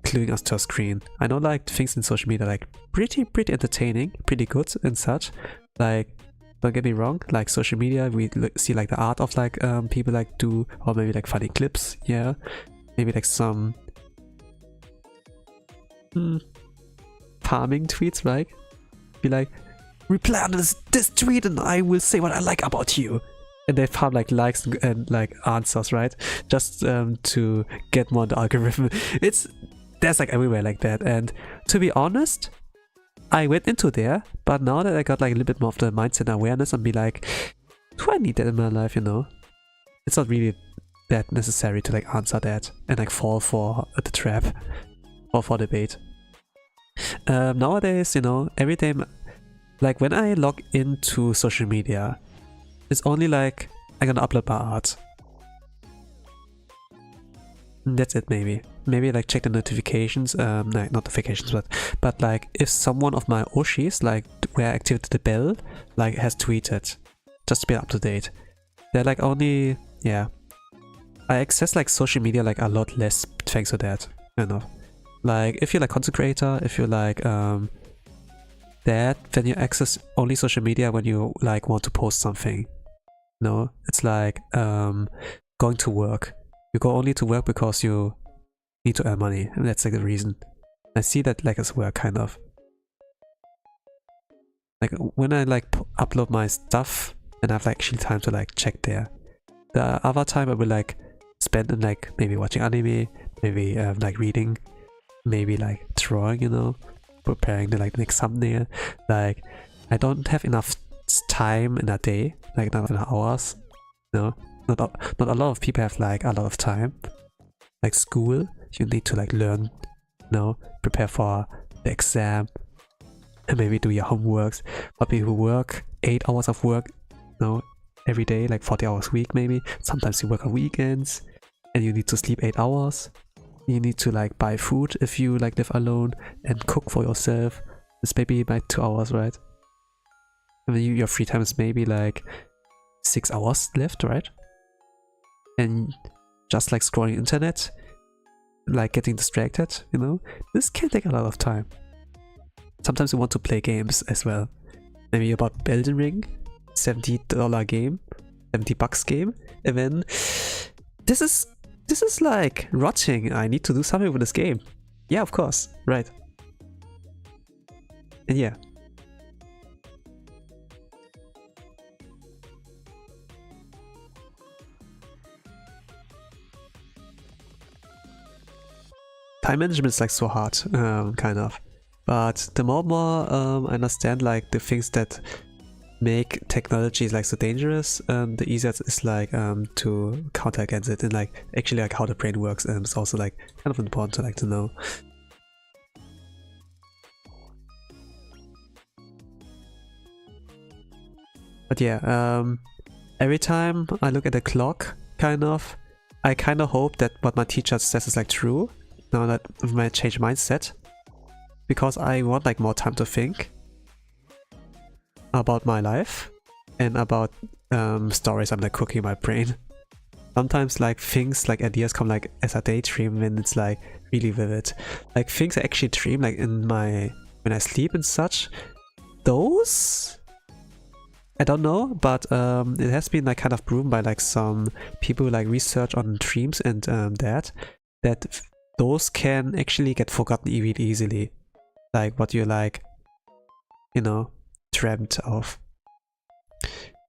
gluing us to a screen. I know like things in social media like pretty entertaining, pretty good and such. Like, don't get me wrong, like social media we see like the art of like people like do, or maybe like funny clips, yeah, maybe like some farming tweets, right? Be like, reply on this tweet and I will say what I like about you. And they farm like likes and like answers, right? Just to get more on the algorithm. There's like everywhere like that. And to be honest, I went into there, but now that I got like a little bit more of the mindset and awareness, and be like, do I need that in my life, you know? It's not really that necessary to like answer that and like fall for the trap or for the bait. Nowadays, you know, every time, like when I log into social media, it's only like I'm gonna upload my art. That's it, maybe like check the notifications, no, not notifications, but like if someone of my Oshis, like where I activated the bell, like has tweeted, just to be up to date. They're like only, yeah, I access like social media like a lot less thanks to that, you know. Like if you're like content creator, if you're like that when you access only social media when you like want to post something. No, it's like going to work. You go only to work because you need to earn money, and that's like the reason. I see that like as work, kind of. Like when I like upload my stuff and I have like, actually time to like check there. The other time I will like spend in like maybe watching anime, maybe like reading, maybe like drawing, you know, preparing the like next thumbnail. Like I don't have enough time in a day, like not enough hours. No, not a lot of people have like a lot of time. Like school, you need to like learn, you know, prepare for the exam, and maybe do your homeworks. But people who work 8 hours of work, you know, every day, like 40 hours a week maybe. Sometimes you work on weekends, and you need to sleep 8 hours. You need to like buy food if you like live alone and cook for yourself. It's maybe like 2 hours, right? I mean, your free time is maybe like 6 hours left, right? And just like scrolling internet, like getting distracted, you know, this can take a lot of time. Sometimes you want to play games as well. Maybe about Elden Ring, $70 game, $70 game, and then this is like rotting. I need to do something with this game. Yeah, of course, right? And yeah. Time management is like so hard, kind of. But the more and more I understand like the things that make technology like so dangerous, the easier it is like to counter against it, and like actually like how the brain works, and it's also like kind of important to like to know. But yeah, every time I look at the clock, I kind of hope that what my teacher says is like true. Now that I might change mindset, because I want like more time to think about my life and about stories I'm like cooking in my brain. Sometimes like things like ideas come like as a daydream when it's like really vivid. Like things I actually dream like in my when I sleep and such. Those I don't know, but it has been like kind of proven by like some people who like research on dreams and that those can actually get forgotten really easily. Like what you like, you know, dreamt of.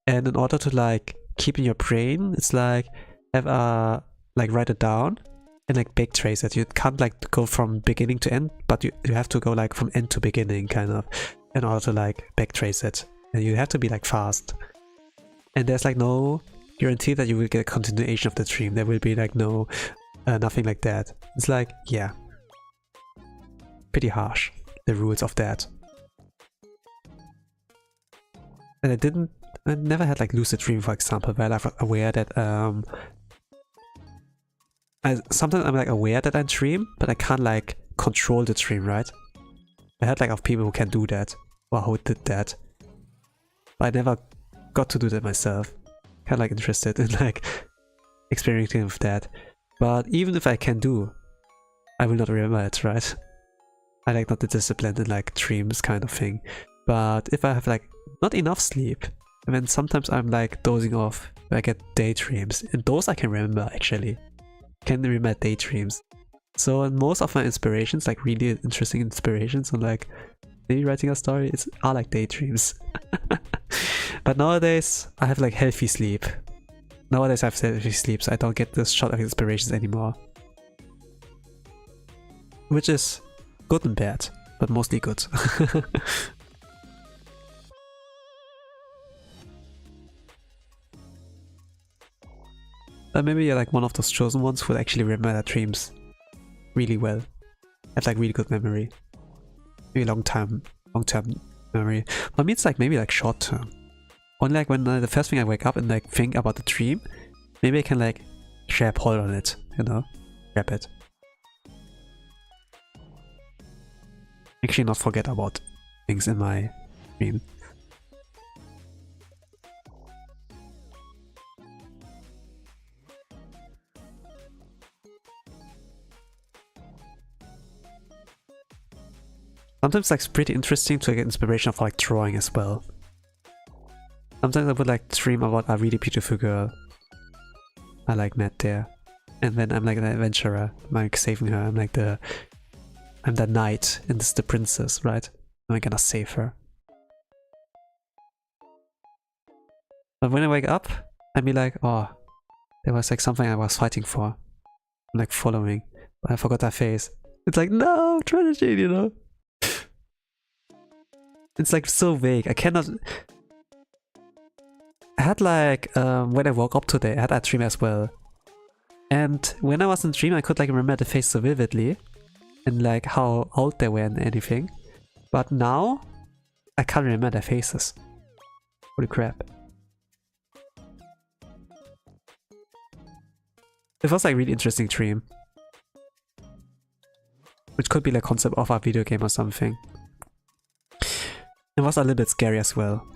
And in order to like keep in your brain, it's like have a like write it down and like backtrace it. You can't like go from beginning to end, but you have to go like from end to beginning kind of in order to like backtrace it. And you have to be like fast. And there's like no guarantee that you will get a continuation of the dream. There will be like no nothing like that. It's like, yeah, pretty harsh, the rules of that. And I never had like lucid dream, for example, where I'm aware that sometimes I'm like aware that I dream, but I can't like control the dream, right? I heard like of people who can do that, or who did that, but I never got to do that myself. Kind of like interested in like experimenting with that. But even if I can do, I will not remember it, right? I like not the discipline in like dreams kind of thing. But if I have like not enough sleep, and then sometimes I'm like dozing off, I get daydreams, and those I can remember actually. Can remember daydreams. So most of my inspirations, like really interesting inspirations on like maybe writing a story, are like daydreams. But nowadays I have like healthy sleep. Nowadays I have healthy sleep, so I don't get this shot of inspirations anymore. Which is good and bad, but mostly good. Maybe you're like one of those chosen ones who actually remember their dreams really well. Have like really good memory. Maybe long-term memory. For me it's like maybe like short-term. Only like when the first thing I wake up and like think about the dream, maybe I can like grab hold on it, you know? Grab it. Actually not forget about things in my dream. Sometimes like it's pretty interesting to get inspiration of like drawing as well. Sometimes I would like dream about a really beautiful girl I like met there. And then I'm like an adventurer, I'm like saving her, I'm the knight and this is the princess, right? I'm gonna save her. But when I wake up, I'd be like, oh, there was like something I was fighting for. I'm like following, but I forgot her face. It's like, no, tragedy, you know? It's like so vague, I cannot... I had like, when I woke up today, I had a dream as well. And when I was in the dream, I could like remember the face so vividly. And like how old they were and anything. But now, I can't remember their faces. Holy crap. It was like a really interesting dream. Which could be like concept of a video game or something. It was a little bit scary as well.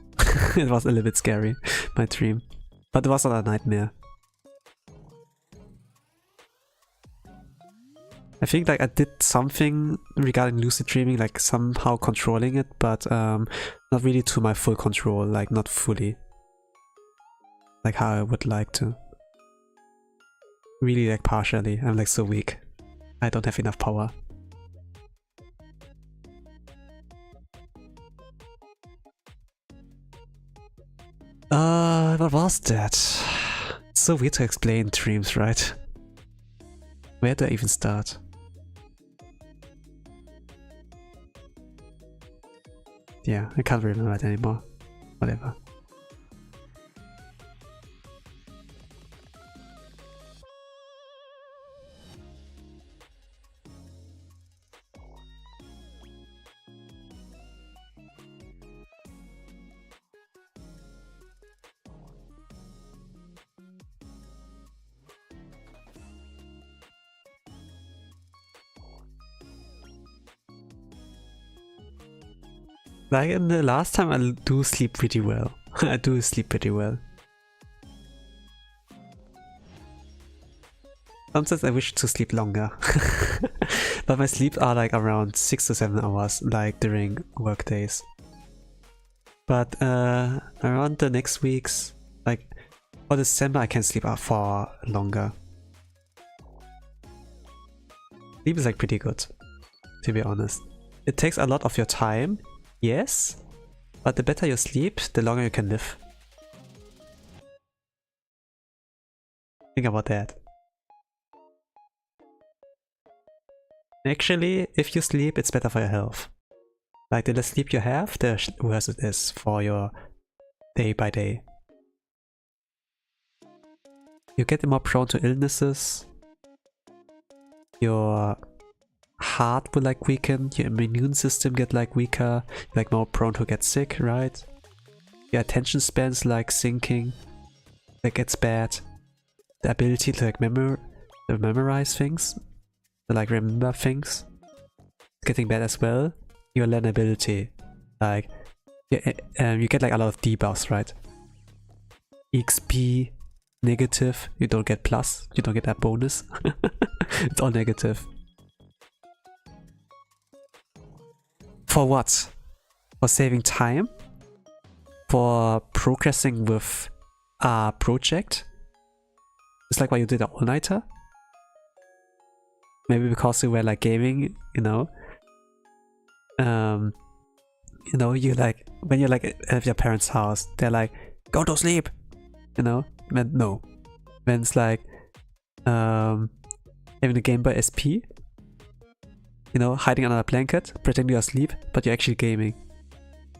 It was a little bit scary, my dream. But it was not a nightmare. I think like I did something regarding lucid dreaming, like somehow controlling it, but not really to my full control, like not fully. Like how I would like to. Really like partially, I'm like so weak. I don't have enough power. What was that? It's so weird to explain dreams, right? Where do I even start? Yeah, I can't remember it anymore. Whatever. Like in the last time, I do sleep pretty well. I do sleep pretty well. Sometimes I wish to sleep longer. But my sleep are like around 6 to 7 hours, like during work days. But around the next weeks, like for December, I can sleep for longer. Sleep is like pretty good, to be honest. It takes a lot of your time. Yes, but the better you sleep, the longer you can live. Think about that. Actually, if you sleep, it's better for your health. Like the less sleep you have, the worse it is for your day by day. You get more prone to illnesses. Your heart will like weaken, your immune system get like weaker, like more prone to get sick, right? Your attention span's like sinking, that gets bad. The ability to like memorize things, to like remember things, getting bad as well. Your learnability, like you get like a lot of debuffs, right? XP negative, you don't get plus, you don't get that bonus. It's all negative. For what? For saving time? For progressing with a project? It's like why you did an all-nighter? Maybe because you were like gaming, you know? You know, you like, when you're like at your parents' house, they're like, go to sleep! You know? When, no. When it's like, having the Game Boy SP, you know, hiding under a blanket, pretending you're asleep, but you're actually gaming.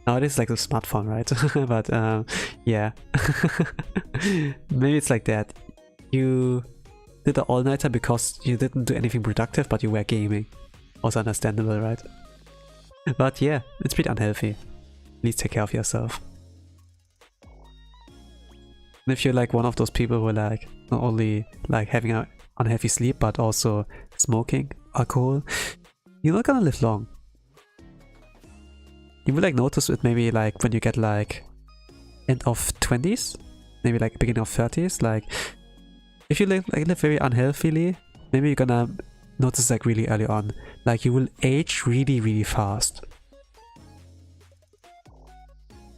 Nowadays it's like a smartphone, right? But yeah. Maybe it's like that. You did the all-nighter because you didn't do anything productive, but you were gaming. Also understandable, right? But yeah, it's pretty unhealthy. Please take care of yourself. And if you're like one of those people who are like not only like having an unhealthy sleep, but also smoking, alcohol, you're not gonna live long. You will like notice it maybe like when you get like end of 20s, maybe like beginning of 30s. Like if you live very unhealthily, maybe you're gonna notice like really early on. Like you will age really fast.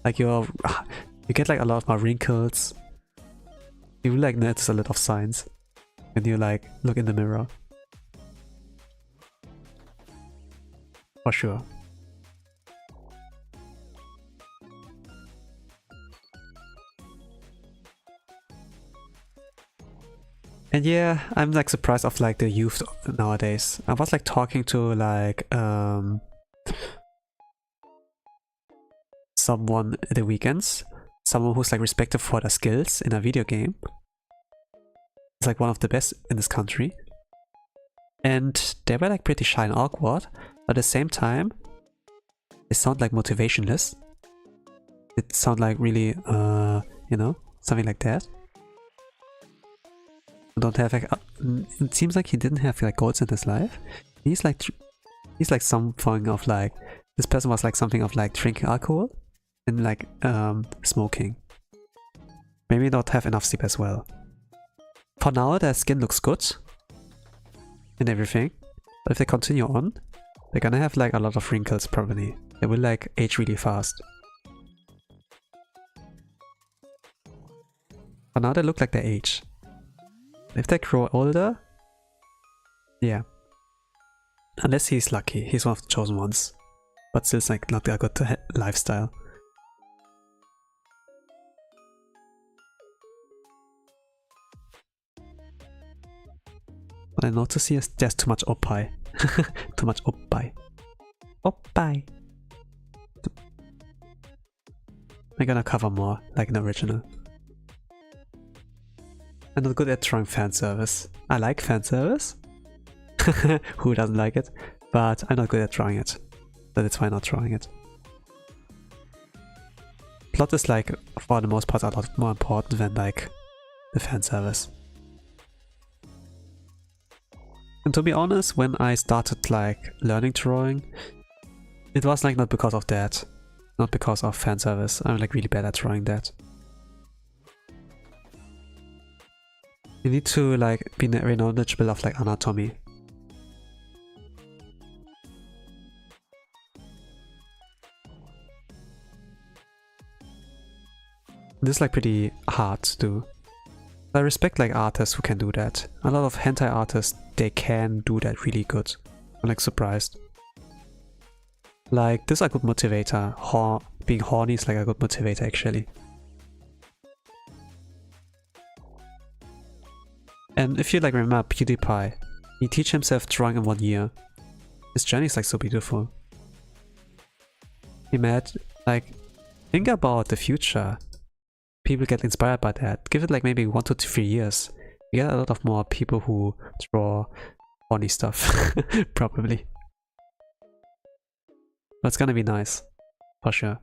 Like you get like a lot more wrinkles. You like notice a lot of signs when you like look in the mirror. For sure. And yeah, I'm like surprised of like the youth nowadays. I was like talking to like someone at the weekends, someone who's like respected for their skills in a video game. It's like one of the best in this country. And they were like pretty shy and awkward, but at the same time, they sound like motivationless. It sound like really, you know, something like that. Don't have like, it seems like he didn't have like goals in his life. He's like something of like, this person was like something of like drinking alcohol and like smoking. Maybe not have enough sleep as well. For now, their skin looks good and everything, but if they continue on, they're gonna have like a lot of wrinkles probably. They will like age really fast. For now, they look like they age. If they grow older, yeah. Unless he's lucky, he's one of the chosen ones. But still, it's like not a good lifestyle. What I notice here is there's too much oppai. Too much oppai. Oppai! I'm gonna cover more, like an original. I'm not good at drawing fan service. I like fan service. Who doesn't like it? But I'm not good at drawing it. So that's why I'm not drawing it. Plot is like, for the most part, a lot more important than like the fan service. And to be honest, when I started like learning drawing, it was like not because of that. Not because of fan service. I'm like really bad at drawing that. You need to like be very knowledgeable of like anatomy. This is like pretty hard to do. I respect like artists who can do that. A lot of hentai artists, they can do that really good. I'm like surprised. Like this is a good motivator. Being horny is like a good motivator actually. And if you like remember PewDiePie, he teach himself drawing in 1 year. His journey is like so beautiful. Imagine, like, think about the future. People get inspired by that. Give it like maybe 1 to 3 years. You get a lot of more people who draw funny stuff, probably. But it's gonna be nice, for sure.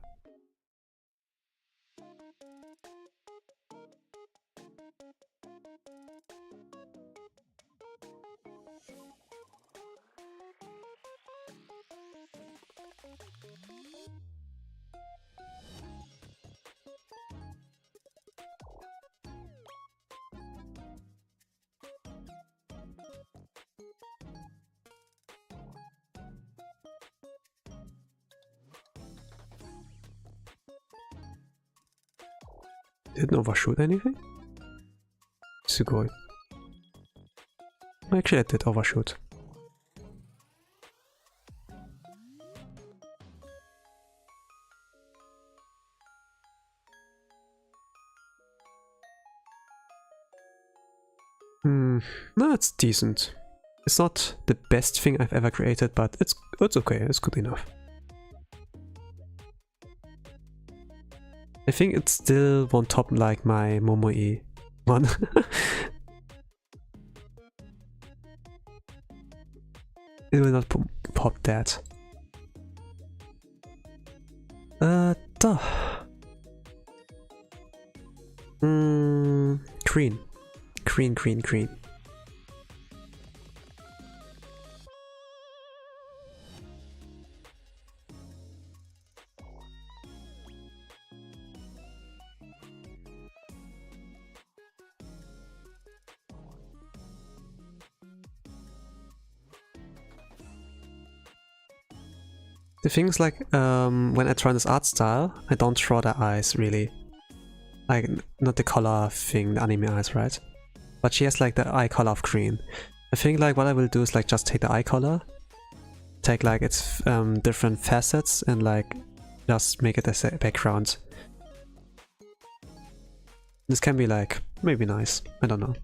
Didn't overshoot anything? Sugoi. Actually, I did overshoot. No, it's decent. It's not the best thing I've ever created, but it's okay, it's good enough. I think it's still won't top like my Momoe one. It will not pop that. Duh. Green. Green. The thing is, like, when I draw this art style, I don't draw the eyes really. Like, not the color thing, the anime eyes, right? But she has like the eye color of green. I think like what I will do is like just take the eye color, take like its different facets and like just make it as a background. This can be like maybe nice, I don't know.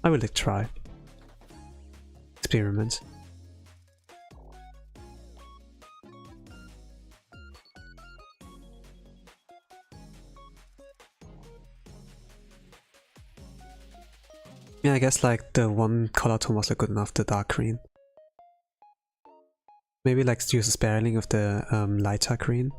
I will like try. Experiment. Yeah, I guess like the one color tone was like good enough, the dark green. Maybe like use a sparing of the lighter green.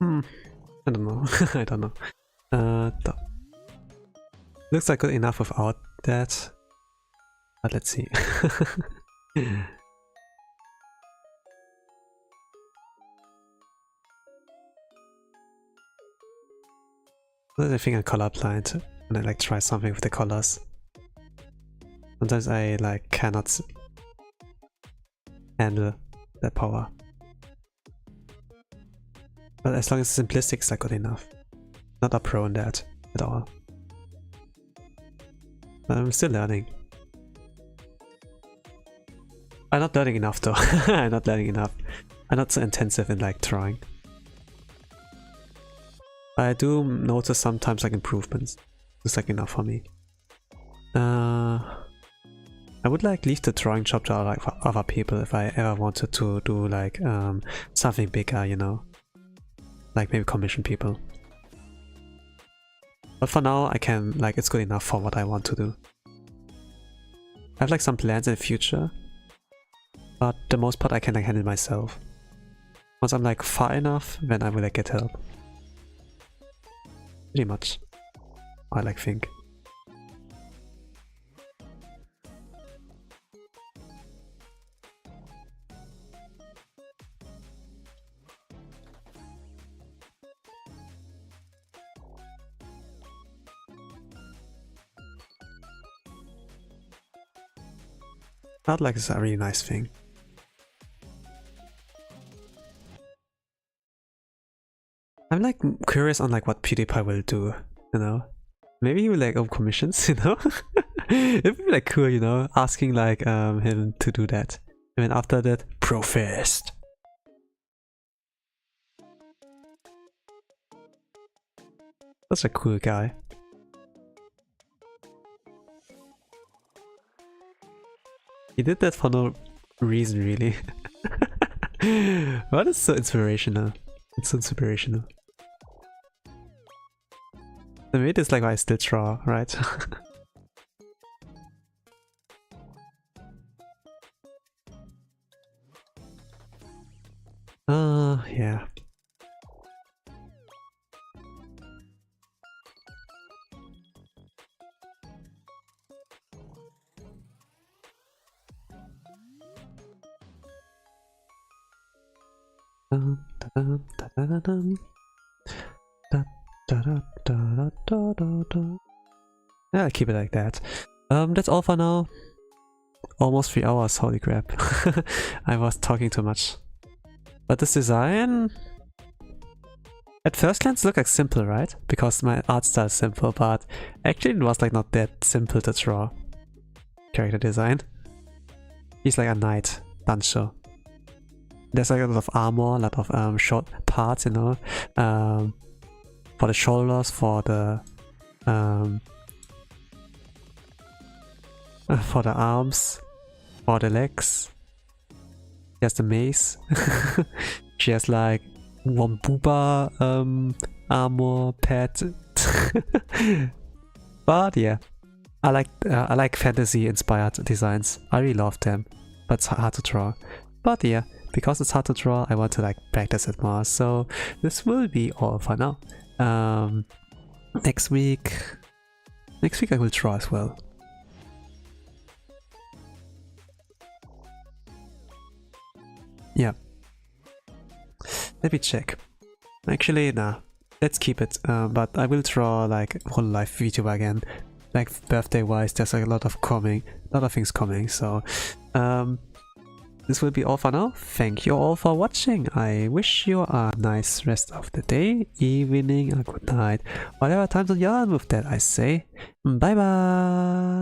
I don't know. I don't know. Looks like good enough without that. But let's see. I think I'm colorblind when I like try something with the colors. Sometimes I like cannot handle that power. But as long as it's simplistic, it's like good enough. Not a pro in that at all. But I'm still learning. I'm not learning enough though. I'm not learning enough. I'm not so intensive in like drawing. But I do notice sometimes like improvements. It's like enough for me. I would like leave the drawing job to like other people if I ever wanted to do like something bigger, you know. Like maybe commission people. But for now I can, like, it's good enough for what I want to do. I have like some plans in the future, but the most part I can like handle myself. Once I'm like far enough, then I will like get help. Pretty much. I like think. Not like it's a really nice thing. I'm like curious on like what PewDiePie will do, you know? Maybe he will like open commissions, you know? It'd be like cool, you know, asking like him to do that. And then after that, Profest. That's a cool guy. He did that for no reason, really. But it's so inspirational. It's so inspirational. The mate is like why I still draw, right? Yeah. Yeah, I'll keep it like that. That's all for now. Almost 3 hours, holy crap. I was talking too much. But this design... At first glance looked like simple, right? Because my art style is simple, but actually it was like not that simple to draw. Character design. He's like a knight, Dancho. There's like a lot of armor, a lot of short parts, you know. For the shoulders, for the arms, for the legs. He has the mace. She has like one booba armor pet. But yeah, I like fantasy inspired designs. I really love them, but it's hard to draw. But yeah, because it's hard to draw, I want to like practice it more. So this will be all for now. Next week I will draw as well. Yeah. Let me check. Actually, nah. Let's keep it. But I will draw like Hololive VTuber again. Like birthday wise, there's a lot of things coming. So this will be all for now. Thank you all for watching. I wish you a nice rest of the day, evening, a good night, whatever time to yawn. With that, I say bye bye.